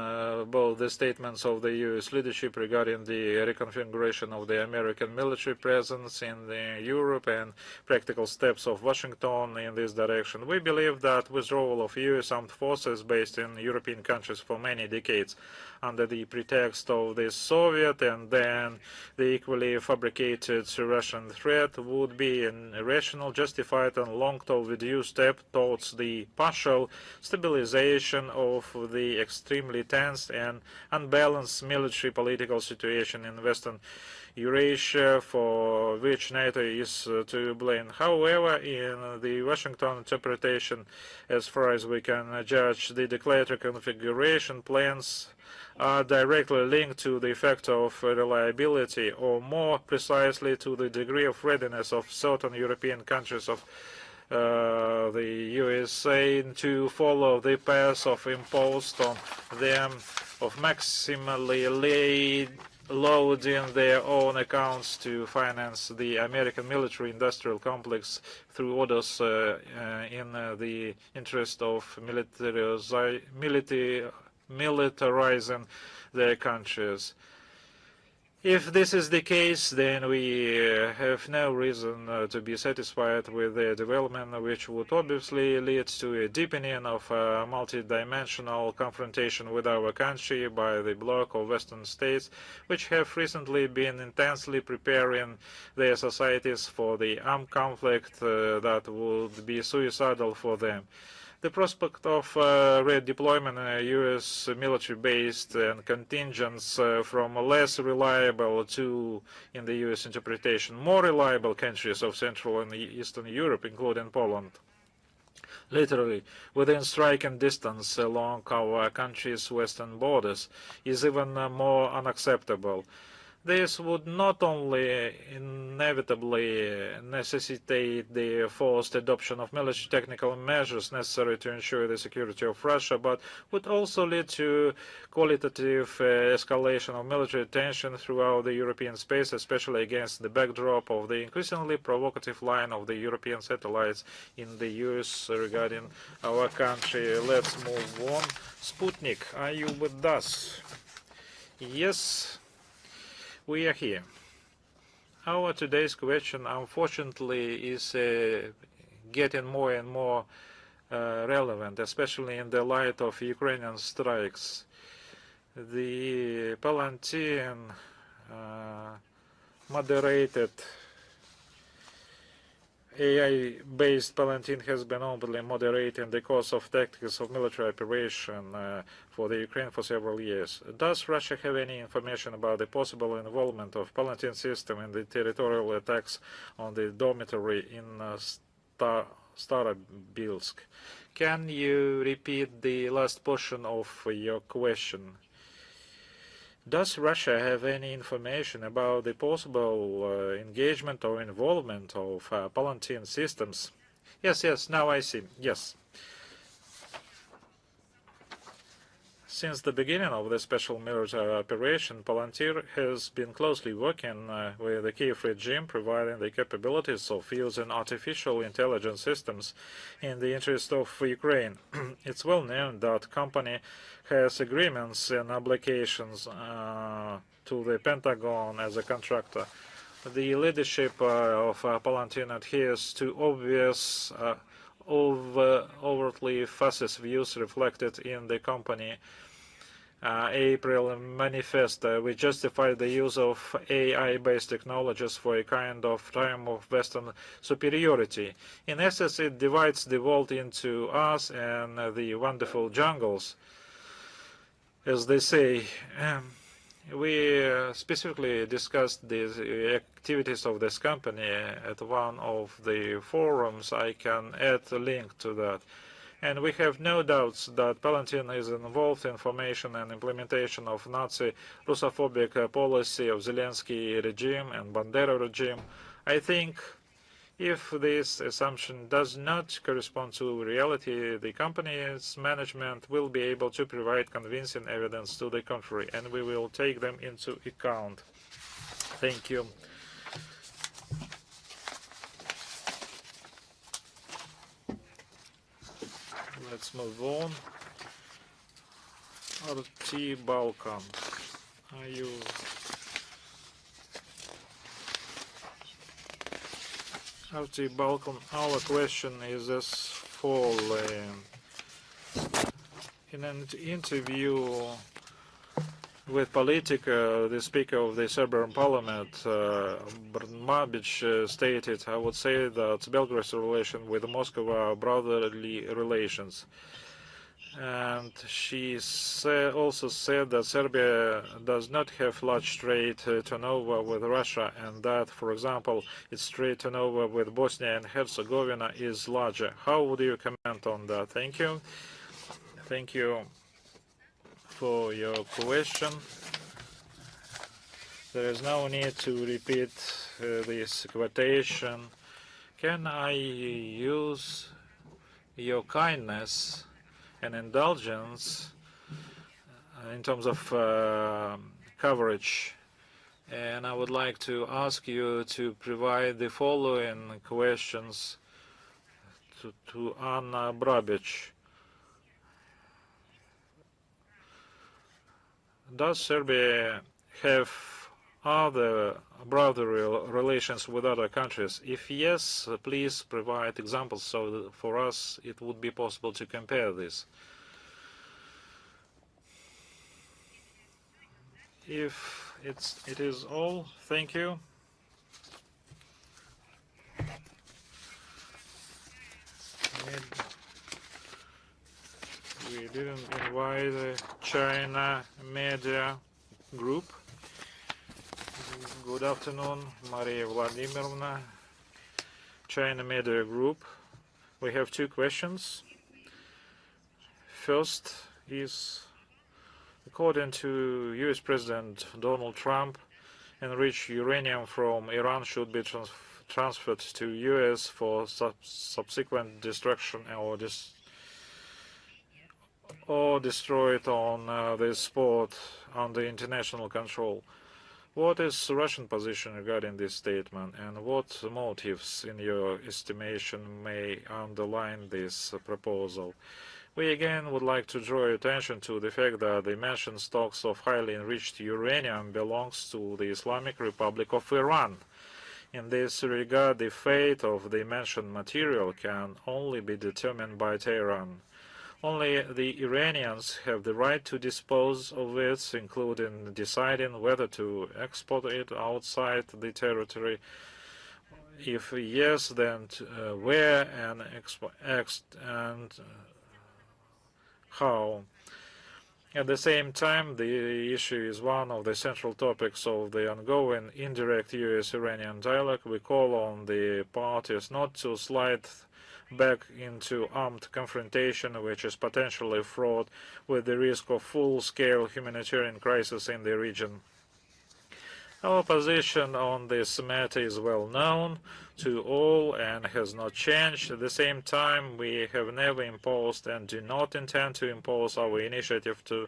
both the statements of the U.S. leadership regarding the reconfiguration of the American military presence in Europe and practical steps of Washington in this direction. We believe that withdrawal of U.S. armed forces based in European countries for many decades under the pretext of the Soviet and then the equally fabricated Russian threat would be an irrational, justified and long overdue step towards the partial stabilization of the extremely tense and unbalanced military political situation in Western Eurasia, for which NATO is to blame. However, in the Washington interpretation, as far as we can judge, the declared reconfiguration plans are directly linked to the factor of reliability, or more precisely to the degree of readiness of certain European countries of the USA to follow the path of imposed on them of maximally loading their own accounts to finance the American military-industrial complex through orders in the interest of militarizing their countries. If this is the case, then we have no reason to be satisfied with the development, which would obviously lead to a deepening of multi-dimensional confrontation with our country by the bloc of Western states, which have recently been intensely preparing their societies for the armed conflict that would be suicidal for them. The prospect of redeployment U.S. military-based and contingents from less reliable to, in the U.S. interpretation, more reliable countries of Central and Eastern Europe, including Poland, literally within striking distance along our country's western borders, is even more unacceptable. This would not only inevitably necessitate the forced adoption of military technical measures necessary to ensure the security of Russia, but would also lead to qualitative escalation of military tension throughout the European space, especially against the backdrop of the increasingly provocative line of the European satellites in the US regarding our country. Let's move on. Sputnik, are you with us? Yes. We are here. Our today's question, unfortunately, is getting more and more relevant, especially in the light of Ukrainian strikes. The Palantir moderated AI-based Palantir has been openly moderating the course of tactics of military operation for the Ukraine for several years. Does Russia have any information about the possible involvement of Palantir system in the territorial attacks on the dormitory in Starobilsk? Can you repeat the last portion of your question? Does Russia have any information about the possible engagement or involvement of Palantir systems? Yes, now I see. Yes. Since the beginning of the special military operation, Palantir has been closely working with the Kiev regime, providing the capabilities of using artificial intelligence systems in the interest of Ukraine. It's well known that the company has agreements and obligations to the Pentagon as a contractor. The leadership of Palantir adheres to obvious overtly fascist views reflected in the company April manifesto, which justified the use of AI-based technologies for a kind of time of Western superiority. In essence, it divides the world into us and the wonderful jungles, as they say. We specifically discussed the activities of this company at one of the forums. I can add a link to that. And we have no doubts that Palantir is involved in formation and implementation of Nazi Russophobic policy of Zelensky regime and Bandera regime. I think if this assumption does not correspond to reality, the company's management will be able to provide convincing evidence to the contrary, and we will take them into account. Thank you. Let's move on. RT Balkan. Are you... RT Balkan, our question is as following. In an interview with Politica, the Speaker of the Serbian Parliament, Brnabic, stated, I would say that Belgrade's relation with Moscow are brotherly relations. And she also said that Serbia does not have large trade turnover with Russia, and that, for example, its trade turnover with Bosnia and Herzegovina is larger. How would you comment on that? Thank you. Thank you for your question. There is no need to repeat this quotation. Can I use your kindness and indulgence in terms of coverage? And I would like to ask you to provide the following questions to Anna Brabic. Does Serbia have other brotherly relations with other countries? If yes, please provide examples so that for us it would be possible to compare this. If it is all, thank you. We didn't invite the China Media Group. Good afternoon, Maria Vladimirovna. China Media Group. We have two questions. First is, according to US President Donald Trump, enriched uranium from Iran should be transferred to US for subsequent destruction or destroyed on the spot under international control. What is the Russian position regarding this statement, and what motives, in your estimation, may underline this proposal? We again would like to draw your attention to the fact that the mentioned stocks of highly enriched uranium belongs to the Islamic Republic of Iran. In this regard, the fate of the mentioned material can only be determined by Tehran. Only the Iranians have the right to dispose of it, including deciding whether to export it outside the territory. If yes, then where and how. At the same time, the issue is one of the central topics of the ongoing indirect US-Iranian dialogue. We call on the parties not to slide back into armed confrontation, which is potentially fraught with the risk of full-scale humanitarian crisis in the region. Our position on this matter is well known to all and has not changed. At the same time, we have never imposed and do not intend to impose our initiative to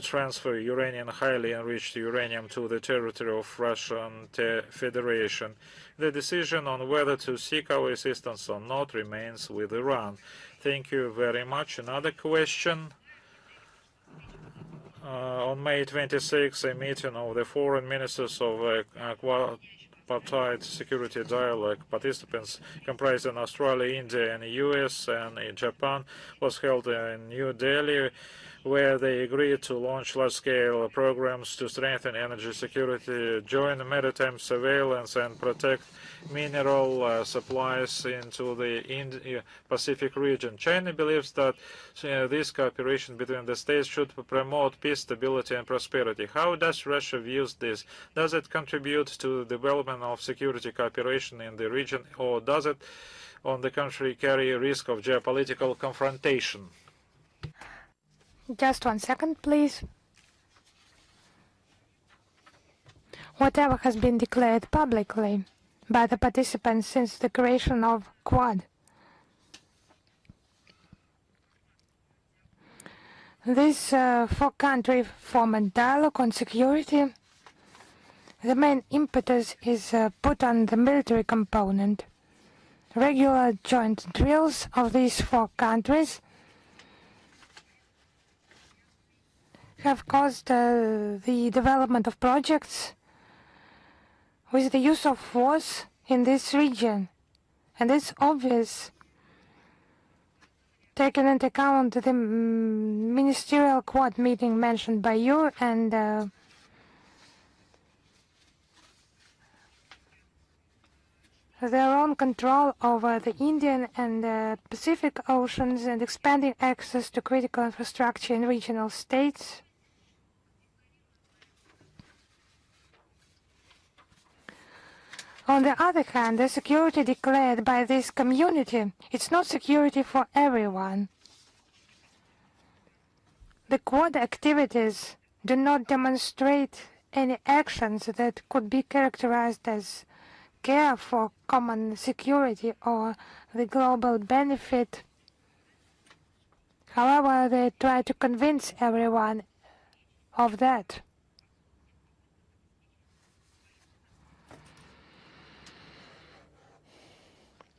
transfer Iranian highly enriched uranium to the territory of Russian Federation. The decision on whether to seek our assistance or not remains with Iran. Thank you very much. Another question. On May 26, a meeting of the foreign ministers of quadripartite security dialogue participants comprising Australia, India, and the US and Japan was held in New Delhi, where they agreed to launch large-scale programs to strengthen energy security, join maritime surveillance, and protect mineral supplies into the Indo-Pacific region. China believes that this cooperation between the states should promote peace, stability, and prosperity. How does Russia view this? Does it contribute to the development of security cooperation in the region, or does it, on the contrary, carry a risk of geopolitical confrontation? Just 1 second, please. Whatever has been declared publicly by the participants since the creation of Quad, this four-country format dialogue on security, the main impetus is put on the military component. Regular joint drills of these 4 countries have caused the development of projects with the use of force in this region. And it's obvious, taking into account the ministerial Quad meeting mentioned by you and their own control over the Indian and Pacific Oceans and expanding access to critical infrastructure in regional states. On the other hand, the security declared by this community, it's not security for everyone. The Quad activities do not demonstrate any actions that could be characterized as care for common security or the global benefit. However, they try to convince everyone of that.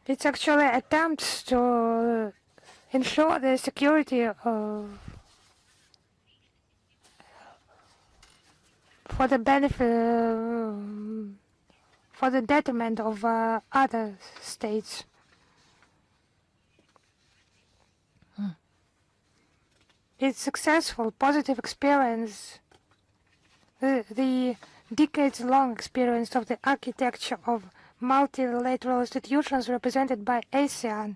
It's actually attempts to ensure the security for the benefit, for the detriment of other states. It's successful, positive experience, the decades-long experience of the architecture of multilateral institutions represented by ASEAN,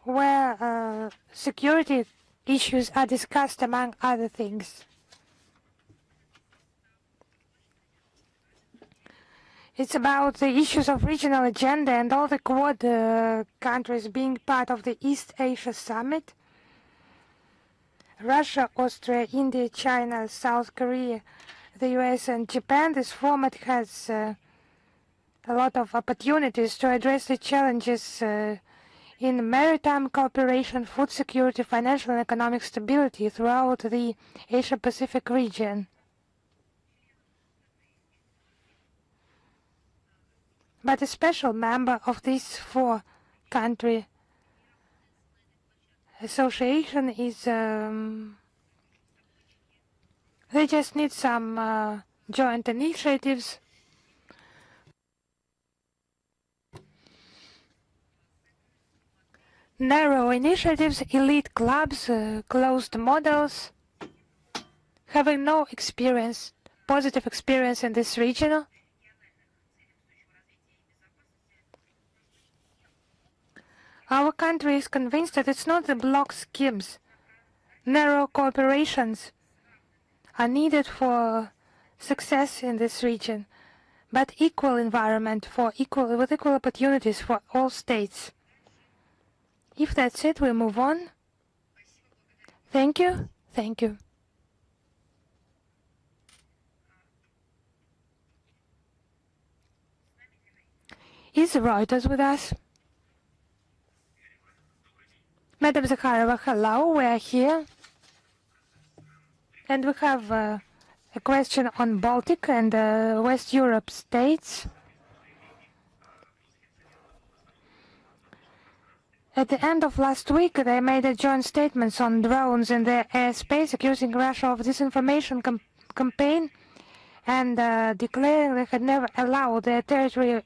where security issues are discussed among other things. It's about the issues of regional agenda and all the Quad countries being part of the East Asia Summit. Russia, Austria, India, China, South Korea, the US and Japan. This format has a lot of opportunities to address the challenges in maritime cooperation, food security, financial and economic stability throughout the Asia-Pacific region. But a special member of this 4-country association is they just need some joint initiatives. Narrow initiatives, elite clubs, closed models, having no experience, positive experience in this region. Our country is convinced that it's not the bloc schemes. Narrow cooperations are needed for success in this region, but equal environment with equal opportunities for all states. If that's it, we move on. Thank you. Thank you. Is Reuters with us? Madam Zakharova, hello, we are here. And we have a question on Baltic and West Europe states. At the end of last week, they made a joint statements on drones in their airspace, accusing Russia of disinformation campaign and declaring they had never allowed their territory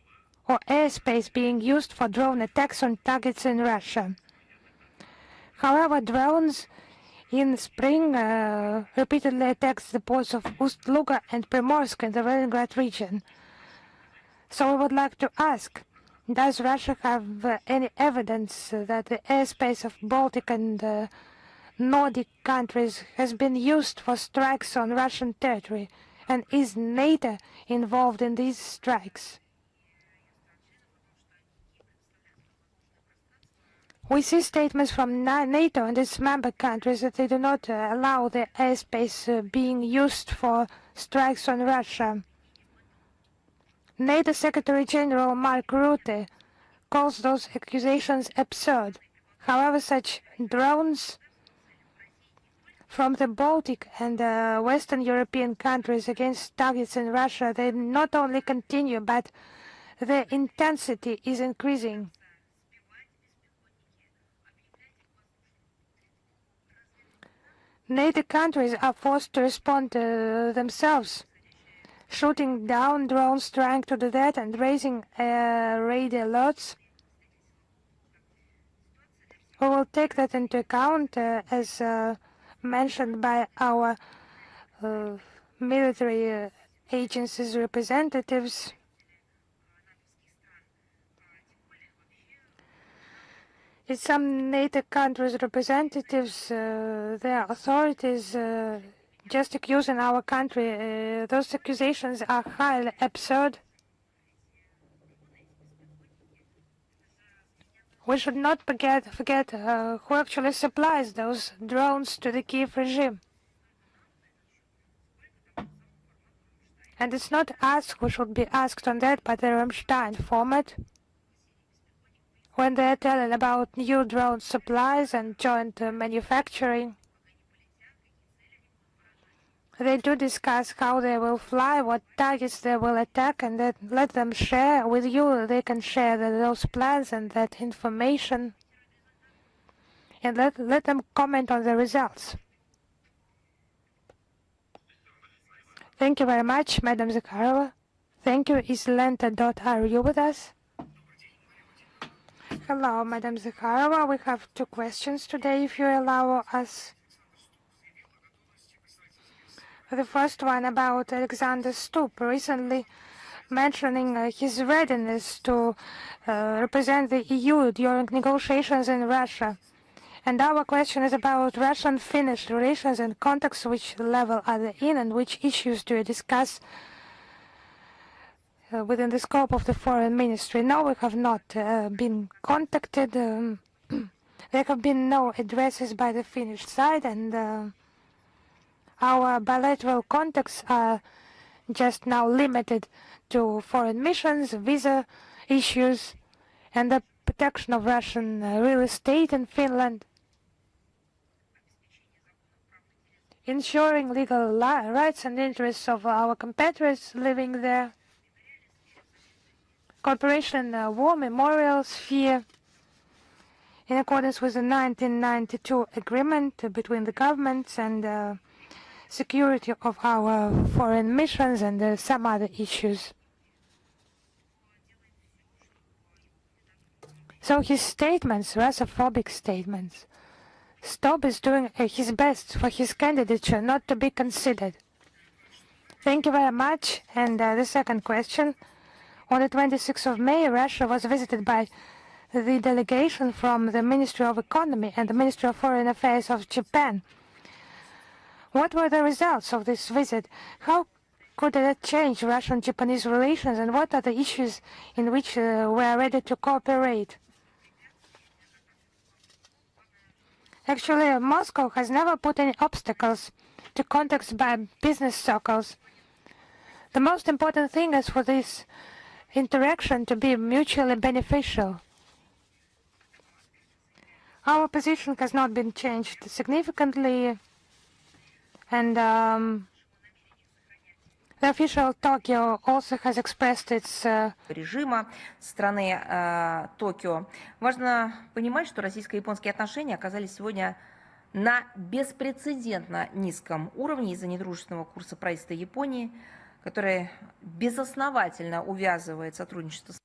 or airspace being used for drone attacks on targets in Russia. However, drones in spring repeatedly attacked the ports of Ust-Luga and Primorsk in the Leningrad region. So we would like to ask, does Russia have any evidence that the airspace of Baltic and Nordic countries has been used for strikes on Russian territory? And is NATO involved in these strikes? We see statements from NATO and its member countries that they do not allow their airspace being used for strikes on Russia. NATO Secretary General Mark Rutte calls those accusations absurd. However, such drones from the Baltic and Western European countries against targets in Russia, they not only continue, but their intensity is increasing. NATO countries are forced to respond themselves, shooting down drones trying to do that and raising raid alerts. We will take that into account as mentioned by our military agencies representatives. It's some NATO countries' representatives, their authorities just accusing our country. Those accusations are highly absurd. We should not forget who actually supplies those drones to the Kiev regime. And it's not us who should be asked on that, but the Rammstein format, when they're telling about new drone supplies and joint manufacturing. They do discuss how they will fly, what targets they will attack, and then let them share with you. They can share those plans and that information, and let them comment on the results. Thank you very much, Madam Zakharova. Thank you. Is Lenta.ru with us? Hello, Madam Zakharova. We have two questions today, if you allow us. The first one about Alexander Stubb recently mentioning his readiness to represent the EU during negotiations in Russia. And our question is about Russian-Finnish relations and contacts. Which level are they in, and which issues do you discuss within the scope of the foreign ministry? No, we have not been contacted. There have been no addresses by the Finnish side, and our bilateral contacts are just now limited to foreign missions, visa issues, and the protection of Russian real estate in Finland, ensuring legal rights and interests of our compatriots living there, cooperation in war memorial sphere, in accordance with the 1992 agreement between the governments, and security of our foreign missions, and some other issues. So his statements, Russophobic statements, Stubb is doing his best for his candidature not to be considered. Thank you very much. And the second question. On the 26th of May, Russia was visited by the delegation from the Ministry of Economy and the Ministry of Foreign Affairs of Japan. What were the results of this visit? How could that change Russian-Japanese relations, and what are the issues in which we are ready to cooperate? Actually, Moscow has never put any obstacles to contacts by business circles. The most important thing is for this interaction to be mutually beneficial. Our position has not been changed significantly, and the official Tokyo also has expressed its режима страны Токио. Важно понимать, что российско-японские отношения оказались сегодня на беспрецедентно низком уровне из-за недружественного курса правительства Японии, которое безосновательно увязывает сотрудничество с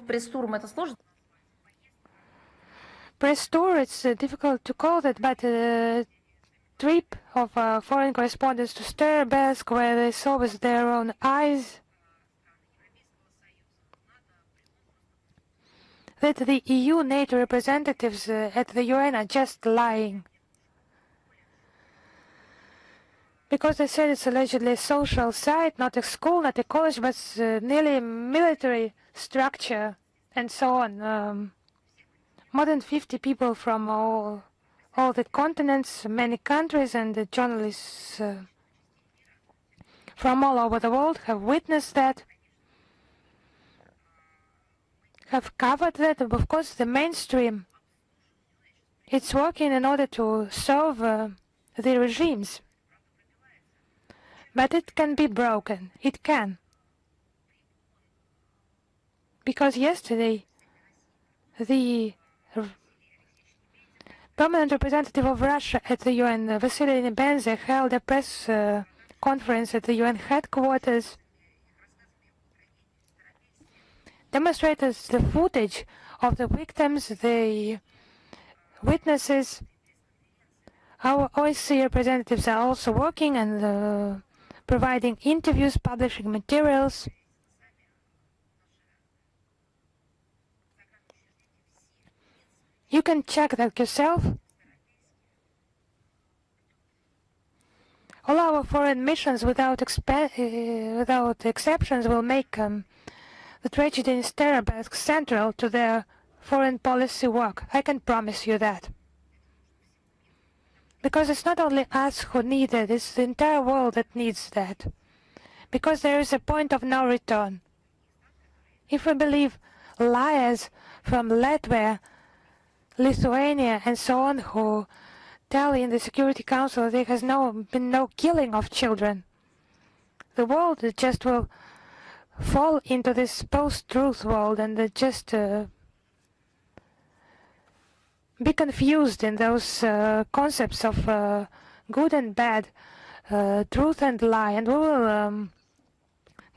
пресс-туром это сложно. press tour. It's difficult to call that, but a trip of foreign correspondents to Sterbersk, where they saw with their own eyes that the EU, NATO representatives at the UN are just lying. Because they said it's allegedly a social site, not a school, not a college, but nearly a military structure, and so on. More than 50 people from all the continents, many countries, and the journalists from all over the world have witnessed that, have covered that. Of course, the mainstream, it's working in order to serve the regimes. But it can be broken. It can. Because yesterday, the permanent representative of Russia at the UN, Vasily Nebenza, held a press conference at the UN headquarters, demonstrated the footage of the victims, the witnesses. Our OSCE representatives are also working and providing interviews, publishing materials. You can check that yourself. All our foreign missions, without exceptions, will make the tragedy in Sterbersk central to their foreign policy work. I can promise you that. Because it's not only us who need it, it's the entire world that needs that. Because there is a point of no return. If we believe liars from Latvia, Lithuania, and so on, who tell in the Security Council there has been no killing of children, the world just will fall into this post-truth world and just be confused in those concepts of good and bad, truth and lie, and we will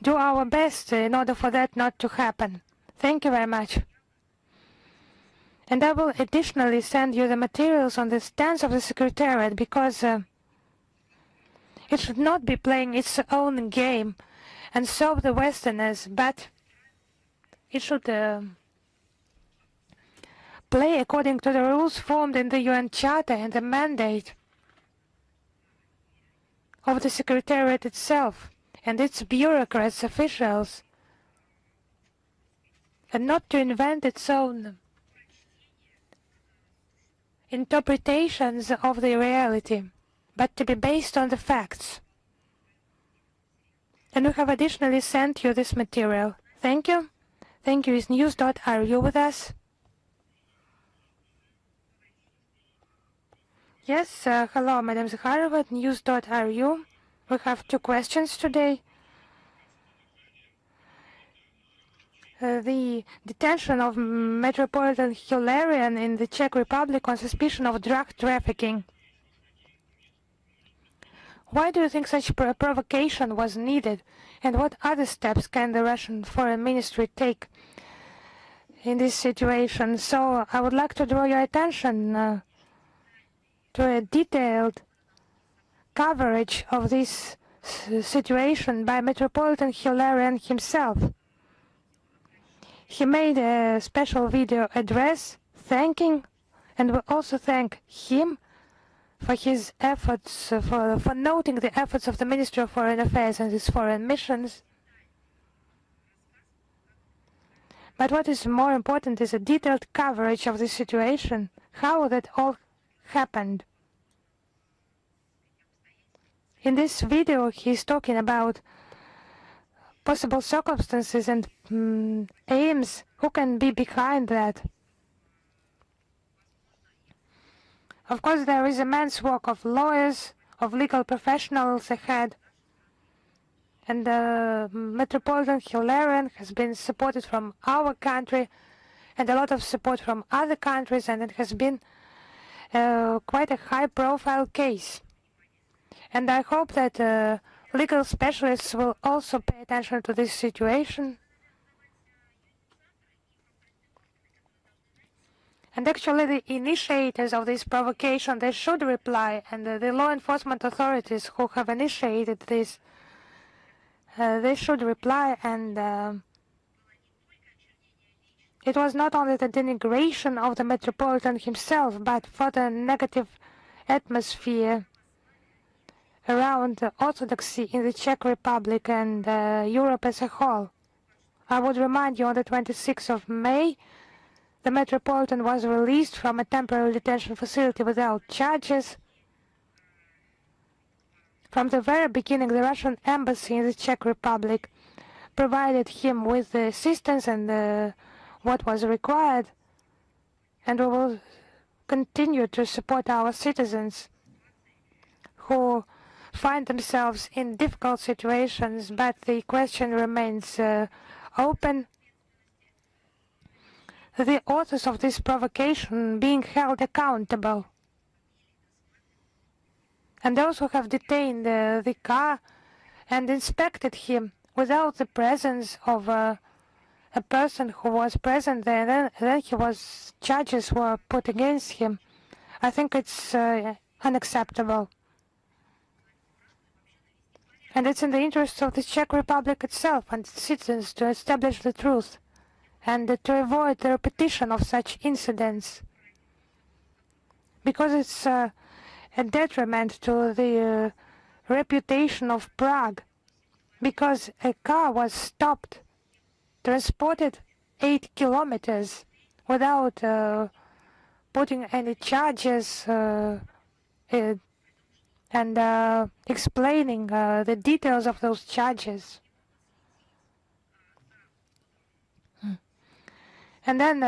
do our best in order for that not to happen. Thank you very much. And I will additionally send you the materials on the stance of the Secretariat, because it should not be playing its own game and serve the Westerners, but it should play according to the rules formed in the UN Charter and the mandate of the Secretariat itself and its bureaucrats, officials, and not to invent its own interpretations of the reality, but to be based on the facts. And we have additionally sent you this material. Thank you. Thank you. Is news.ru with us? Yes, hello, Madam Zakharova at news.ru. We have 2 questions today. The detention of Metropolitan Hilarion in the Czech Republic on suspicion of drug trafficking. Why do you think such provocation was needed, and what other steps can the Russian Foreign Ministry take in this situation? So I would like to draw your attention to a detailed coverage of this situation by Metropolitan Hilarion himself. He made a special video address thanking, and we also thank him for his efforts, for noting the efforts of the Ministry of Foreign Affairs and its foreign missions. But what is more important is a detailed coverage of the situation, how that all happened. In this video, he's talking about possible circumstances and aims, who can be behind that. Of course, there is immense work of lawyers, of legal professionals ahead, and Metropolitan Hilarion has been supported from our country and a lot of support from other countries, and it has been quite a high-profile case. And I hope that legal specialists will also pay attention to this situation. And actually the initiators of this provocation, they should reply, and the law enforcement authorities who have initiated this, they should reply. And it was not only the denigration of the Metropolitan himself, but for the negative atmosphere around orthodoxy in the Czech Republic and Europe as a whole. I would remind you, on the 26th of May, the Metropolitan was released from a temporary detention facility without charges. From the very beginning, the Russian embassy in the Czech Republic provided him with the assistance and what was required, and we will continue to support our citizens who find themselves in difficult situations, but the question remains open. The authors of this provocation being held accountable, and those who have detained the car and inspected him without the presence of a person who was present there, then charges were put against him. I think it's unacceptable. And it's in the interest of the Czech Republic itself and its citizens to establish the truth and to avoid the repetition of such incidents, because it's a detriment to the reputation of Prague, because a car was stopped, transported 8 kilometers without putting any charges and explaining the details of those charges. And then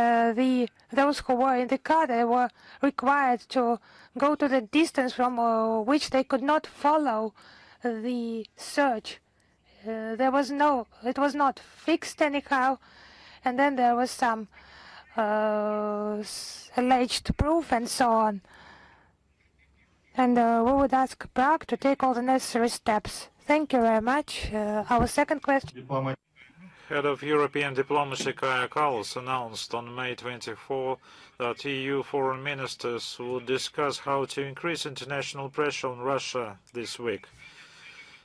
those who were in the car, they were required to go to the distance from which they could not follow the search. It was not fixed anyhow, and then there was some alleged proof and so on. And we would ask Prague to take all the necessary steps. Thank you very much. Our second question. Head of European Diplomacy Kaja Kallas announced on May 24 that EU foreign ministers would discuss how to increase international pressure on Russia this week.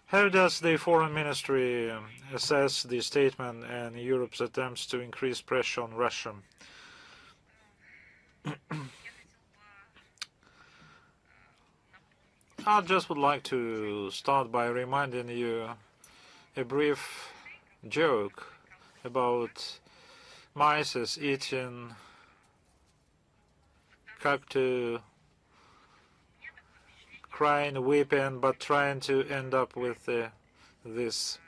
How does the foreign ministry assess the statement and Europe's attempts to increase pressure on Russia? I just would like to start by reminding you a brief joke about mice eating cactus, crying, weeping, but trying to end up with this.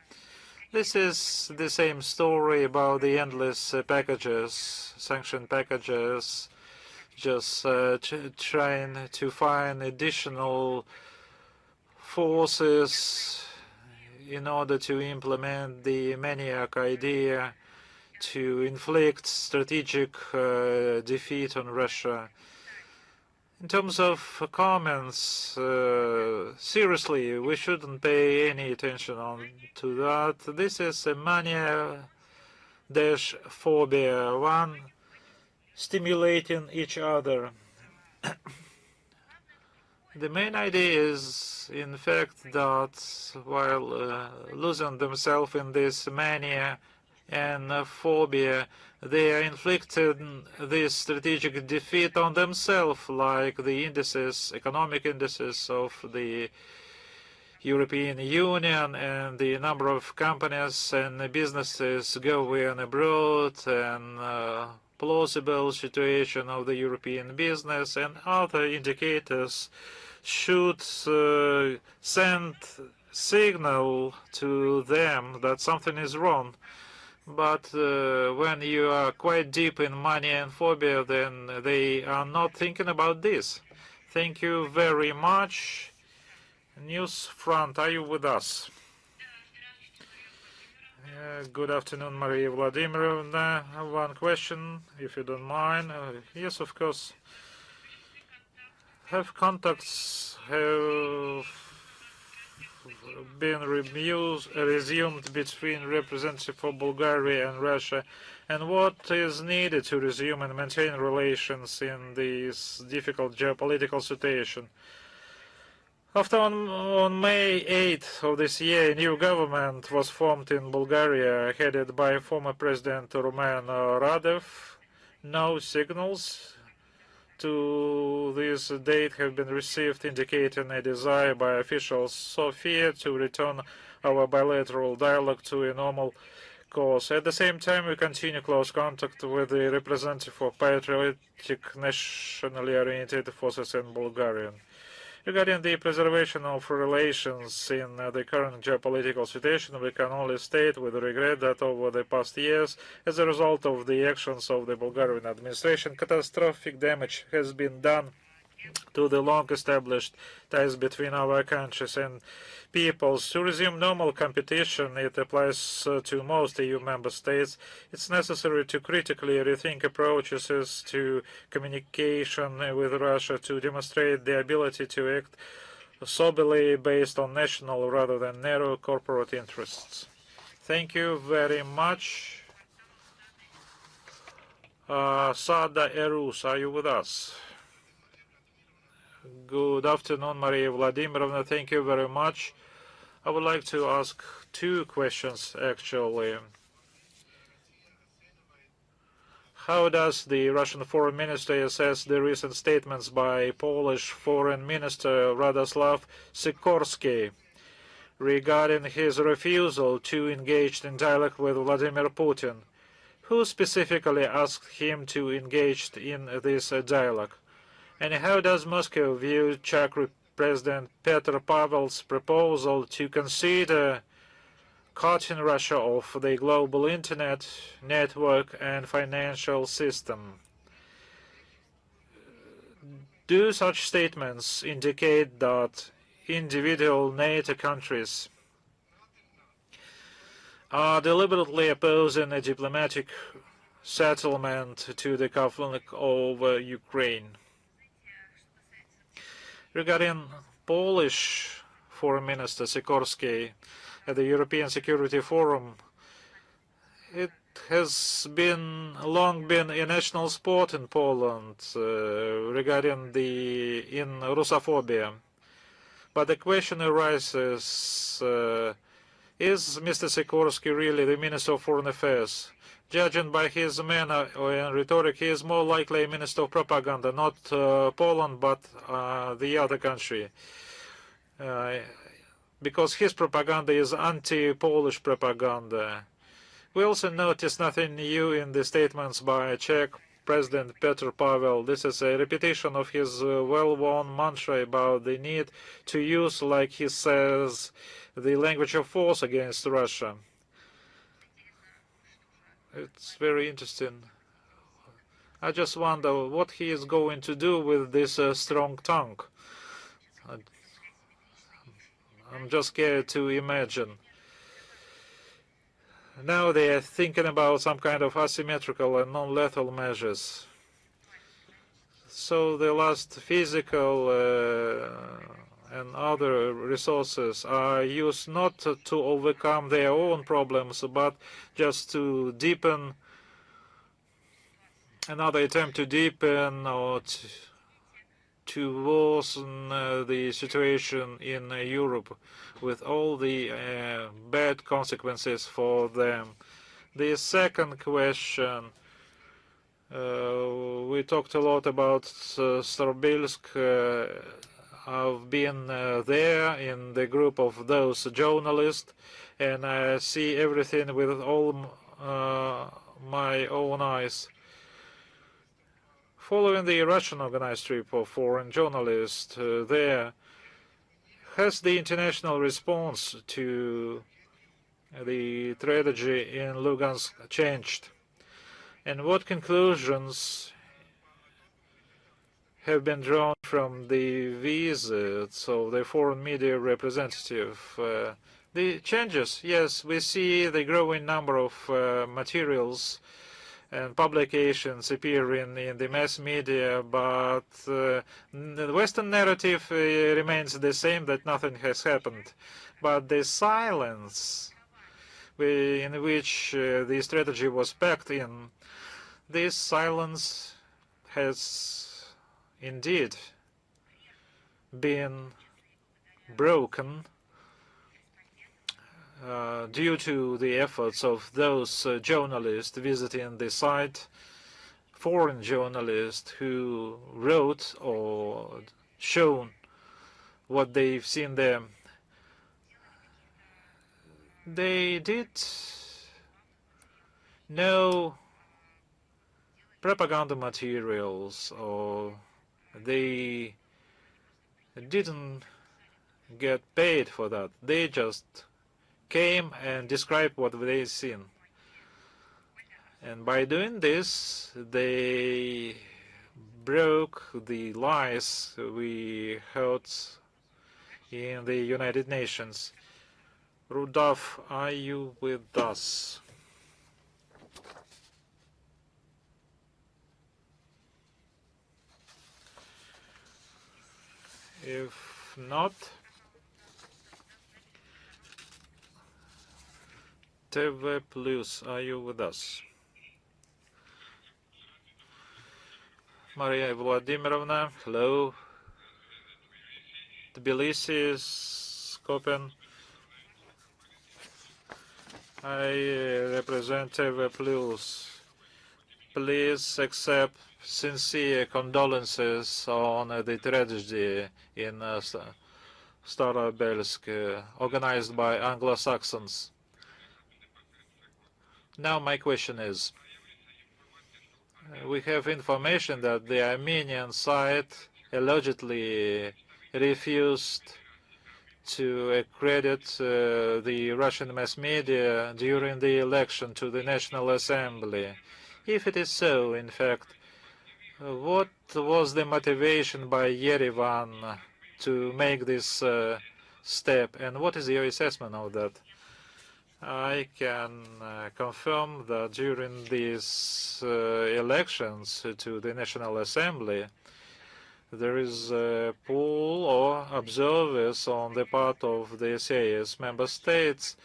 This is the same story about the endless packages, sanctioned packages, just trying to find additional forces in order to implement the maniac idea to inflict strategic defeat on Russia. In terms of comments, seriously, we shouldn't pay any attention to that. This is a mania-phobia, one stimulating each other. The main idea is, in fact, that while losing themselves in this mania and phobia, they are inflicting this strategic defeat on themselves, like the indices, economic indices of the European Union and the number of companies and businesses going abroad and plausible situation of the European business and other indicators should send signal to them that something is wrong. But when you are quite deep in mania and phobia, then they are not thinking about this. Thank you very much. News Front, are you with us? Good afternoon, Maria Vladimirovna. One question, if you don't mind. Yes, of course. Have contacts been resumed between representatives of Bulgaria and Russia, and what is needed to resume and maintain relations in this difficult geopolitical situation? After on May 8th of this year, a new government was formed in Bulgaria, headed by former President Rumen Radev. No signals to this date have been received indicating a desire by officials Sofia to return our bilateral dialogue to a normal course. At the same time, we continue close contact with the representative of patriotic nationally oriented forces in Bulgaria. Regarding the preservation of relations in the current geopolitical situation, we can only state with regret that over the past years, as a result of the actions of the Bulgarian administration, catastrophic damage has been done to the long-established ties between our countries and peoples. To resume normal competition, it applies to most EU member states. It's necessary to critically rethink approaches to communication with Russia to demonstrate the ability to act soberly based on national rather than narrow corporate interests. Thank you very much. Sada Erus, are you with us? Good afternoon, Maria Vladimirovna. Thank you very much. I would like to ask two questions, actually. How does the Russian Foreign Ministry assess the recent statements by Polish Foreign Minister Radoslaw Sikorski regarding his refusal to engage in dialogue with Vladimir Putin? Who specifically asked him to engage in this dialogue? And how does Moscow view Czech President Petr Pavel's proposal to consider cutting Russia off the global internet network and financial system? Do such statements indicate that individual NATO countries are deliberately opposing a diplomatic settlement to the conflict over Ukraine? Regarding Polish Foreign Minister Sikorski at the European Security Forum, it has long been a national sport in Poland regarding Russophobia. But the question arises, Is Mr. Sikorsky really the Minister of Foreign Affairs? Judging by his manner and rhetoric, he is more likely a Minister of Propaganda, not Poland, but the other country. Because his propaganda is anti-Polish propaganda. We also notice nothing new in the statements by Czech President Petr Pavel. This is a repetition of his well-worn mantra about the need to use, like he says, the language of force against Russia. It's very interesting. I just wonder what he is going to do with this strong tongue. I'm just scared to imagine. Now they are thinking about some kind of asymmetrical and non-lethal measures. So the last physical and other resources are used not to overcome their own problems, but just to deepen, another attempt to deepen or to worsen the situation in Europe with all the bad consequences for them. The second question, we talked a lot about Starobelsk. I've been there in the group of those journalists, and I see everything with all my own eyes. Following the Russian organized trip of foreign journalists there, has the international response to the tragedy in Lugansk changed? And what conclusions have been drawn from the visits of the foreign media representative? The changes, yes, we see the growing number of materials and publications appearing in the mass media, but the Western narrative remains the same, that nothing has happened. But the silence in which the strategy was packed in, this silence has indeed been broken due to the efforts of those journalists visiting the site, foreign journalists who wrote or shown what they've seen there. They did no propaganda materials, or they didn't get paid for that. They just came and described what they've seen. And by doing this, they broke the lies we heard in the United Nations. Rudolf, are you with us? If not, TV Plus, are you with us? Maria Vladimirovna, hello. Tbilisi, Skopje. I represent TV Plus. Please accept sincere condolences on the tragedy in Starobelsk, organized by Anglo-Saxons. Now my question is, we have information that the Armenian side allegedly refused to accredit the Russian mass media during the election to the National Assembly. If it is so, in fact, what was the motivation by Yerevan to make this step, and what is your assessment of that? I can confirm that during these elections to the National Assembly, there is a pool or observers on the part of the CIS member states,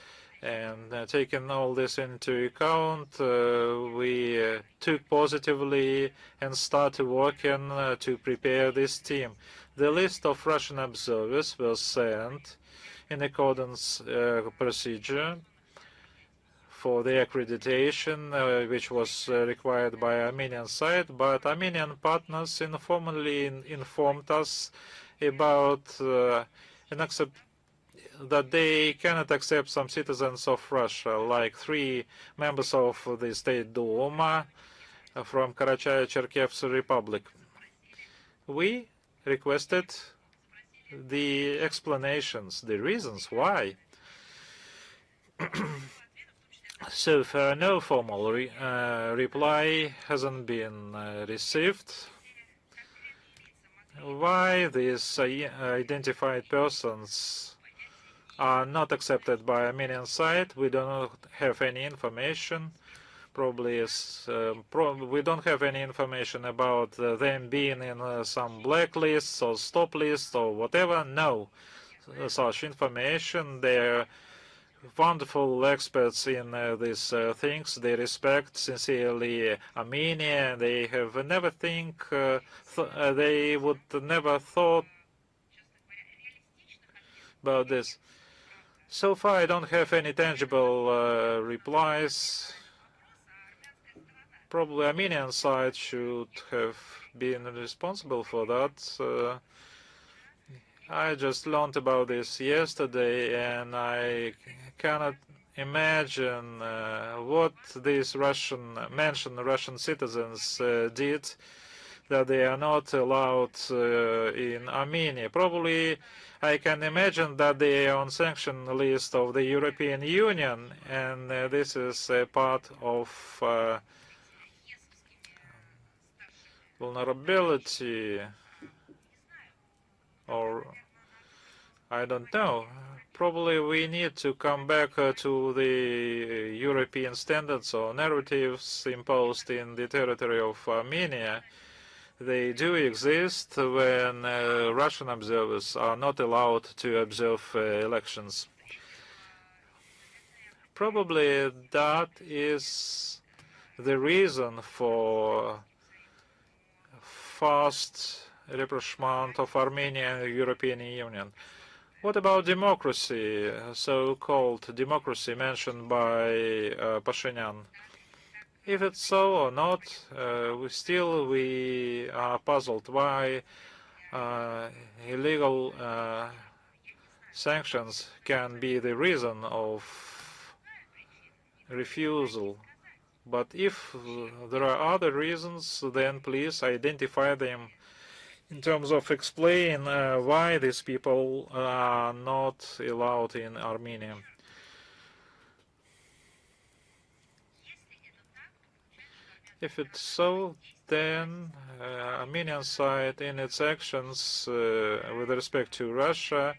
and taking all this into account, we took positively and started working to prepare this team. The list of Russian observers was sent in accordance procedure for the accreditation, which was required by Armenian side, but Armenian partners informally informed us about that they cannot accept some citizens of Russia, like 3 members of the State Duma from Karachay-Cherkessk Republic. We requested the explanations, the reasons why. So far, no formal reply hasn't been received. Why these identified persons are not accepted by Armenian side, we do not have any information. Probably we don't have any information about them being in some blacklists or stop lists or whatever. No such information. They're wonderful experts in these things. They respect sincerely Armenia. They have never they would never thought about this. So far, I don't have any tangible replies. Probably Armenian side should have been responsible for that. I just learned about this yesterday, and I cannot imagine what these mentioned Russian citizens did, that they are not allowed in Armenia. Probably I can imagine that they are on sanction list of the European Union, and this is a part of vulnerability, or I don't know. Probably we need to come back to the European standards or narratives imposed in the territory of Armenia. They do exist when Russian observers are not allowed to observe elections. Probably that is the reason for fast rapprochement of Armenia and the European Union. What about democracy, so-called democracy mentioned by Pashinyan? If it's so or not, we are puzzled why illegal sanctions can be the reason of refusal. But if there are other reasons, then please identify them in terms of explain why these people are not allowed in Armenia. If it's so, then Armenian side in its actions with respect to Russia,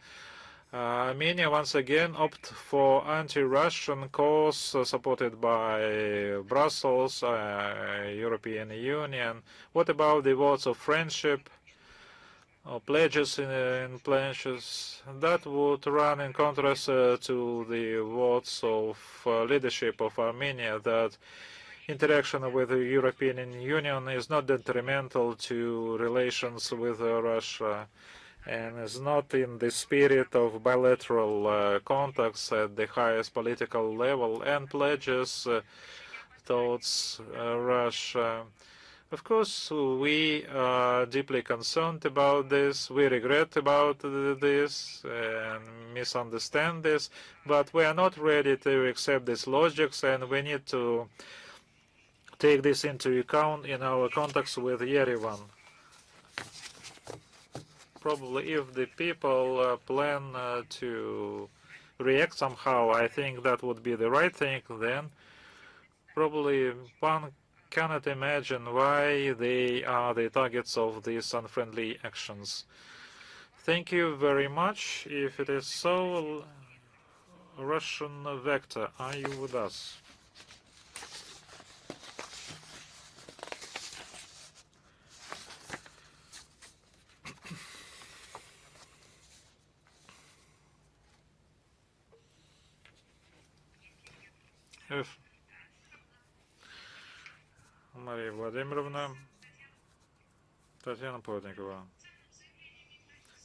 Armenia once again opt for anti-Russian cause supported by Brussels, European Union. What about the votes of friendship or pledges in pledges? That would run in contrast to the votes of leadership of Armenia that interaction with the European Union is not detrimental to relations with Russia and is not in the spirit of bilateral contacts at the highest political level and pledges towards Russia. Of course, we are deeply concerned about this. We regret about this and misunderstand this, but we are not ready to accept these logics, and we need to take this into account in our contacts with Yerevan. Probably if the people plan to react somehow, I think that would be the right thing. Then probably one cannot imagine why they are the targets of these unfriendly actions. Thank you very much. If it is so, Russian Vector, are you with us? Мария Владимировна, Татьяна Плотникова.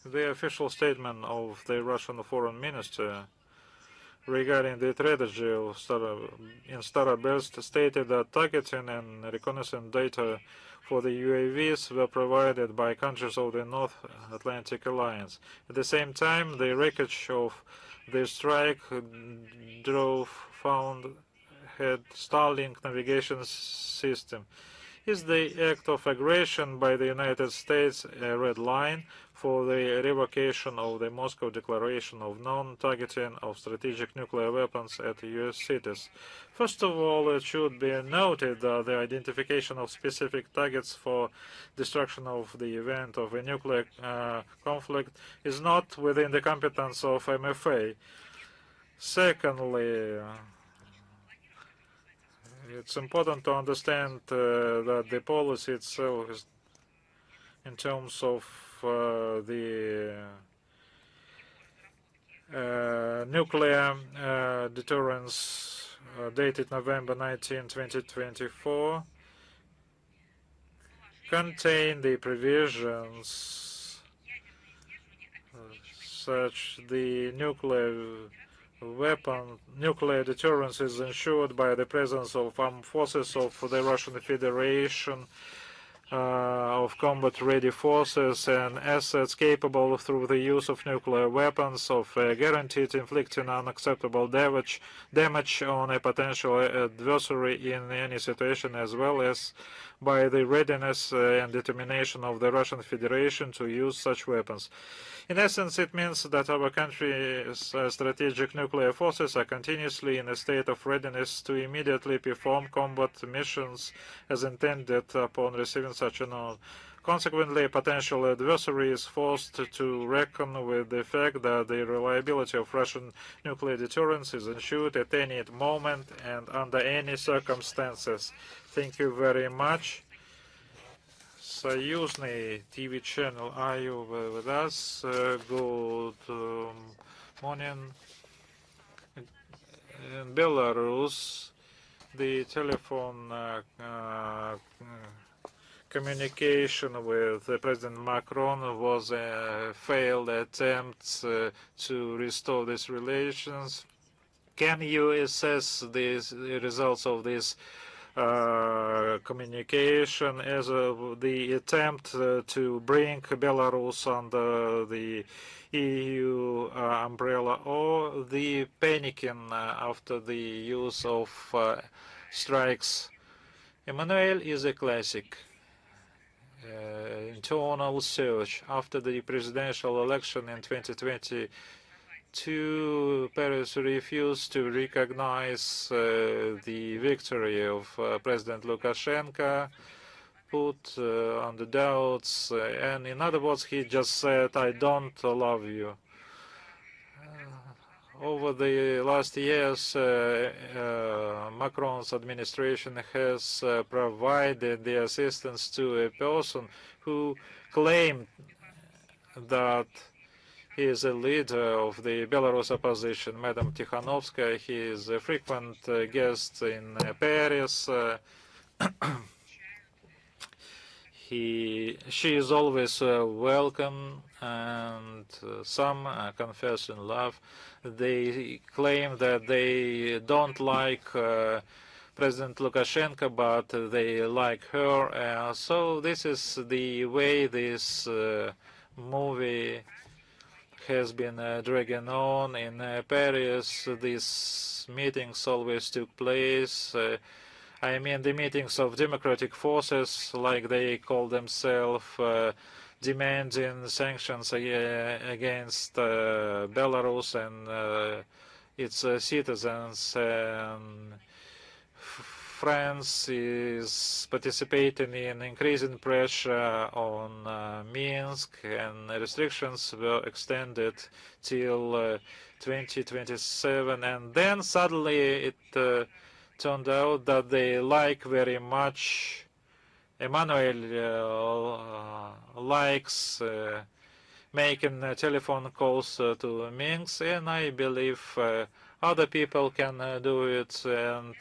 The official statement of the Russian Foreign Minister regarding the strategy in Starobelsk stated that targeting and reconnaissance data for the UAVs were provided by countries of the North Atlantic Alliance. At the same time, the wreckage of the strike drove found had Starlink navigation system. Is the act of aggression by the United States a red line for the revocation of the Moscow Declaration of Non-Targeting of Strategic Nuclear Weapons at U.S. cities? First of all, it should be noted that the identification of specific targets for destruction of the event of a nuclear conflict is not within the competence of MFA. Secondly, it's important to understand that the policy itself is in terms of the nuclear deterrence dated November 19, 2024 contain the provisions such the nuclear deterrence is ensured by the presence of armed forces of the Russian Federation, of combat-ready forces and assets capable through the use of nuclear weapons of guaranteed inflicting unacceptable damage on a potential adversary in any situation, as well as by the readiness and determination of the Russian Federation to use such weapons. In essence, it means that our country's strategic nuclear forces are continuously in a state of readiness to immediately perform combat missions as intended upon receiving such an order. Consequently, a potential adversary is forced to reckon with the fact that the reliability of Russian nuclear deterrence is ensured at any moment and under any circumstances. Thank you very much. Союзный TV channel, are you with us? Good morning. In Belarus, the telephone communication with President Macron was a failed attempt to restore these relations. Can you assess the results of this communication as the attempt to bring Belarus under the EU umbrella, or the panicking after the use of strikes? Emmanuel is a classic. Internal search. After the presidential election in 2022, Paris refused to recognize the victory of President Lukashenko, put under doubts, and in other words, he just said, "I don't love you." Over the last years, Macron's administration has provided the assistance to a person who claimed that he is a leader of the Belarus opposition, Madam Tikhanovskaya. He is a frequent guest in Paris. She is always welcome, and some confess in love. They claim that they don't like President Lukashenko, but they like her. So this is the way this movie has been dragging on in Paris. These meetings always took place. I mean, the meetings of democratic forces, like they call themselves, demanding sanctions against Belarus and its citizens. France is participating in increasing pressure on Minsk, and restrictions were extended till 2027. And then suddenly it turned out that they like very much, Emmanuel likes making telephone calls to Minsk, and I believe other people can do it. And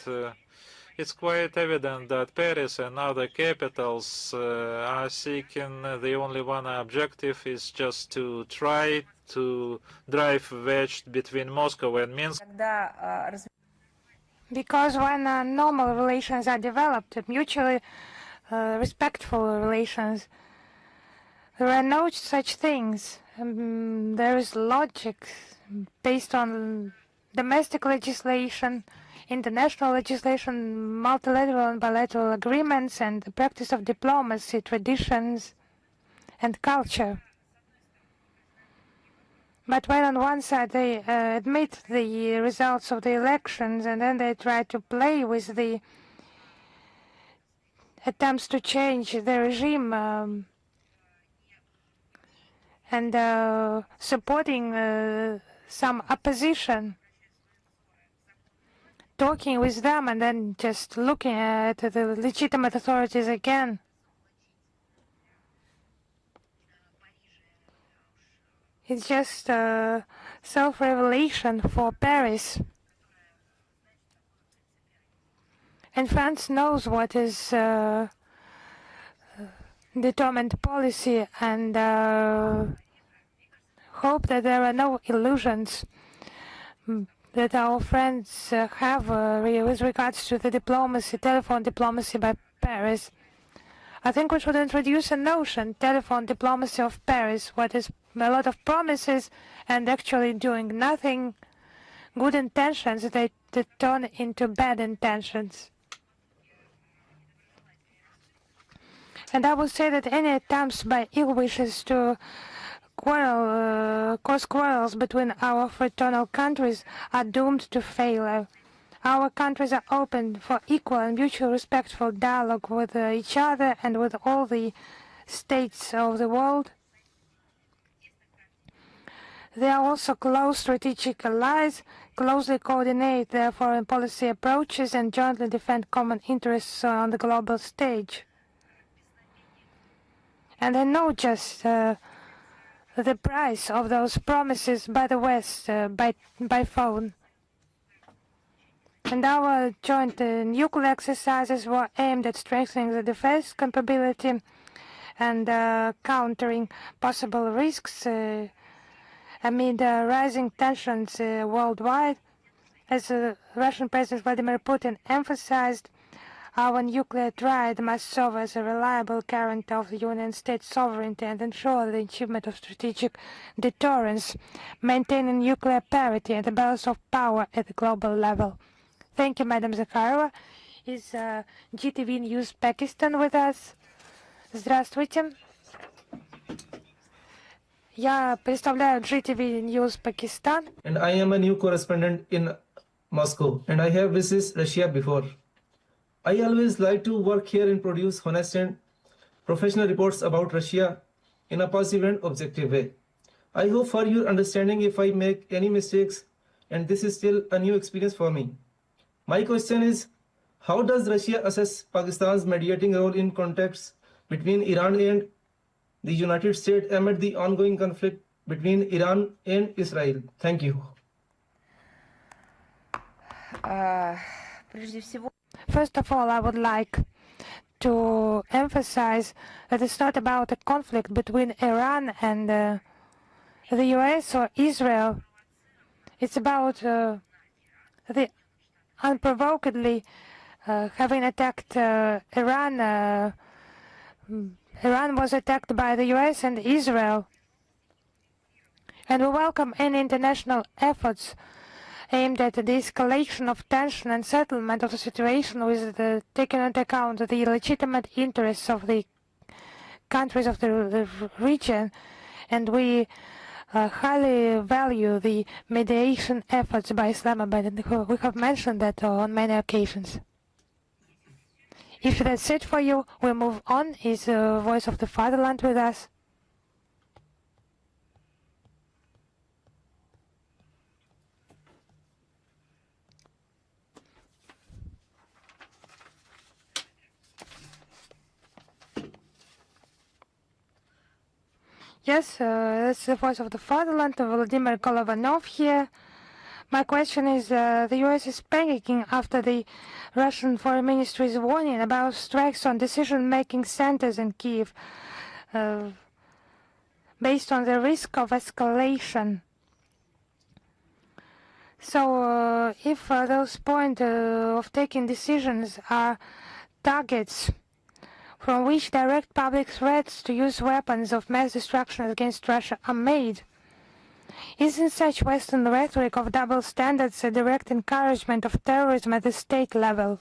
It's quite evident that Paris and other capitals are seeking the only one objective is just to try to drive a wedge between Moscow and Minsk. Because when normal relations are developed, mutually respectful relations, there are no such things. There is logic based on domestic legislation, international legislation, multilateral and bilateral agreements, and the practice of diplomacy, traditions, and culture. But when on one side they admit the results of the elections and then they try to play with the attempts to change the regime and supporting some opposition, talking with them and then just looking at the legitimate authorities again. It's just self-revelation for Paris. And France knows what is determined policy and hope that there are no illusions that our friends have with regards to the diplomacy, telephone diplomacy by Paris. I think we should introduce a notion, telephone diplomacy of Paris, what is a lot of promises and actually doing nothing, good intentions that turn into bad intentions. And I would say that any attempts by ill wishes to cause quarrels between our fraternal countries are doomed to failure. Our countries are open for equal and mutual respectful dialogue with each other and with all the states of the world. They are also close strategic allies, closely coordinate their foreign policy approaches and jointly defend common interests on the global stage. And they know just the price of those promises by the West, by phone. And our joint nuclear exercises were aimed at strengthening the defense capability and countering possible risks amid rising tensions worldwide. As Russian President Vladimir Putin emphasized, our nuclear triad must serve as a reliable guarantee of the Union States' sovereignty and ensure the achievement of strategic deterrence, maintaining nuclear parity and the balance of power at the global level. Thank you, Madam Zakharova. Is GTV News Pakistan with us? Здравствуйте. Я представляю GTV News Pakistan. And I am a new correspondent in Moscow, and I have visited Russia before. I always like to work here and produce honest and professional reports about Russia in a positive and objective way. I hope for your understanding if I make any mistakes, and this is still a new experience for me. My question is, how does Russia assess Pakistan's mediating role in contacts between Iran and the United States amid the ongoing conflict between Iran and Israel? Thank you. First of all, I would like to emphasize that it's not about a conflict between Iran and the US or Israel. It's about the unprovokedly having attacked Iran. Iran was attacked by the US and Israel. And we welcome any international efforts aimed at the de-escalation of tension and settlement of the situation with taking into account the legitimate interests of the countries of the region. And we highly value the mediation efforts by Islamabad, and we have mentioned that on many occasions. If that's it for you, we move on. Is the Voice of the Fatherland with us? Yes, that's the Voice of the Fatherland, Vladimir Kolovanov here. My question is, the US is panicking after the Russian Foreign Ministry's warning about strikes on decision-making centers in Kiev, based on the risk of escalation. So if those points of taking decisions are targets from which direct public threats to use weapons of mass destruction against Russia are made, isn't such Western rhetoric of double standards a direct encouragement of terrorism at the state level?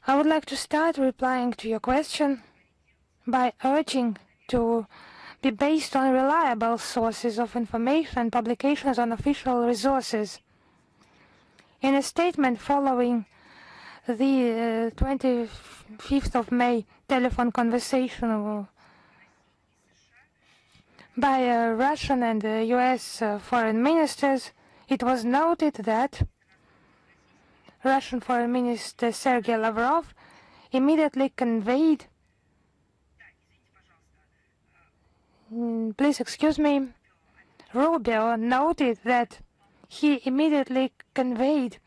I would like to start replying to your question by urging to be based on reliable sources of information and publications on official resources. In a statement following the 25th of May telephone conversation by Russian and US foreign ministers, it was noted that Russian Foreign Minister Sergei Lavrov immediately conveyed, please excuse me, Rubio noted that he immediately conveyed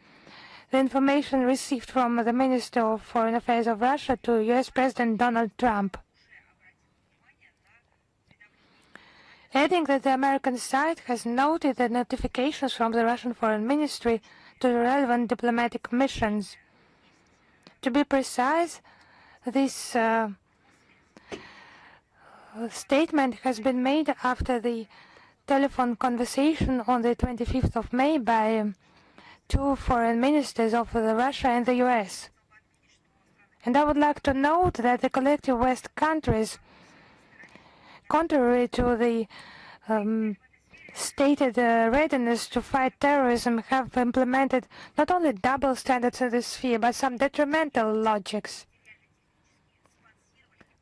the information received from the Minister of Foreign Affairs of Russia to US President Donald Trump, adding that the American side has noted the notifications from the Russian Foreign Ministry to the relevant diplomatic missions. To be precise, this statement has been made after the telephone conversation on the 25th of May by two foreign ministers of Russia and the US. And I would like to note that the collective West countries, contrary to the stated readiness to fight terrorism, have implemented not only double standards in this sphere, but some detrimental logics.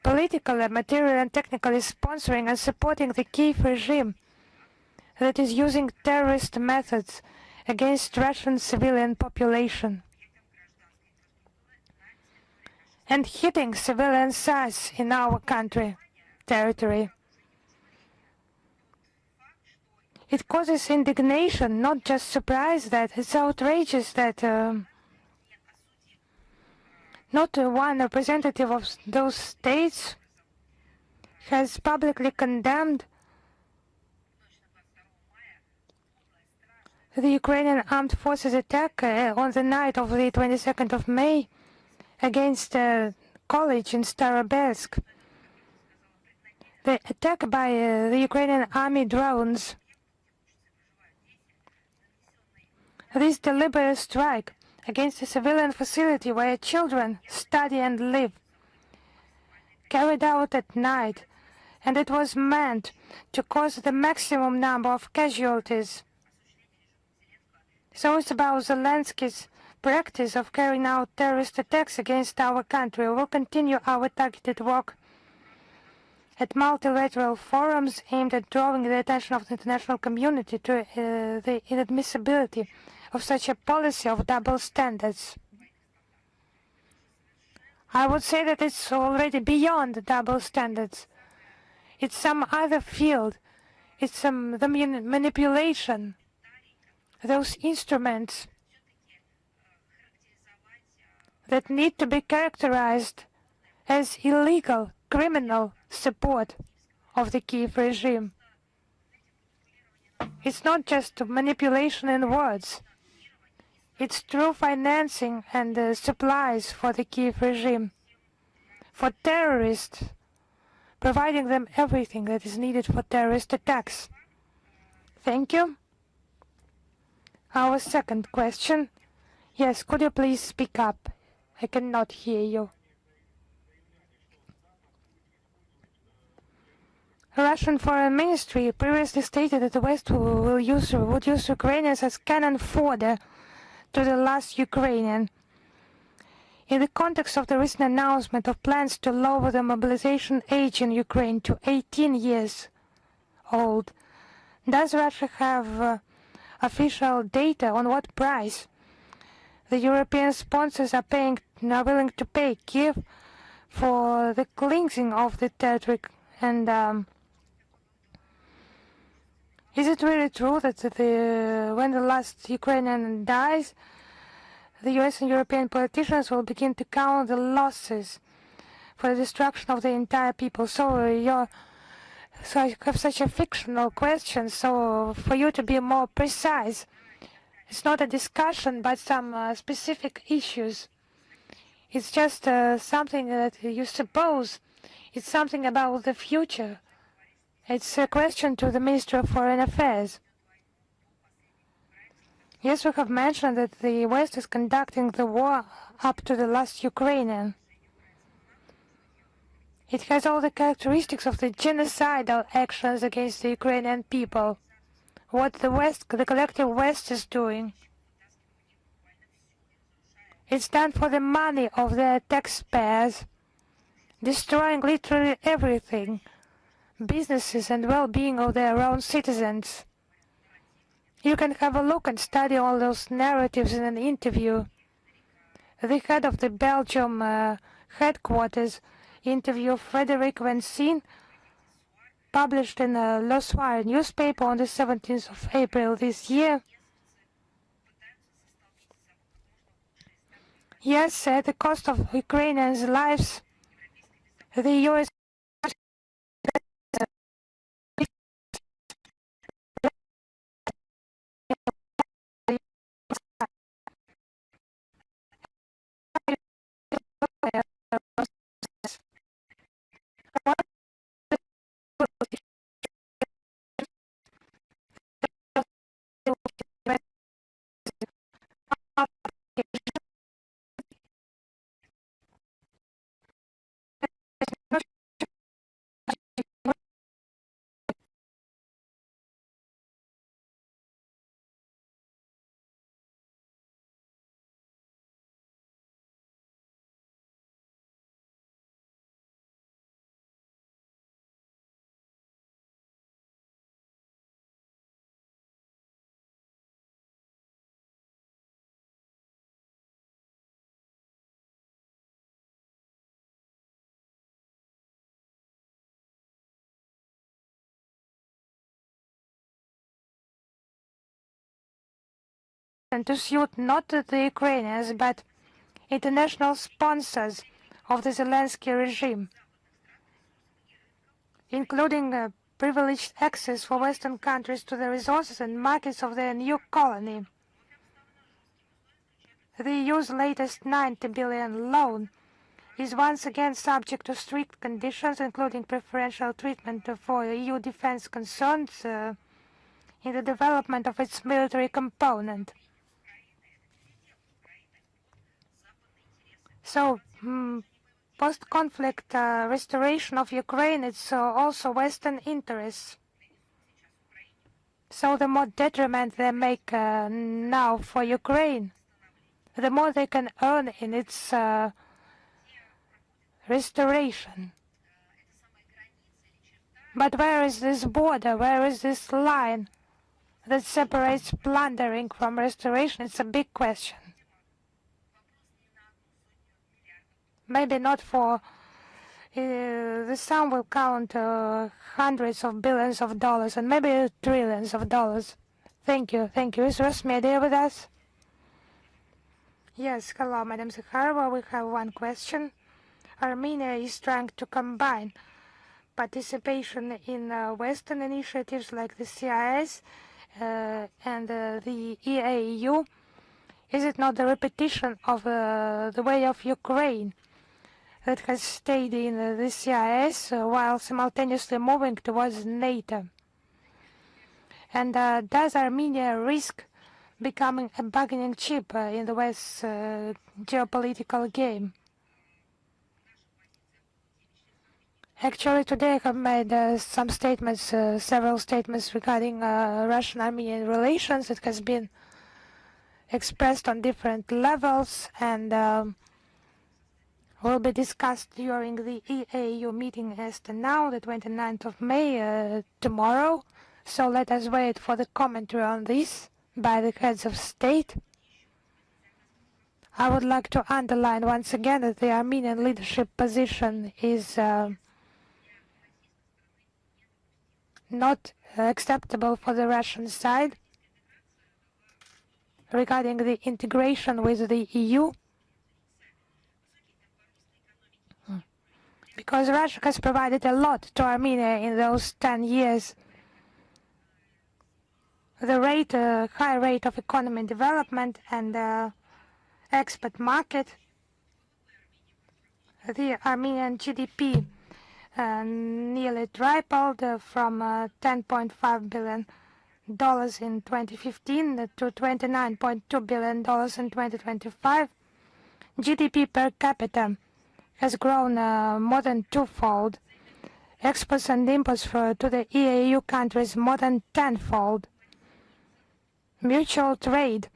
Politically, materially, and technically sponsoring and supporting the Kiev regime that is using terrorist methods against Russian civilian population and hitting civilian sites in our country, territory. It causes indignation, not just surprise, that it's outrageous that not one representative of those states has publicly condemned the Ukrainian armed forces attack on the night of the 22nd of May against a college in Starobelsk. The attack by the Ukrainian army drones. This deliberate strike against a civilian facility where children study and live, carried out at night, and it was meant to cause the maximum number of casualties. So it's about Zelensky's practice of carrying out terrorist attacks against our country. We will continue our targeted work at multilateral forums aimed at drawing the attention of the international community to the inadmissibility of such a policy of double standards. I would say that it's already beyond double standards. It's some other field. It's the manipulation. Those instruments that need to be characterized as illegal, criminal support of the Kiev regime. It's not just manipulation in words. It's true financing and supplies for the Kiev regime, for terrorists, providing them everything that is needed for terrorist attacks. Thank you. Our second question. Yes, could you please speak up? I cannot hear you. Russian Foreign Ministry previously stated that the West would use Ukrainians as cannon fodder to the last Ukrainian. In the context of the recent announcement of plans to lower the mobilization age in Ukraine to 18 years old, does Russia have official data on what price the European sponsors are willing to pay Kiev for the cleansing of the territory. And is it really true that when the last Ukrainian dies, the US and European politicians will begin to count the losses for the destruction of the entire people? So I have such a fictional question. So for you to be more precise, it's not a discussion, but some specific issues. It's just something that you suppose. It's something about the future. It's a question to the Minister of Foreign Affairs. Yes, we have mentioned that the West is conducting the war up to the last Ukrainian. It has all the characteristics of the genocidal actions against the Ukrainian people. What the West, the collective West, is doing. It's done for the money of the taxpayers, destroying literally everything, businesses and well-being of their own citizens. You can have a look and study all those narratives in an interview. The head of the Belgium headquarters interview, Frederic Vincent, published in Le Soir newspaper on the 17th of April this year. Yes, at the cost of Ukrainians' lives, the US and to suit not the Ukrainians but international sponsors of the Zelensky regime, including privileged access for Western countries to the resources and markets of their new colony. The EU's latest 90 billion loan is once again subject to strict conditions, including preferential treatment for EU defense concerns in the development of its military component. So, post-conflict restoration of Ukraine, it's also Western interests. So the more detriment they make now for Ukraine, the more they can earn in its restoration. But where is this border? Where is this line that separates plundering from restoration? It's a big question. Maybe not for the sum will count hundreds of billions of dollars and maybe trillions of dollars. Thank you. Thank you. Is Rosmedia with us? Yes. Hello, Madam Zakharova. We have one question. Armenia is trying to combine participation in Western initiatives like the CIS and the EAU. Is it not the repetition of the way of Ukraine that has stayed in the CIS while simultaneously moving towards NATO? And does Armenia risk becoming a bargaining chip in the West's geopolitical game? Actually, today I have made some statements, several statements regarding Russian-Armenian relations. It has been expressed on different levels and will be discussed during the EAU meeting as to now, the 29th of May, tomorrow. So let us wait for the commentary on this by the heads of state. I would like to underline once again that the Armenian leadership position is not acceptable for the Russian side regarding the integration with the EU, because Russia has provided a lot to Armenia in those 10 years. The high rate of economic development and export market, the Armenian GDP nearly tripled from $10.5 billion in 2015 to $29.2 billion in 2025. GDP per capita has grown more than twofold. Exports and imports to the EAU countries more than tenfold. Mutual trade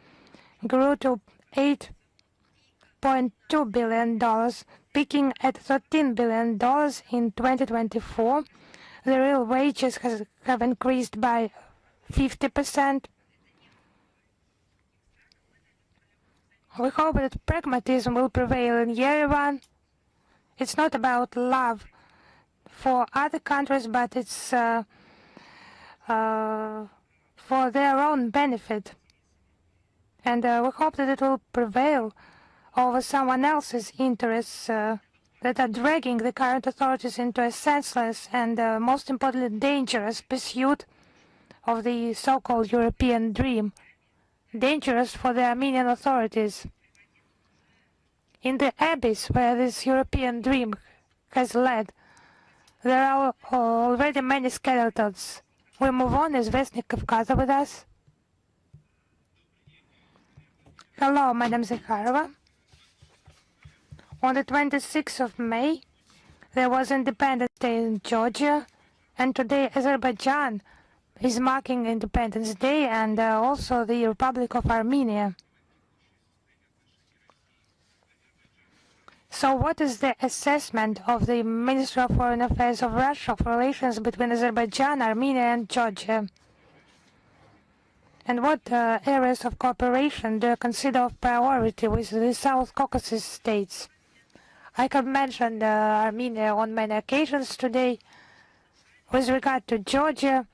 grew to $8.2 billion, peaking at $13 billion in 2024. The real wages have increased by 50%. We hope that pragmatism will prevail in Yerevan. It's not about love for other countries, but it's for their own benefit. And we hope that it will prevail over someone else's interests that are dragging the current authorities into a senseless and, most importantly, dangerous pursuit of the so-called European dream. Dangerous for the Armenian authorities. In the abyss where this European dream has led, there are already many skeletons. We move on. Is Vestnik Kavkaza with us? Hello, Madam Zakharova. On the 26th of May, there was Independence Day in Georgia, and today Azerbaijan is marking Independence Day and also the Republic of Armenia. So what is the assessment of the Ministry of Foreign Affairs of Russia of relations between Azerbaijan, Armenia and Georgia? And what areas of cooperation do you consider of priority with the South Caucasus states? I have mentioned Armenia on many occasions today. With regard to Georgia,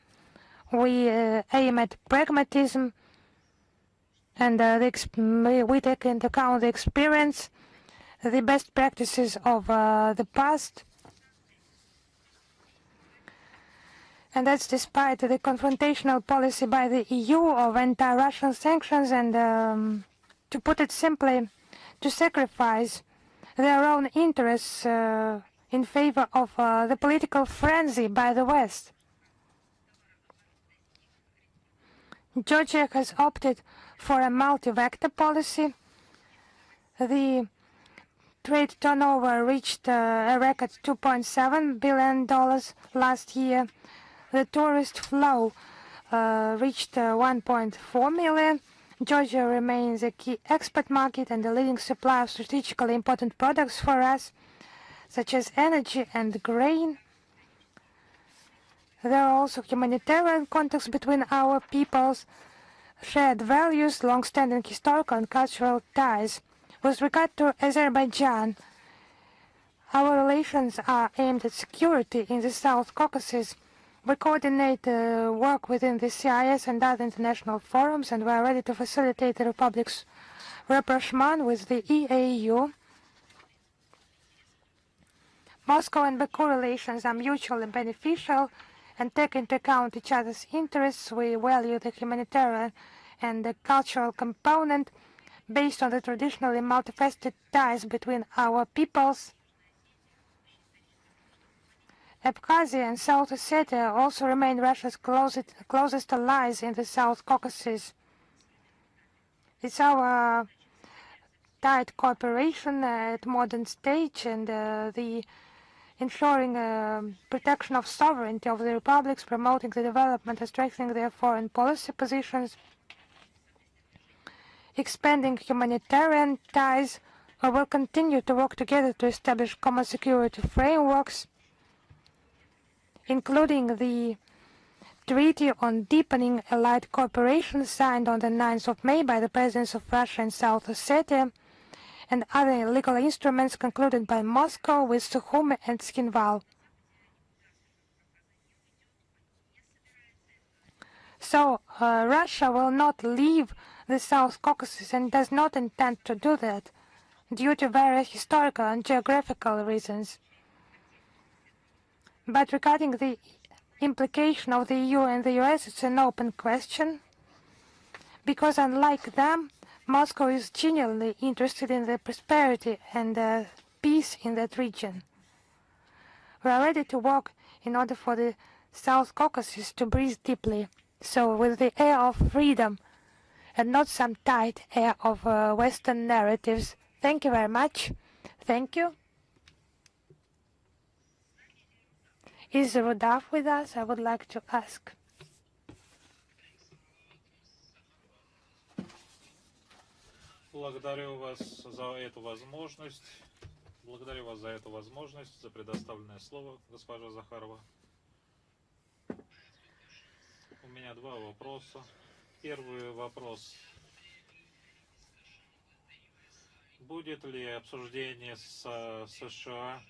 we aim at pragmatism, and we take into account the experience, the best practices of the past, and that's despite the confrontational policy by the EU of anti-Russian sanctions and, to put it simply, to sacrifice their own interests in favor of the political frenzy by the West. Georgia has opted for a multi-vector policy. The trade turnover reached a record $2.7 billion last year. The tourist flow reached 1.4 million. Georgia remains a key export market and a leading supplier of strategically important products for us, such as energy and grain. There are also humanitarian contacts between our peoples, shared values, long-standing historical and cultural ties. With regard to Azerbaijan, our relations are aimed at security in the South Caucasus. We coordinate work within the CIS and other international forums, and we are ready to facilitate the Republic's rapprochement with the EAU. Moscow and Baku relations are mutually beneficial and take into account each other's interests. We value the humanitarian and the cultural component based on the traditionally multifaceted ties between our peoples. Abkhazia and South Ossetia also remain Russia's closest allies in the South Caucasus. It's our tight cooperation at modern stage and the ensuring protection of sovereignty of the republics, promoting the development and strengthening their foreign policy positions, expanding humanitarian ties. We will continue to work together to establish common security frameworks, including the Treaty on Deepening Allied Cooperation signed on the 9th of May by the Presidents of Russia and South Ossetia, and other legal instruments concluded by Moscow with Sukhumi and Tskhinval. So Russia will not leave the South Caucasus and does not intend to do that due to various historical and geographical reasons. But regarding the implication of the EU and the US, it's an open question, because unlike them, Moscow is genuinely interested in the prosperity and peace in that region. We are ready to work in order for the South Caucasus to breathe deeply, so with the air of freedom and not some tight air of Western narratives. Thank you very much. Thank you. Is Rudolf with us? I would like to ask. Благодарю вас за эту возможность. Благодарю вас за эту возможность, за предоставленное слово, госпожа Захарова. У меня два вопроса. Первый вопрос. Будет ли обсуждение с США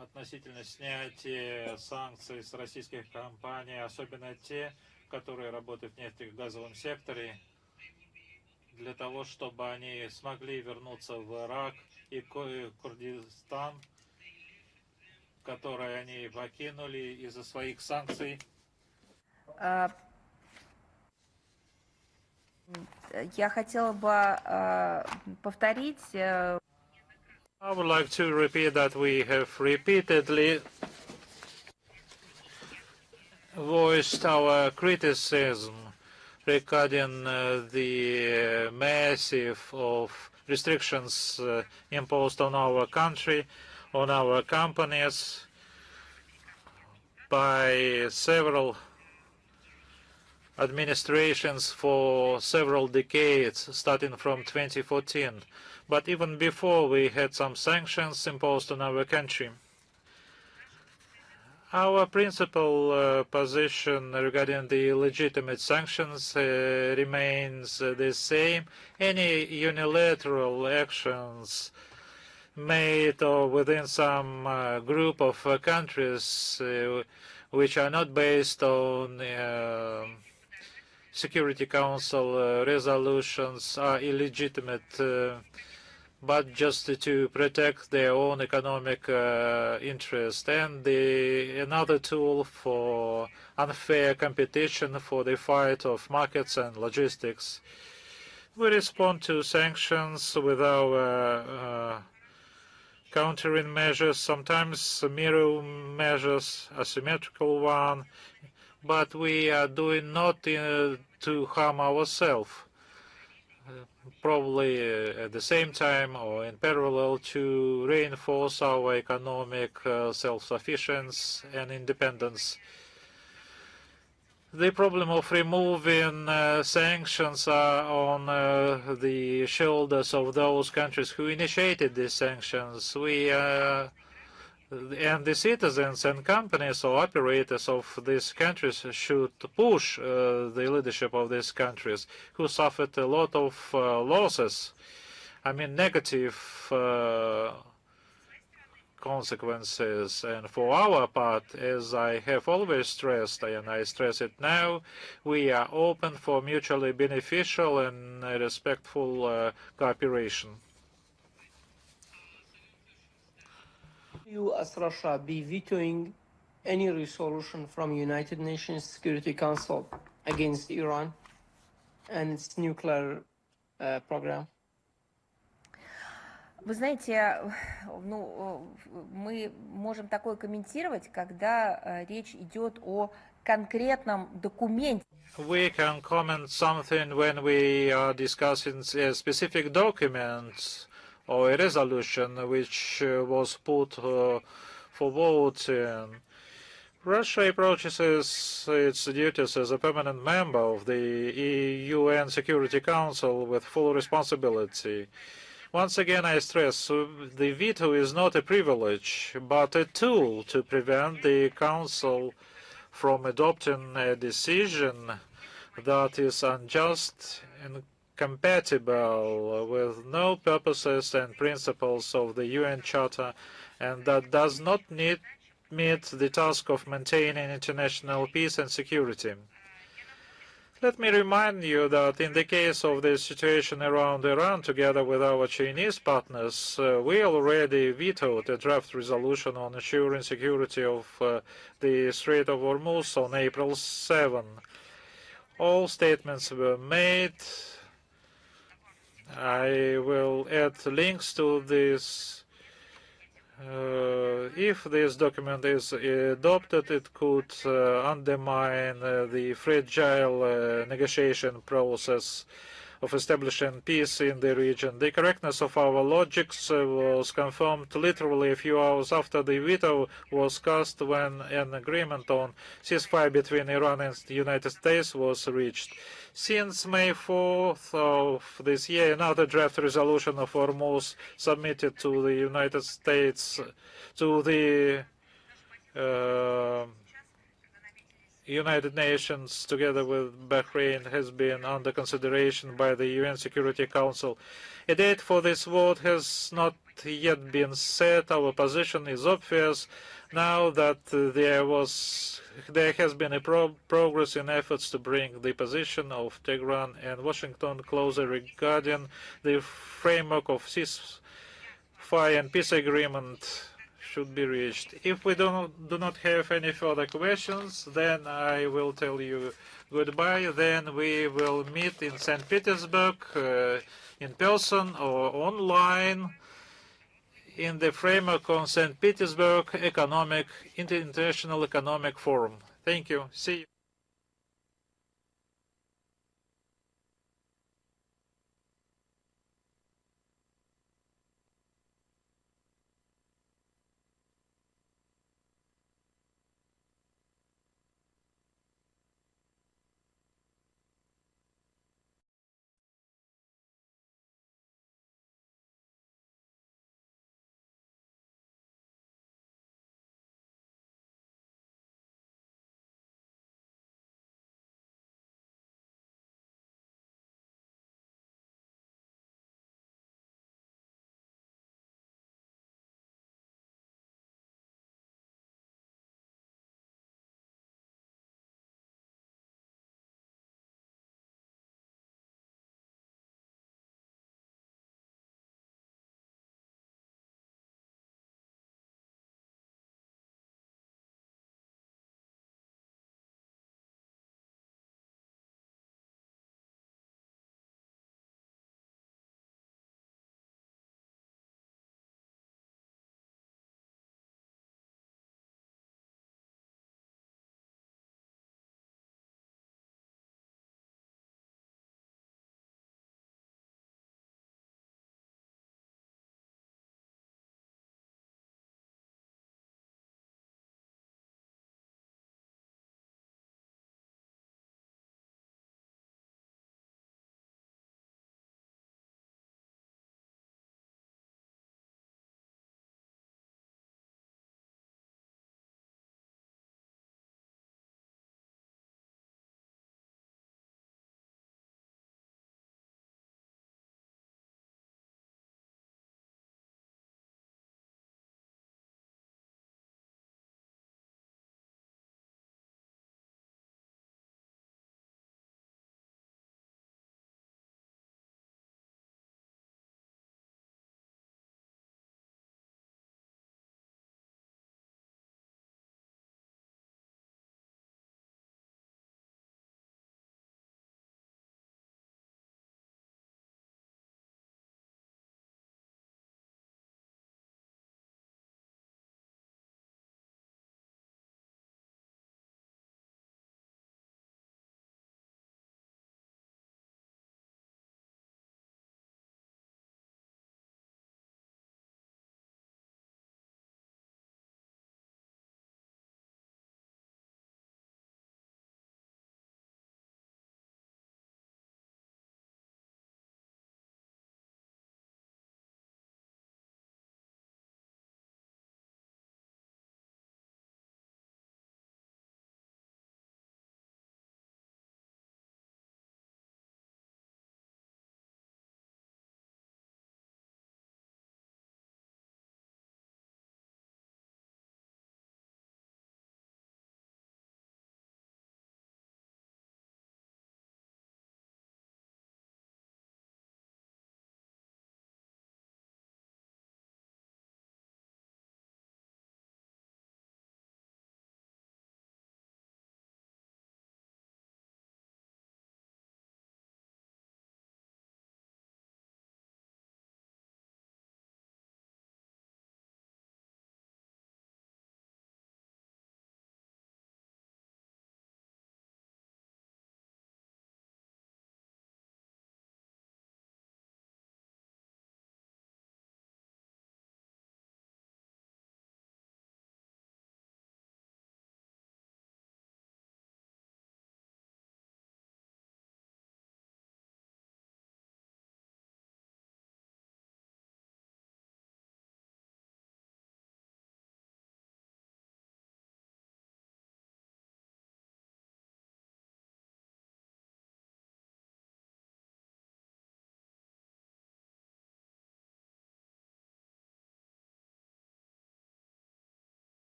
относительно снятия санкций с российских компаний, особенно те, которые работают в нефтегазовом секторе, для того, чтобы они смогли вернуться в Ирак и Курдистан, которые они покинули из-за своих санкций? Я хотела бы повторить. I would like to repeat that we have repeatedly voiced our criticism regarding the massive of restrictions imposed on our country, on our companies by several administrations for several decades, starting from 2014. But even before, we had some sanctions imposed on our country. Our principal position regarding the legitimate sanctions remains the same. Any unilateral actions made or within some group of countries which are not based on Security Council resolutions are illegitimate, but just to protect their own economic interest, and another tool for unfair competition for the fight of markets and logistics. We respond to sanctions with our countering measures, sometimes mirror measures, asymmetrical one, but we are doing not to harm ourselves. Probably at the same time or in parallel to reinforce our economic self-sufficiency and independence. The problem of removing sanctions are on the shoulders of those countries who initiated these sanctions. And the citizens and companies or operators of these countries should push the leadership of these countries who suffered a lot of losses. I mean, negative consequences. And for our part, as I have always stressed, and I stress it now, we are open for mutually beneficial and respectful cooperation. You, as Russia, be vetoing any resolution from United Nations Security Council against Iran and its nuclear program? Вы знаете, ну, мы можем такое комментировать, когда речь идет о конкретном документе. We can comment something when we are discussing a specific document or a resolution which was put for voting. Russia approaches its duties as a permanent member of the UN Security Council with full responsibility. Once again, I stress, the veto is not a privilege, but a tool to prevent the Council from adopting a decision that is unjust and compatible with no purposes and principles of the UN Charter, and that does not meet the task of maintaining international peace and security. Let me remind you that in the case of the situation around Iran, together with our Chinese partners, we already vetoed a draft resolution on ensuring security of the Strait of Hormuz on April 7. All statements were made. I will add links to this. If this document is adopted, it could undermine the fragile negotiation process of establishing peace in the region. The correctness of our logics was confirmed literally a few hours after the veto was cast, when an agreement on ceasefire between Iran and the United States was reached. Since May 4th of this year, another draft resolution of Hormuz submitted to the United States, to the United Nations, together with Bahrain, has been under consideration by the UN Security Council. A date for this vote has not yet been set. Our position is obvious now that there has been a progress in efforts to bring the position of Tehran and Washington closer regarding the framework of ceasefire and peace agreement should be reached. If we do not have any further questions, then I will tell you goodbye. Then we will meet in St. Petersburg in person or online in the framework of St. Petersburg International Economic Forum. Thank you. See you.